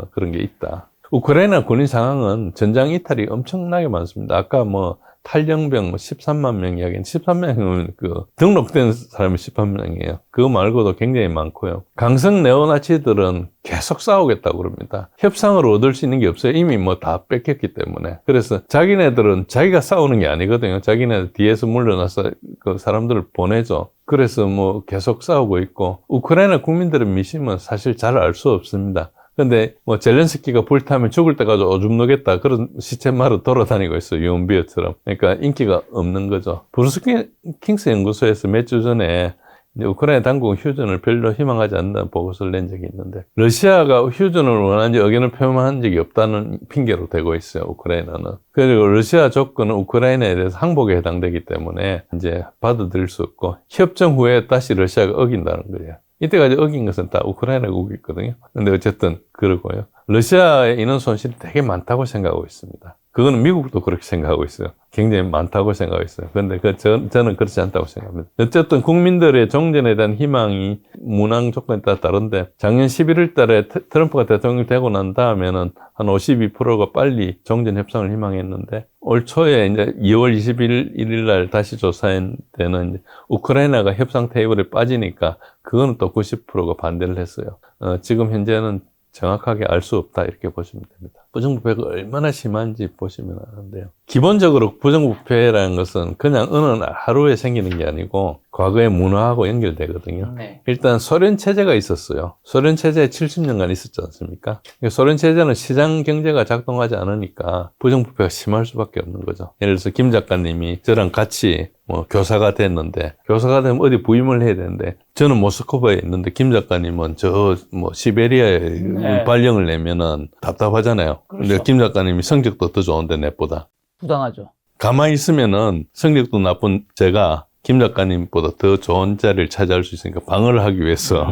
그런 게 있다. 우크라이나 군인 상황은 전장 이탈이 엄청나게 많습니다. 아까 뭐 탈영병 13만 명 이야기는 13명은 그 등록된 사람이 13명이에요. 그거 말고도 굉장히 많고요. 강성 네오나치들은 계속 싸우겠다고 그럽니다. 협상을 얻을 수 있는 게 없어요. 이미 뭐 다 뺏겼기 때문에. 그래서 자기네들은 자기가 싸우는 게 아니거든요. 자기네 뒤에서 물러나서 그 사람들을 보내죠. 그래서 뭐 계속 싸우고 있고, 우크라이나 국민들의 민심은 사실 잘 알 수 없습니다. 근데 뭐 젤렌스키가 불타면 죽을 때까지 오줌 누겠다 그런 시체마로 돌아다니고 있어요. 유언비어처럼. 그러니까 인기가 없는 거죠. 브루스 킹스 연구소에서 몇 주 전에 이제 우크라이나 당국은 휴전을 별로 희망하지 않는다는 보고서를 낸 적이 있는데, 러시아가 휴전을 원하는지 의견을 표명한 적이 없다는 핑계로 대고 있어요, 우크라이나는. 그리고 러시아 조건은 우크라이나에 대해서 항복에 해당되기 때문에 이제 받아들일 수 없고, 협정 후에 다시 러시아가 어긴다는 거예요. 이때까지 어긴 것은 다 우크라이나가 어겼거든요. 근데 어쨌든 그러고요. 러시아의 인원 손실이 되게 많다고 생각하고 있습니다. 그거는 미국도 그렇게 생각하고 있어요. 굉장히 많다고 생각하고 있어요. 근데 저는 그렇지 않다고 생각합니다. 어쨌든 국민들의 정전에 대한 희망이 문항 조건에 따라 다른데, 작년 11월 달에 트럼프가 대통령이 되고 난 다음에는 한 52%가 빨리 정전 협상을 희망했는데, 올 초에 이제 2월 21일 날 다시 조사한 때는 이제 우크라이나가 협상 테이블에 빠지니까 그거는 또 90%가 반대를 했어요. 지금 현재는 정확하게 알 수 없다 이렇게 보시면 됩니다. 부정부패가 얼마나 심한지 보시면 아는데요. 기본적으로 부정부패라는 것은 그냥 어느 하루에 생기는 게 아니고 과거의 문화하고 연결되거든요. 네. 일단 소련 체제가 있었어요. 소련 체제에 70년간 있었지 않습니까? 소련 체제는 시장 경제가 작동하지 않으니까 부정부패가 심할 수밖에 없는 거죠. 예를 들어서 김 작가님이 저랑 같이 뭐 교사가 됐는데, 교사가 되면 어디 부임을 해야 되는데, 저는 모스크바에 있는데 김 작가님은 저 뭐 시베리아에 네. 발령을 내면은 답답하잖아요. 근데 그렇죠. 김 작가님이 성적도 더 좋은데 내보다 부당하죠. 가만히 있으면은 성적도 나쁜 제가 김 작가님보다 더 좋은 자리를 차지할 수 있으니까 방어를 하기 위해서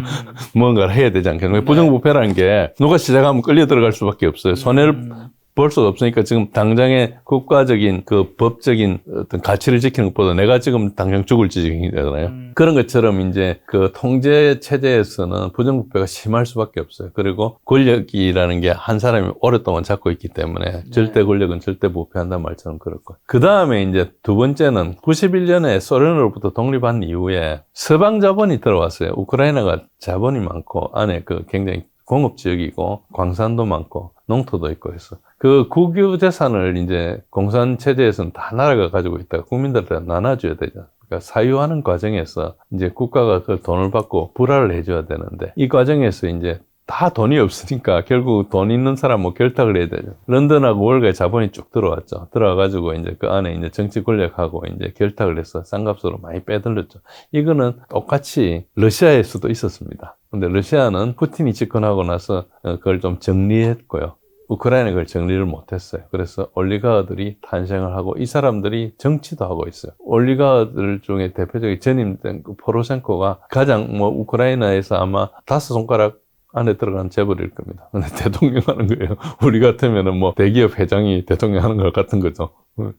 뭔가를 해야 되지 않겠나요? 네. 부정부패라는 게 누가 시작하면 끌려 들어갈 수밖에 없어요. 손해를 볼 수가 없으니까 지금 당장의 국가적인 그 법적인 어떤 가치를 지키는 것보다 내가 지금 당장 죽을 지경이잖아요. 그런 것처럼 이제 그 통제 체제에서는 부정부패가 심할 수밖에 없어요. 그리고 권력이라는 게 한 사람이 오랫동안 잡고 있기 때문에 절대 권력은 절대 부패한다는 말처럼 그렇고. 그 다음에 이제 두 번째는 91년에 소련으로부터 독립한 이후에 서방 자본이 들어왔어요. 우크라이나가 자본이 많고 안에 그 굉장히 공업 지역이고 광산도 많고 농토도 있고 해서 그 국유 재산을 이제 공산 체제에서는 다 나라가 가지고 있다가 국민들한테 나눠줘야 되죠. 그러니까 사유하는 과정에서 이제 국가가 그 돈을 받고 불화를 해줘야 되는데, 이 과정에서 이제 다 돈이 없으니까 결국 돈 있는 사람 뭐 결탁을 해야 되죠. 런던하고 월가에 자본이 쭉 들어왔죠. 들어와가지고 이제 그 안에 이제 정치 권력하고 이제 결탁을 해서 싼값으로 많이 빼들렸죠. 이거는 똑같이 러시아에서도 있었습니다. 근데 러시아는 푸틴이 집권하고 나서 그걸 좀 정리했고요. 우크라이나가 그걸 정리를 못했어요. 그래서 올리가들이 탄생을 하고 이 사람들이 정치도 하고 있어요. 올리가들 중에 대표적인 전임된 그 포로셴코가 가장 뭐 우크라이나에서 아마 5손가락 안에 들어간 재벌일 겁니다. 근데 대통령 하는 거예요. 우리 같으면은 뭐 대기업 회장이 대통령 하는 것 같은 거죠.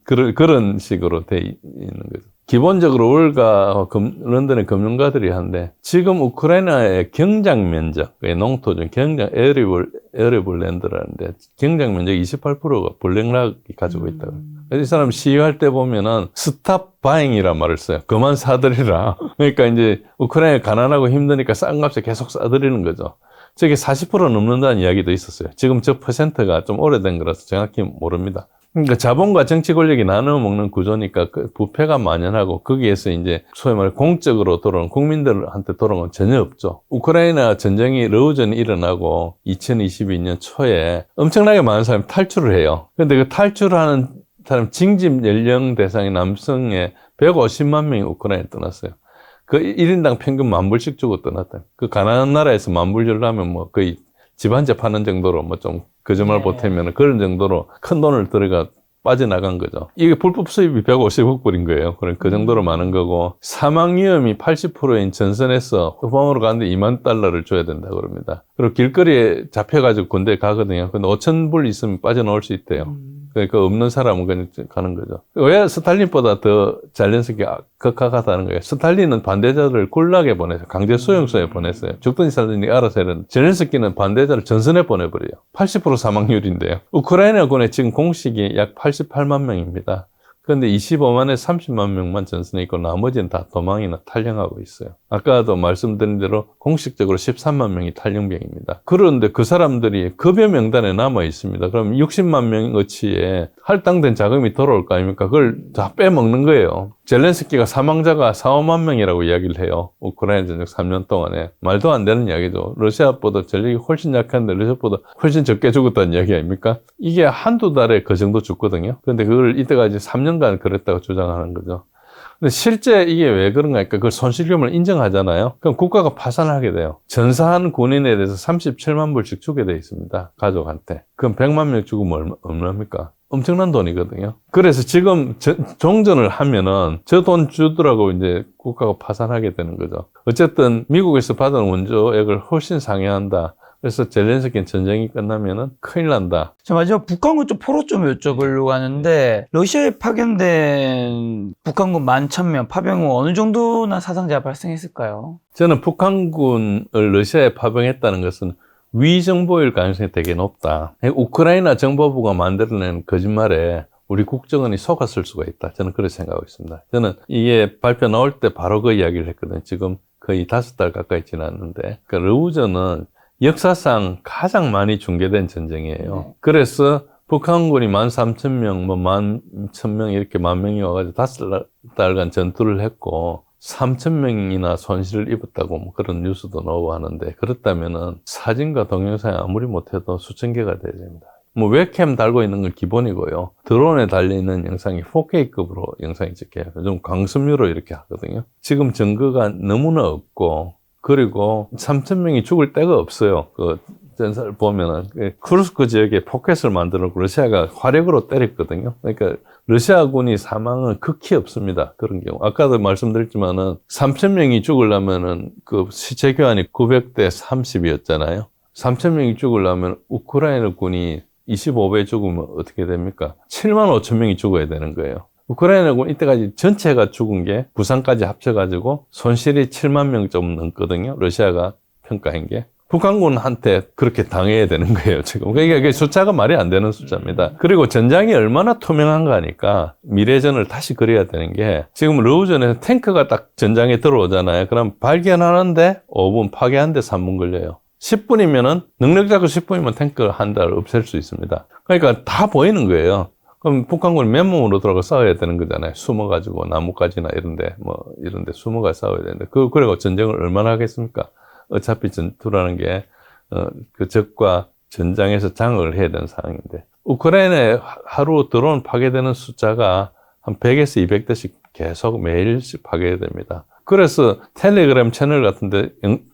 그런 식으로 돼 있는 거죠. 기본적으로 월가 런던의 금융가들이 한데, 지금 우크라이나의 경장 면적, 농토 중 경장 에어리블 랜드라는데 경장 면적 28%가 블랙락이 가지고 있다고. 이 사람 시위할 때 보면은 스탑 바잉이란 말을 써요. 그만 사들이라. 그러니까 이제 우크라이나 가난하고 힘드니까 싼 값에 계속 싸들이는 거죠. 저게 40% 넘는다는 이야기도 있었어요. 지금 저 퍼센트가 좀 오래된 거라서 정확히 모릅니다. 그러니까 자본과 정치 권력이 나눠 먹는 구조니까 그 부패가 만연하고, 거기에서 이제 소위 말해 공적으로 돌아온 국민들한테 돌아온 건 전혀 없죠. 우크라이나 전쟁이 러우전이 일어나고 2022년 초에 엄청나게 많은 사람이 탈출을 해요. 근데 그 탈출하는 사람 징집 연령 대상의 남성의 150만 명이 우크라이나에 떠났어요. 그 1인당 평균 10,000불씩 주고 떠났다. 그 가난한 나라에서 10,000불 주려면 뭐 거의 집 한 채 파는 정도로 뭐 좀 거짓말 보태면 그런 정도로 큰 돈을 들어가 빠져나간 거죠. 이게 불법 수입이 150억 불인 거예요. 그 정도로 많은 거고, 사망 위험이 80%인 전선에서 후방으로 가는데 $20,000를 줘야 된다고 그럽니다. 그리고 길거리에 잡혀가지고 군대에 가거든요. 근데 5,000불 있으면 빠져나올 수 있대요. 그러니까 없는 사람은 그냥 가는 거죠. 왜 스탈린보다 더 젤렌스키가 극악하다는 거예요. 스탈린은 반대자들을 굴락에 보내서 강제 수용소에 보냈어요. 죽든지 살든지 알아서 해야 되는데, 젤렌스키는 반대자를 전선에 보내버려요. 80% 사망률인데요. 우크라이나군의 지금 공식이 약 88만 명입니다. 그런데 25만에 30만 명만 전선에 있고 나머지는 다 도망이나 탈영하고 있어요. 아까도 말씀드린 대로 공식적으로 13만 명이 탈영병입니다. 그런데 그 사람들이 급여 명단에 남아 있습니다. 그럼 60만 명어치에 할당된 자금이 돌아올 거 아닙니까? 그걸 다 빼먹는 거예요. 젤렌스키가 사망자가 4, 5만 명이라고 이야기를 해요. 우크라이나 전쟁 3년 동안에. 말도 안 되는 이야기죠. 러시아보다 전력이 훨씬 약한데 러시아보다 훨씬 적게 죽었다는 이야기 아닙니까? 이게 한두 달에 그 정도 죽거든요. 근데 그걸 이때까지 3년간 그랬다고 주장하는 거죠. 근데 실제 이게 왜 그런가 하니까 그걸 손실금을 인정하잖아요. 그럼 국가가 파산하게 돼요. 전사한 군인에 대해서 37만 불씩 주게 돼 있습니다. 가족한테. 그럼 100만 명 죽으면 얼마입니까? 엄청난 돈이거든요. 그래서 지금 종전을 하면은 저 돈 주더라고 이제 국가가 파산하게 되는 거죠. 어쨌든 미국에서 받은 원조액을 훨씬 상회한다. 그래서 젤렌스키는 전쟁이 끝나면은 큰일 난다. 자, 마지막 북한군 좀 포로 좀 여쭤보려고 하는데, 러시아에 파견된 북한군 11,000명 파병 후 어느 정도나 사상자가 발생했을까요? 저는 북한군을 러시아에 파병했다는 것은 위정보일 가능성이 되게 높다. 우크라이나 정보부가 만들어낸 거짓말에 우리 국정원이 속았을 수가 있다. 저는 그렇게 생각하고 있습니다. 저는 이게 발표 나올 때 바로 그 이야기를 했거든요. 지금 거의 5달 가까이 지났는데, 그러니까 러우전은 역사상 가장 많이 중계된 전쟁이에요. 그래서 북한군이 13,000명, 11,000명 이렇게 10,000명이 와가지고 5달간 전투를 했고 3,000명이나 손실을 입었다고 뭐 그런 뉴스도 나오고 하는데, 그렇다면은 사진과 동영상이 아무리 못해도 수천 개가 돼야 됩니다. 뭐 웹캠 달고 있는 건 기본이고요. 드론에 달려있는 영상이 4K급으로 영상이 찍혀요. 좀 광섬유로 이렇게 하거든요. 지금 증거가 너무나 없고, 그리고 3,000명이 죽을 데가 없어요. 그 전사를 보면은 쿠르스크 지역에 포켓을 만들어 놓고 러시아가 화력으로 때렸거든요. 그러니까 러시아군이 사망은 극히 없습니다. 그런 경우. 아까도 말씀드렸지만은 3,000명이 죽으려면은 그 시체 교환이 900대 30이었잖아요. 3,000명이 죽으려면 우크라이나 군이 25배 죽으면 어떻게 됩니까? 75,000명이 죽어야 되는 거예요. 우크라이나군 이때까지 전체가 죽은 게 부상까지 합쳐가지고 손실이 7만 명 좀 넘거든요. 러시아가 평가한 게. 북한군한테 그렇게 당해야 되는 거예요, 지금. 그러니까 이게 숫자가 말이 안 되는 숫자입니다. 그리고 전장이 얼마나 투명한가 하니까 미래전을 다시 그려야 되는 게, 지금 러우전에서 탱크가 딱 전장에 들어오잖아요. 그럼 발견하는데 5분, 파괴하는데 3분 걸려요. 10분이면은, 능력 잡고 10분이면 탱크를 한 달 없앨 수 있습니다. 그러니까 다 보이는 거예요. 그럼 북한군이 맨몸으로 들어가 싸워야 되는 거잖아요. 숨어가지고 나뭇가지나 이런데 숨어가 싸워야 되는데, 그리고 전쟁을 얼마나 하겠습니까? 어차피 전투라는 게, 그 적과 전장에서 장을 해야 되는 상황인데, 우크라이나에 하루 드론 파괴되는 숫자가 한 100에서 200대씩 계속 매일씩 파괴됩니다. 그래서 텔레그램 채널 같은데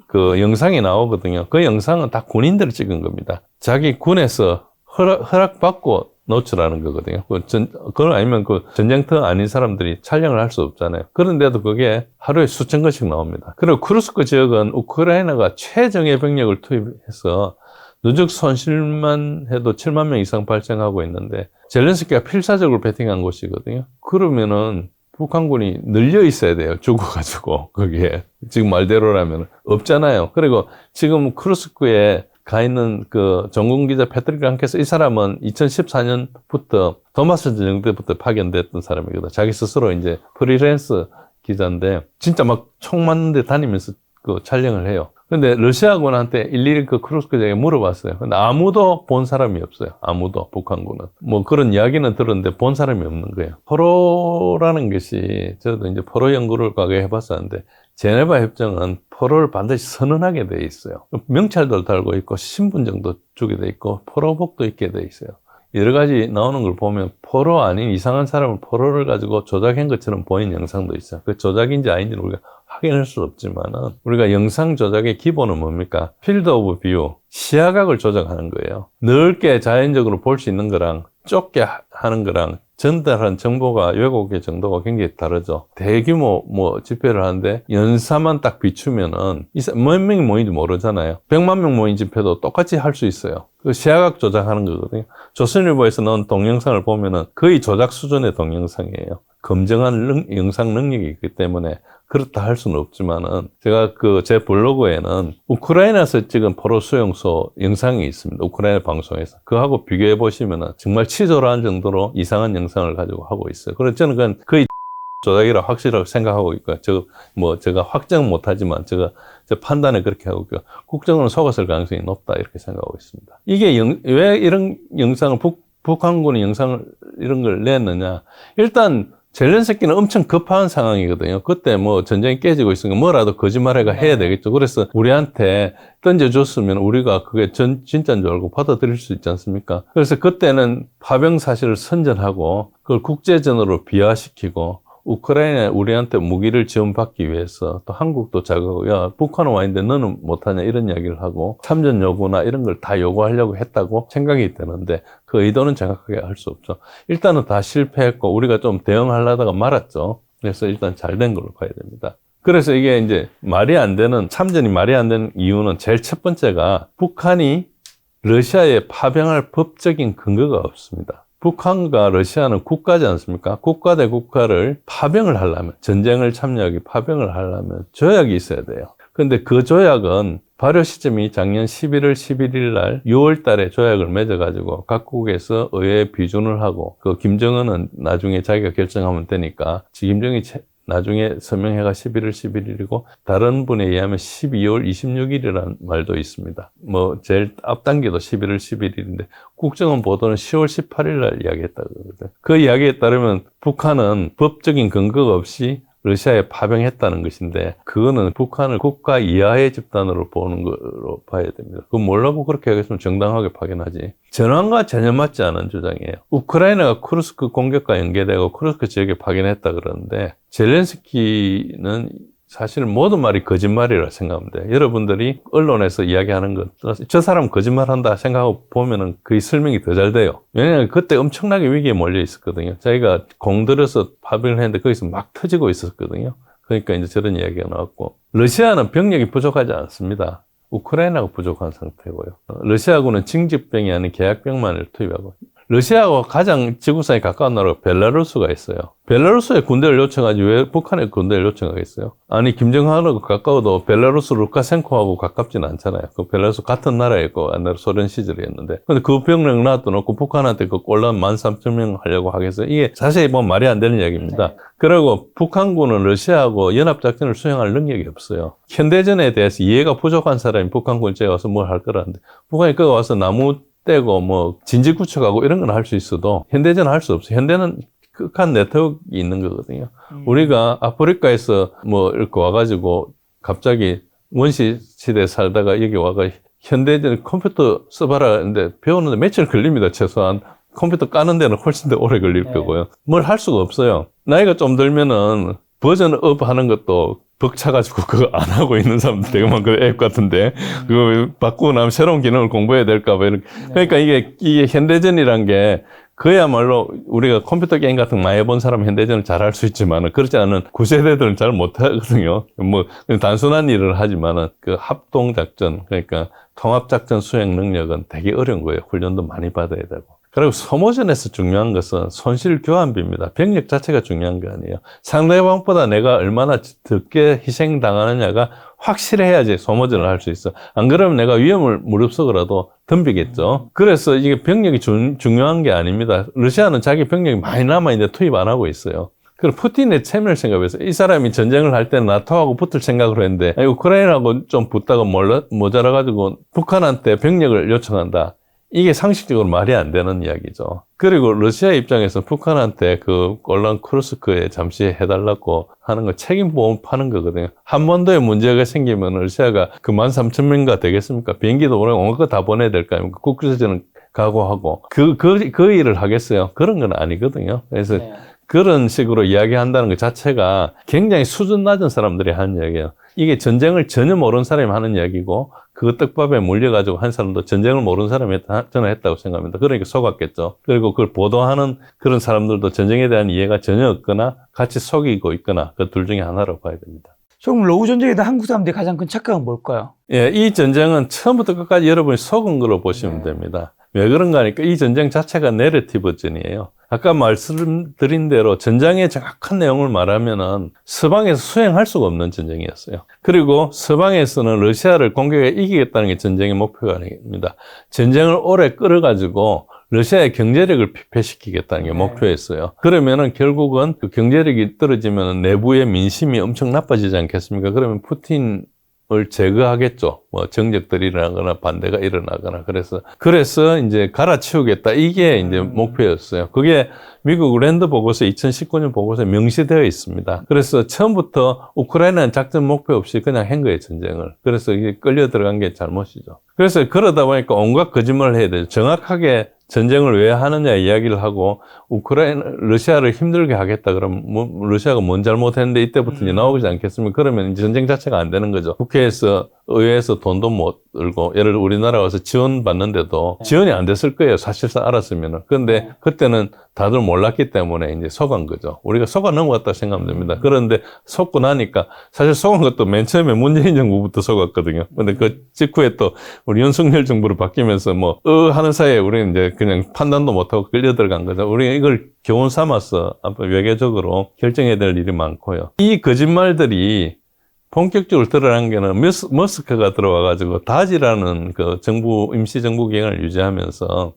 그 영상이 나오거든요. 그 영상은 다 군인들이 찍은 겁니다. 자기 군에서 허락받고 노출하는 거거든요. 그건 아니면 그 전쟁터 아닌 사람들이 촬영을 할 수 없잖아요. 그런데도 그게 하루에 수천 건씩 나옵니다. 그리고 쿠르스크 지역은 우크라이나가 최정예 병력을 투입해서 누적 손실만 해도 7만 명 이상 발생하고 있는데, 젤렌스키가 필사적으로 배팅한 곳이거든요. 그러면은 북한군이 늘려 있어야 돼요. 죽어가지고. 거기에. 지금 말대로라면 없잖아요. 그리고 지금 쿠르스크에 가 있는 그 전군 기자 패트릭 랑케스, 이 사람은 2014년부터 도마스 전쟁 때부터 파견됐던 사람이거든. 자기 스스로 이제 프리랜서 기자인데 진짜 막 총 맞는 데 다니면서 그 촬영을 해요. 근데 러시아군한테 일일이 그 쿠르스크 지역에 물어봤어요. 근데 아무도 본 사람이 없어요. 아무도, 북한군은. 뭐 그런 이야기는 들었는데 본 사람이 없는 거예요. 포로라는 것이, 저도 이제 포로 연구를 과거에 해봤었는데, 제네바 협정은 포로를 반드시 선언하게 돼 있어요. 명찰도 달고 있고 신분증도 주게 돼 있고 포로복도 있게 돼 있어요. 여러 가지 나오는 걸 보면 포로 아닌 이상한 사람을 포로를 가지고 조작한 것처럼 보이는 영상도 있어요. 그 조작인지 아닌지는 우리가 확인할 수 없지만은, 우리가 영상 조작의 기본은 뭡니까? 필드 오브 뷰, 시야각을 조작하는 거예요. 넓게 자연적으로 볼 수 있는 거랑 좁게 하는 거랑 전달한 정보가 왜곡의 정도가 굉장히 다르죠. 대규모 집회를 하는데 연사만 딱 비추면은 몇 명이 모인지 모르잖아요. 100만 명 모인 집회도 똑같이 할 수 있어요. 그 시야각 조작하는 거거든요. 조선일보에서 나온 동영상을 보면은 거의 조작 수준의 동영상이에요. 검증한 영상 능력이 있기 때문에 그렇다 할 수는 없지만은 제가 제 블로그에는 우크라이나에서 찍은 포로 수용소 영상이 있습니다. 우크라이나 방송에서. 그거하고 비교해 보시면은 정말 치졸한 정도로 이상한 영상을 가지고 하고 있어요. 그래서 저는 그건 거의 조작이라 확실하게 생각하고 있고요. 제가 확정 못하지만 제 판단에 그렇게 하고 있고요. 국정원은 속았을 가능성이 높다 이렇게 생각하고 있습니다. 이게 왜 이런 영상을 북한군이 영상을 이런 걸 냈느냐? 일단 젤렌스키는 엄청 급한 상황이거든요. 그때 뭐 전쟁이 깨지고 있으니까 뭐라도 거짓말해가 해야 되겠죠. 그래서 우리한테 던져줬으면 우리가 그게 진짜인 줄 알고 받아들일 수 있지 않습니까? 그래서 그때는 파병 사실을 선전하고 그걸 국제전으로 비하시키고 우크라이나에 우리한테 무기를 지원받기 위해서 또 한국도 자극하고 야 북한은 와 있는데 너는 못하냐 이런 이야기를 하고 참전 요구나 이런 걸 다 요구하려고 했다고 생각이 되는데 그 의도는 정확하게 알 수 없죠. 일단은 다 실패했고 우리가 좀 대응하려다가 말았죠. 그래서 일단 잘 된 걸로 봐야 됩니다. 그래서 이게 이제 참전이 말이 안 되는 이유는 제일 첫 번째가 북한이 러시아에 파병할 법적인 근거가 없습니다. 북한과 러시아는 국가지 않습니까? 국가 대 국가를 파병을 하려면, 전쟁을 참여하기 파병을 하려면 조약이 있어야 돼요. 근데 그 조약은 발효 시점이 작년 11월 11일 날 6월 달에 조약을 맺어가지고 각국에서 의회 비준을 하고 그 김정은은 나중에 자기가 결정하면 되니까 김정이 나중에 서명회가 11월 11일이고 다른 분에 의하면 12월 26일이라는 말도 있습니다. 뭐 제일 앞단계도 11월 11일인데 국정원 보도는 10월 18일 날 이야기했다고 그러거든요. 그 이야기에 따르면 북한은 법적인 근거가 없이 러시아에 파병했다는 것인데 그거는 북한을 국가 이하의 집단으로 보는 거로 봐야 됩니다. 그거 뭐라고 그렇게 하겠으면 정당하게 파견하지. 전황과 전혀 맞지 않은 주장이에요. 우크라이나가 쿠르스크 공격과 연계되고 쿠르스크 지역에 파견했다 그러는데 젤렌스키는 사실 모든 말이 거짓말이라 생각합니다. 여러분들이 언론에서 이야기하는 것, 저 사람 거짓말한다 생각하고 보면은 그게 설명이 더 잘 돼요. 왜냐하면 그때 엄청나게 위기에 몰려 있었거든요. 자기가 공들여서 파병을 했는데 거기서 막 터지고 있었거든요. 그러니까 이제 저런 이야기가 나왔고, 러시아는 병력이 부족하지 않습니다. 우크라이나가 부족한 상태고요. 러시아군은 징집병이 아닌 계약병만을 투입하고, 러시아와 가장 지구상에 가까운 나라가 벨라루스가 있어요. 벨라루스에 군대를 요청하지 왜 북한에 군대를 요청하겠어요? 아니 김정은하고 가까워도 벨라루스 루카센코하고 가깝지는 않잖아요. 그 벨라루스 같은 나라였고 옛날 소련 시절이었는데 근데 그 병력 놔둬놓고 북한한테 그 꼴란 13,000명 하려고 하겠어요? 이게 자세히 보면 말이 안 되는 이야기입니다. 그리고 북한군은 러시아하고 연합작전을 수행할 능력이 없어요. 현대전에 대해서 이해가 부족한 사람이 북한군에 와서 뭘 할 거라는데 북한이 거기 와서 나무 떼고 뭐 진지 구축하고 이런 건 할 수 있어도 현대전은 할 수 없어요. 현대는 극한 네트워크가 있는 거거든요. 우리가 아프리카에서 뭐 이렇게 와가지고 갑자기 원시 시대에 살다가 여기 와가 현대전 컴퓨터 써봐라 했는데 배우는데 며칠 걸립니다. 최소한 컴퓨터 까는 데는 훨씬 더 오래 걸릴 거고요. 뭘 할 수가 없어요. 나이가 좀 들면은 버전업 하는 것도 벅차가지고 그거 안 하고 있는 사람들 되게 많고 앱 같은데 그거 바꾸고 나면 새로운 기능을 공부해야 될까 봐 이렇게. 그러니까 이게 현대전이란 게 그야말로 우리가 컴퓨터 게임 같은 거 많이 해본 사람은 현대전을 잘 할 수 있지만은 그렇지 않은 구세대들은 잘 못하거든요. 뭐 단순한 일을 하지만은 그 합동작전 그러니까 통합작전 수행 능력은 되게 어려운 거예요. 훈련도 많이 받아야 되고. 그리고 소모전에서 중요한 것은 손실 교환비입니다. 병력 자체가 중요한 게 아니에요. 상대방보다 내가 얼마나 적게 희생당하느냐가 확실해야지 소모전을 할 수 있어. 안 그러면 내가 위험을 무릅쓰고라도 덤비겠죠. 그래서 이게 병력이 중요한 게 아닙니다. 러시아는 자기 병력이 많이 남아있는데 투입 안 하고 있어요. 그리고 푸틴의 체면을 생각해서 이 사람이 전쟁을 할 때는 나토하고 붙을 생각을 했는데 우크라이나하고 좀 붙다가 모자라가지고 북한한테 병력을 요청한다. 이게 상식적으로 말이 안 되는 이야기죠. 그리고 러시아 입장에서 북한한테 그 꼴란 쿠르스크에 잠시 해달라고 하는 거 책임보험 파는 거거든요. 한반도에 문제가 생기면 러시아가 그 13,000명가 되겠습니까? 비행기도 오늘 온 거 다 보내야 될 거 아닙니까? 국제전은 각오하고. 그 일을 하겠어요? 그런 건 아니거든요. 그래서 그런 식으로 이야기한다는 것 자체가 굉장히 수준 낮은 사람들이 하는 이야기예요. 이게 전쟁을 전혀 모르는 사람이 하는 이야기고 그 떡밥에 물려가지고 한 사람도 전쟁을 모르는 사람이 저는 했다고 생각합니다. 그러니까 속았겠죠. 그리고 그걸 보도하는 그런 사람들도 전쟁에 대한 이해가 전혀 없거나 같이 속이고 있거나 그 둘 중에 하나라고 봐야 됩니다. 그럼 러우 전쟁에 대한 한국 사람들이 가장 큰 착각은 뭘까요? 예, 이 전쟁은 처음부터 끝까지 여러분이 속은 걸로 보시면 됩니다. 왜 그런가 하니까 이 전쟁 자체가 내러티브전이에요. 아까 말씀드린 대로 전장의 정확한 내용을 말하면은 서방에서 수행할 수가 없는 전쟁이었어요. 그리고 서방에서는 러시아를 공격해 이기겠다는 게 전쟁의 목표가 아닙니다. 전쟁을 오래 끌어가지고 러시아의 경제력을 피폐시키겠다는 게 목표였어요. 그러면은 결국은 그 경제력이 떨어지면 내부의 민심이 엄청 나빠지지 않겠습니까? 그러면 푸틴을 제거하겠죠. 뭐 정적들이 일어나거나 반대가 일어나거나 그래서 이제 갈아치우겠다. 이게 이제 목표였어요. 그게 미국 랜드 보고서 2019년 보고서에 명시되어 있습니다. 그래서 처음부터 우크라이나는 작전 목표 없이 그냥 한 거예요, 전쟁을. 그래서 이게 끌려 들어간 게 잘못이죠. 그래서 그러다 보니까 온갖 거짓말을 해야 돼요. 정확하게 전쟁을 왜 하느냐 이야기를 하고 러시아를 힘들게 하겠다 그러면 러시아가 뭔 잘못했는데 이때부터 이제 나오지 않겠습니까? 그러면 이제 전쟁 자체가 안 되는 거죠. 국회에서 의회에서 돈도 못 들고 예를 들어 우리나라 와서 지원 받는데도 지원이 안 됐을 거예요. 사실상 알았으면은. 그런데 그때는 다들 몰랐기 때문에 이제 속은 거죠. 우리가 속아 넘어갔다 생각하면 됩니다. 그런데 속고 나니까 사실 속은 것도 맨 처음에 문재인 정부부터 속았거든요. 근데 그 직후에 또 우리 윤석열 정부로 바뀌면서 하는 사이에 우리는 이제 그냥 판단도 못하고 끌려 들어간 거죠. 우리가 이걸 교훈 삼아서 앞으로 외교적으로 결정해야 될 일이 많고요. 이 거짓말들이 본격적으로 드러난 게는 머스크가 들어와가지고 다지라는 그 임시정부 기관을 유지하면서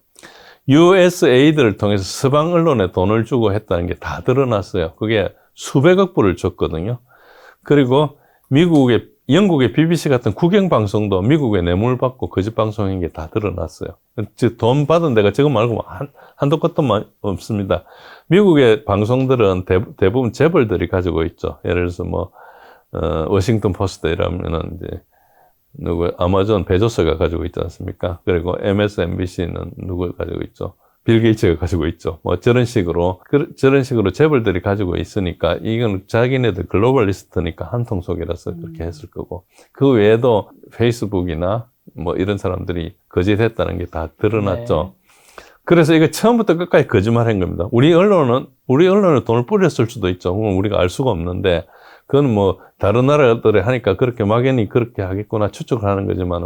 USAID를 통해서 서방 언론에 돈을 주고 했다는 게 다 드러났어요. 그게 수백억 불을 줬거든요. 그리고 영국의 BBC 같은 국영방송도 미국에 뇌물 받고 거짓 방송인 게 다 드러났어요. 즉, 돈 받은 데가 저거 말고 한도 끝도 없습니다. 미국의 방송들은 대부분 재벌들이 가지고 있죠. 예를 들어서 워싱턴 포스트 이라면은 이제 아마존 베조스가 가지고 있지 않습니까? 그리고 MSNBC는 누구 가지고 있죠? 빌 게이츠가 가지고 있죠. 저런 식으로 재벌들이 가지고 있으니까 이건 자기네들 글로벌리스트니까 한통 속이라서 그렇게 했을 거고. 그 외에도 페이스북이나 이런 사람들이 거짓했다는 게 다 드러났죠. 네. 그래서 이거 처음부터 끝까지 거짓말한 겁니다. 우리 언론은 돈을 뿌렸을 수도 있죠. 우리가 알 수가 없는데, 그건 다른 나라들이 하니까 그렇게 막연히 그렇게 하겠구나 추측을 하는 거지만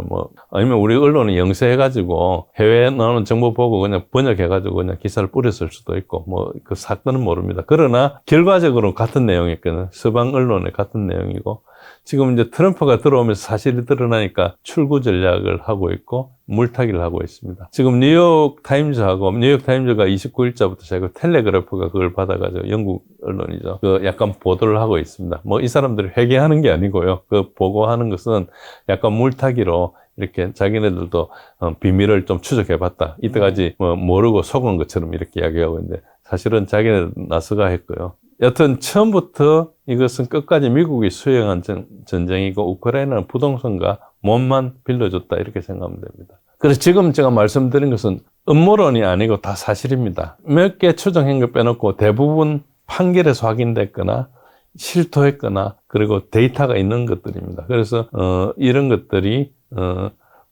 아니면 우리 언론이 영세해가지고 해외에 나오는 정보 보고 그냥 번역해가지고 그냥 기사를 뿌렸을 수도 있고, 그 사건은 모릅니다. 그러나 결과적으로 같은 내용이거든요. 서방 언론의 같은 내용이고, 지금 이제 트럼프가 들어오면서 사실이 드러나니까 출구 전략을 하고 있고 물타기를 하고 있습니다. 지금 뉴욕 타임즈가 29일자부터 자꾸 텔레그래프가 그걸 받아가지고 영국 언론이죠. 약간 보도를 하고 있습니다. 이 사람들이 회개하는 게 아니고요. 그 보고하는 것은 약간 물타기로 이렇게 자기네들도 비밀을 좀 추적해봤다. 이때까지 모르고 속은 것처럼 이렇게 이야기하고 있는데 사실은 자기네 나서가 했고요. 여튼 처음부터 이것은 끝까지 미국이 수행한 전쟁이고 우크라이나는 부동산과 몸만 빌려줬다 이렇게 생각하면 됩니다. 그래서 지금 제가 말씀드린 것은 음모론이 아니고 다 사실입니다. 몇 개 추정한 거 빼놓고 대부분 판결에서 확인됐거나 실토했거나 그리고 데이터가 있는 것들입니다. 그래서 이런 것들이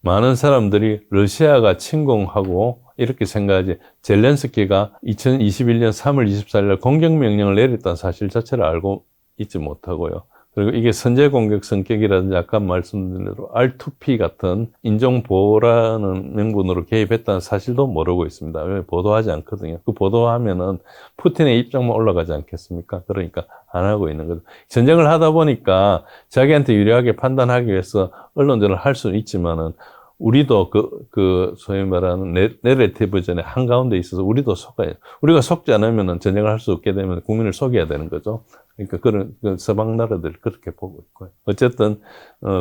많은 사람들이 러시아가 침공하고 이렇게 생각하지 젤렌스키가 2021년 3월 24일 공격명령을 내렸다는 사실 자체를 알고 있지 못하고요. 그리고 이게 선제 공격 성격이라든지 아까 말씀드린 대로 R2P 같은 인종보호라는 명분으로 개입했다는 사실도 모르고 있습니다. 왜 보도하지 않거든요. 그 보도하면은 푸틴의 입장만 올라가지 않겠습니까? 그러니까 안 하고 있는 거죠. 전쟁을 하다 보니까 자기한테 유리하게 판단하기 위해서 언론전을 할 수는 있지만은 우리도 소위 말하는 내러티브전의 한가운데 있어서 우리도 속아요. 우리가 속지 않으면 전쟁을 할 수 없게 되면 국민을 속여야 되는 거죠. 그러니까 서방 나라들이 그렇게 보고 있고요. 어쨌든,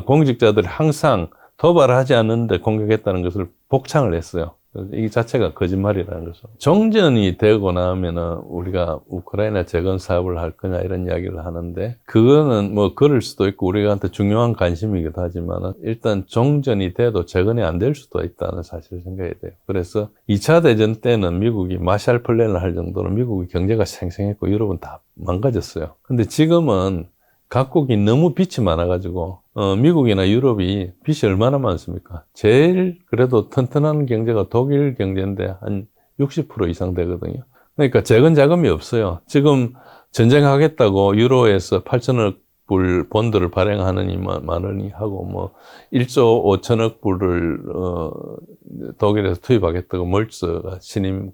공직자들이 항상 도발을 하지 않는데 공격했다는 것을 복창을 했어요. 이 자체가 거짓말이라는 거죠. 정전이 되고 나면은 우리가 우크라이나 재건 사업을 할 거냐 이런 이야기를 하는데 그거는 그럴 수도 있고 우리한테 중요한 관심이기도 하지만은 일단 정전이 돼도 재건이 안 될 수도 있다는 사실을 생각해야 돼요. 그래서 2차 대전 때는 미국이 마샬 플랜을 할 정도로 미국의 경제가 생생했고 유럽은 다 망가졌어요. 근데 지금은 각국이 너무 빚이 많아가지고 미국이나 유럽이 빚이 얼마나 많습니까? 제일 그래도 튼튼한 경제가 독일 경제인데 한 60% 이상 되거든요. 그러니까 재건 자금이 없어요. 지금 전쟁하겠다고 유로에서 8천억 불 본드를 발행하느니 마느니 하고 뭐 1조 5천억 불을 독일에서 투입하겠다고 몰츠가 신임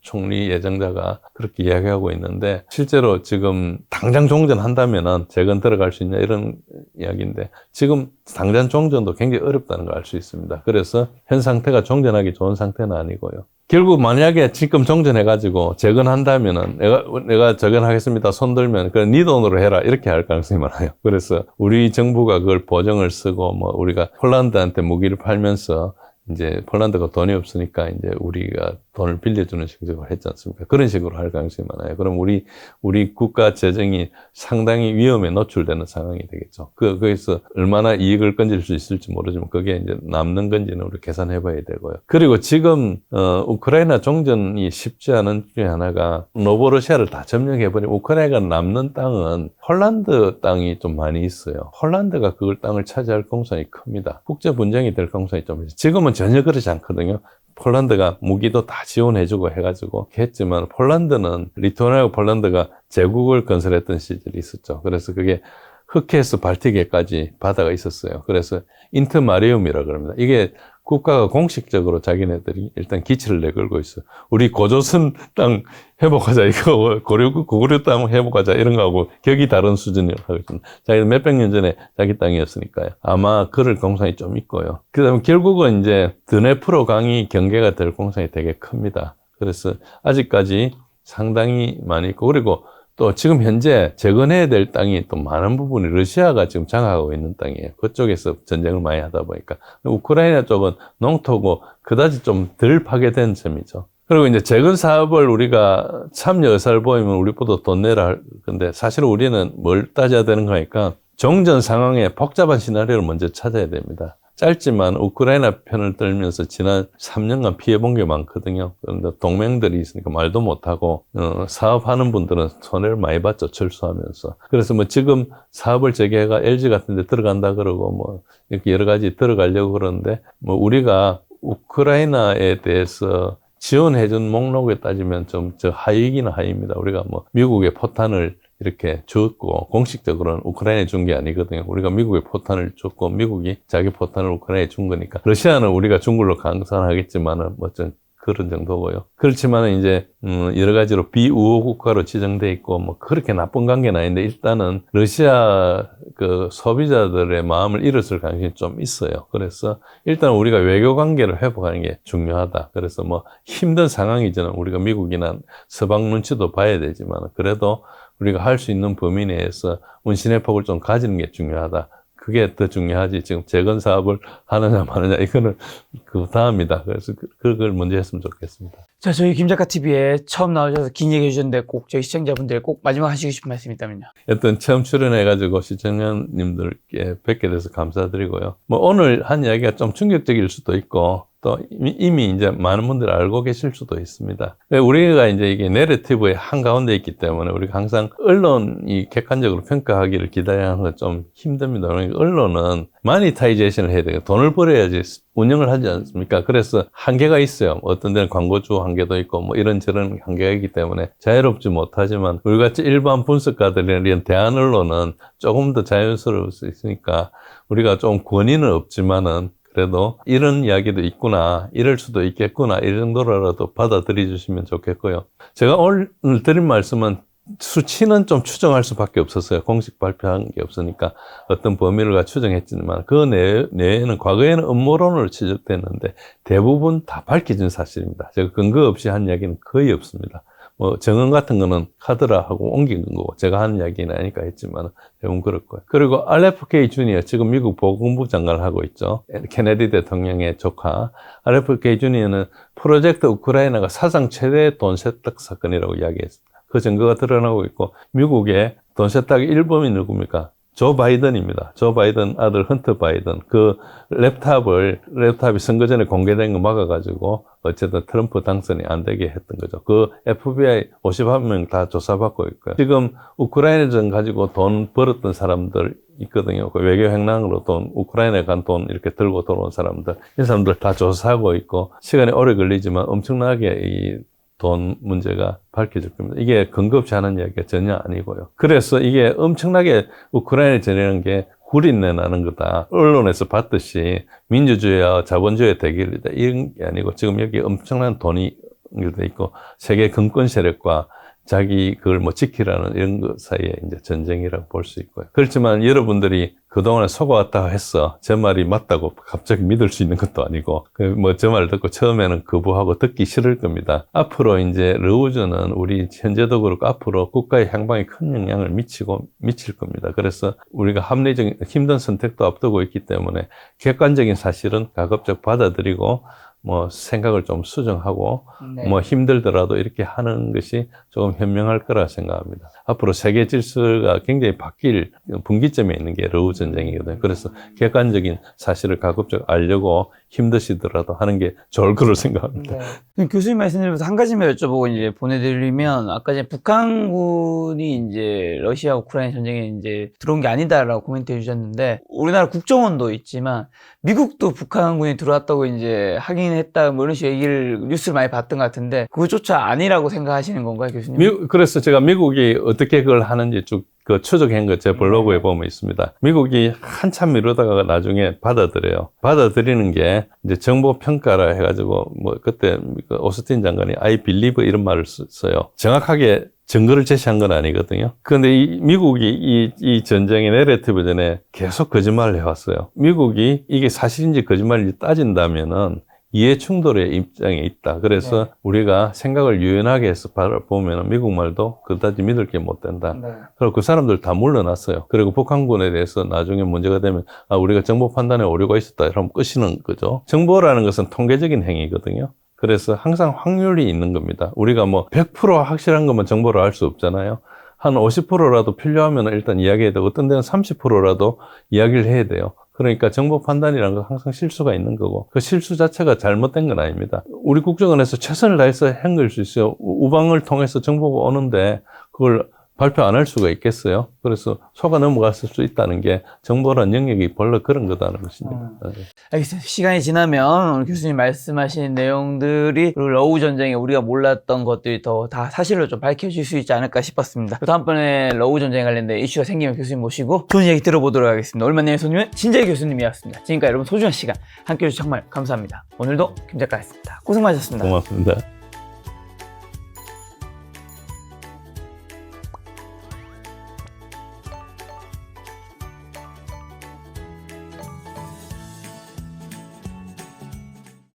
총리 예정자가 그렇게 이야기하고 있는데, 실제로 지금 당장 종전한다면은 재건 들어갈 수 있냐 이런 이야기인데, 지금 당장 종전도 굉장히 어렵다는 걸 알 수 있습니다. 그래서 현 상태가 종전하기 좋은 상태는 아니고요. 결국 만약에 지금 종전해가지고 재건한다면은 내가 재건하겠습니다 손 들면 그래 네 돈으로 해라 이렇게 할 가능성이 많아요. 그래서 우리 정부가 그걸 보증을 쓰고 뭐 우리가 폴란드한테 무기를 팔면서 이제 폴란드가 돈이 없으니까 이제 우리가 돈을 빌려주는 식으로 했지 않습니까? 그런 식으로 할 가능성이 많아요. 그럼 우리 국가 재정이 상당히 위험에 노출되는 상황이 되겠죠. 거기서 얼마나 이익을 건질 수 있을지 모르지만 그게 이제 남는 건지는 우리 계산해 봐야 되고요. 그리고 지금, 우크라이나 종전이 쉽지 않은 중에 하나가 노보로시아를 다 점령해버리면 우크라이나가 남는 땅은 폴란드 땅이 좀 많이 있어요. 폴란드가 그걸 땅을 차지할 가능성이 큽니다. 국제 분쟁이 될 가능성이 좀 있어요. 지금은 전혀 그렇지 않거든요. 폴란드가 무기도 다 지원해주고 해가지고 했지만 폴란드는 리투아니아하고 폴란드가 제국을 건설했던 시절이 있었죠. 그래서 그게 흑해에서 발틱해까지 바다가 있었어요. 그래서 인터마리움이라고 그럽니다. 이게 국가가 공식적으로 자기네들이 일단 기치를 내걸고 있어요. 우리 고조선 땅 회복하자, 이거 고구려 땅 회복하자 이런 거하고 격이 다른 수준이라고 하거든요. 자기는 몇백 년 전에 자기 땅이었으니까요. 아마 그럴 가능성이 좀 있고요. 그 다음에 결국은 이제 드네프로 강이 경계가 될 가능성이 되게 큽니다. 그래서 아직까지 상당히 많이 있고, 그리고 또 지금 현재 재건해야 될 땅이 또 많은 부분이 러시아가 지금 장악하고 있는 땅이에요. 그쪽에서 전쟁을 많이 하다 보니까. 우크라이나 쪽은 농토고 그다지 좀 덜 파괴된 점이죠. 그리고 이제 재건 사업을 우리가 참여 의사를 보이면 우리보다 돈 내라 할 건데, 사실 우리는 뭘 따져야 되는 거니까 종전 상황에 복잡한 시나리오를 먼저 찾아야 됩니다. 짧지만 우크라이나 편을 들면서 지난 3년간 피해본 게 많거든요. 그런데 동맹들이 있으니까 말도 못하고 사업하는 분들은 손해를 많이 봤죠. 철수하면서. 그래서 뭐 지금 사업을 재개해가 LG 같은 데 들어간다 그러고 뭐 이렇게 여러 가지 들어가려고 그러는데, 뭐 우리가 우크라이나에 대해서 지원해준 목록에 따지면 좀 하위이기는 하위입니다. 우리가 뭐 미국의 포탄을 이렇게 줬고, 공식적으로는 우크라이나에 준 게 아니거든요. 우리가 미국에 포탄을 줬고, 미국이 자기 포탄을 우크라이나에 준 거니까. 러시아는 우리가 준 걸로 강산하겠지만은, 뭐, 좀 그런 정도고요. 그렇지만은 이제, 여러 가지로 비우호 국가로 지정돼 있고, 뭐, 그렇게 나쁜 관계는 아닌데, 일단은 러시아 소비자들의 마음을 잃었을 가능성이 좀 있어요. 그래서 일단 우리가 외교 관계를 회복하는 게 중요하다. 그래서 뭐, 힘든 상황이지만 우리가 미국이나 서방 눈치도 봐야 되지만, 그래도 우리가 할 수 있는 범위 내에서 운신의 폭을 좀 가지는 게 중요하다. 그게 더 중요하지. 지금 재건 사업을 하느냐 마느냐 이거는 그 다음이다. 그래서 그걸 먼저 했으면 좋겠습니다. 자, 저희 김작가 TV에 처음 나오셔서 긴 얘기 해주셨는데 꼭 저희 시청자분들 꼭 마지막 하시고 싶은 말씀 있다면요. 여튼 처음 출연해가지고 시청자님들께 뵙게 돼서 감사드리고요. 뭐 오늘 한 이야기가 좀 충격적일 수도 있고, 또 이미 이제 많은 분들이 알고 계실 수도 있습니다. 우리가 이제 이게 내러티브의 한가운데 있기 때문에 우리가 항상 언론이 객관적으로 평가하기를 기다려야 하는 건 좀 힘듭니다. 그러니까 언론은 마니타이제이션을 해야 돼요. 돈을 벌어야지 운영을 하지 않습니까? 그래서 한계가 있어요. 어떤 데는 광고주 한계도 있고 뭐 이런저런 한계가 있기 때문에 자유롭지 못하지만, 우리같이 일반 분석가들이나 이런 대한 언론은 조금 더 자연스러울 수 있으니까 우리가 좀 권위는 없지만은 그래도 이런 이야기도 있구나, 이럴 수도 있겠구나, 이 정도로라도 받아들여 주시면 좋겠고요. 제가 오늘 드린 말씀은 수치는 좀 추정할 수밖에 없었어요. 공식 발표한 게 없으니까 어떤 범위를 추정했지만, 그 내에는 과거에는 음모론으로 지적됐는데 대부분 다 밝혀진 사실입니다. 제가 근거 없이 한 이야기는 거의 없습니다. 뭐 정언 같은 거는 카드라하고 옮긴 거고 제가 하는 이야기는 아니까 했지만 대부분 그렇고요. 그리고 RFK 주니어, 지금 미국 보건부 장관을 하고 있죠. 케네디 대통령의 조카 RFK 주니어는 프로젝트 우크라이나가 사상 최대 돈 세탁 사건이라고 이야기했습니다. 그 증거가 드러나고 있고, 미국의 돈 세탁의 일범이 누굽니까? 조 바이든입니다. 조 바이든 아들 헌터 바이든. 그 랩탑이 선거 전에 공개된 거 막아가지고 어쨌든 트럼프 당선이 안 되게 했던 거죠. 그 FBI 51명 다 조사받고 있고요. 지금 우크라이나전 가지고 돈 벌었던 사람들 있거든요. 그 외교 횡령으로 우크라이나에 간 돈 이렇게 들고 들어온 사람들, 이 사람들 다 조사하고 있고, 시간이 오래 걸리지만 엄청나게 돈 문제가 밝혀질 겁니다. 이게 근겁지 않은 이야기가 전혀 아니고요. 그래서 이게 엄청나게 우크라이나 전이라는 게 구린내 나는 거다. 언론에서 봤듯이 민주주의와 자본주의의 대결이다. 이런 게 아니고 지금 여기 엄청난 돈이 연결돼 있고 세계 금권 세력과 자기 그걸 뭐 지키라는 이런 것 사이에 이제 전쟁이라고 볼 수 있고요. 그렇지만 여러분들이 그동안에 속아왔다 했어. 제 말이 맞다고 갑자기 믿을 수 있는 것도 아니고, 뭐 저 말 듣고 처음에는 거부하고 듣기 싫을 겁니다. 앞으로 이제 러우즈는 우리 현재도 그렇고 앞으로 국가의 향방에 큰 영향을 미칠 겁니다. 그래서 우리가 합리적인 힘든 선택도 앞두고 있기 때문에 객관적인 사실은 가급적 받아들이고 뭐 생각을 좀 수정하고 네. 뭐 힘들더라도 이렇게 하는 것이 조금 현명할 거라 생각합니다. 앞으로 세계 질서가 굉장히 바뀔 분기점에 있는 게 러우 전쟁이거든요. 그래서 객관적인 사실을 가급적 알려고 힘드시더라도 하는 게 좋을 거로 생각합니다. 네. 교수님 말씀드리면서 한 가지만 여쭤보고 이제 보내드리면 아까 전에 북한군이 이제 러시아 우크라이나 전쟁에 이제 들어온 게 아니다라고 코멘트 해주셨는데 우리나라 국정원도 있지만 미국도 북한군이 들어왔다고 이제 확인했다 뭐 이런 식의 얘기를 뉴스를 많이 봤던 것 같은데 그것조차 아니라고 생각하시는 건가요, 교수님? 그래서 제가 미국이 어떻게 그걸 하는지 쭉 그 추적한 거 제 블로그에 보면 있습니다. 미국이 한참 미루다가 나중에 받아들여요. 받아들이는 게 이제 정보 평가라 해가지고 뭐 그때 오스틴 장관이 I believe 이런 말을 써요. 정확하게 증거를 제시한 건 아니거든요. 그런데 미국이 이 전쟁의 내러티브 전에 계속 거짓말을 해왔어요. 미국이 이게 사실인지 거짓말인지 따진다면은 이해 충돌의 입장에 있다. 그래서 네. 우리가 생각을 유연하게 해서 바라보면 미국 말도 그다지 믿을 게 못 된다. 네. 그리고 그 사람들 다 물러났어요. 그리고 북한군에 대해서 나중에 문제가 되면 우리가 정보 판단에 오류가 있었다. 이러면 끝이는 거죠. 정보라는 것은 통계적인 행위거든요. 그래서 항상 확률이 있는 겁니다. 우리가 뭐 100% 확실한 것만 정보를 알 수 없잖아요. 한 50%라도 필요하면 일단 이야기해야 되고 어떤 데는 30%라도 이야기를 해야 돼요. 그러니까 정보 판단이라는 건 항상 실수가 있는 거고 그 실수 자체가 잘못된 건 아닙니다. 우리 국정원에서 최선을 다해서 한 걸 수 있어요. 우방을 통해서 정보가 오는데 그걸 발표 안 할 수가 있겠어요? 그래서 속아 넘어갔을 수 있다는 게 정보란 영역이 원래 그런 거다는 것입니다. 알겠습니다. 시간이 지나면 오늘 교수님 말씀하신 내용들이 그리고 러우 전쟁에 우리가 몰랐던 것들이 더 다 사실로 좀 밝혀질 수 있지 않을까 싶었습니다. 다음번에 러우 전쟁에 관련된 이슈가 생기면 교수님 모시고 좋은 얘기 들어보도록 하겠습니다. 얼마내의 손님은 진재희 교수님이었습니다. 지금까지 여러분 소중한 시간 함께해 주셔서 정말 감사합니다. 오늘도 김 작가였습니다. 고생 많으셨습니다. 고맙습니다.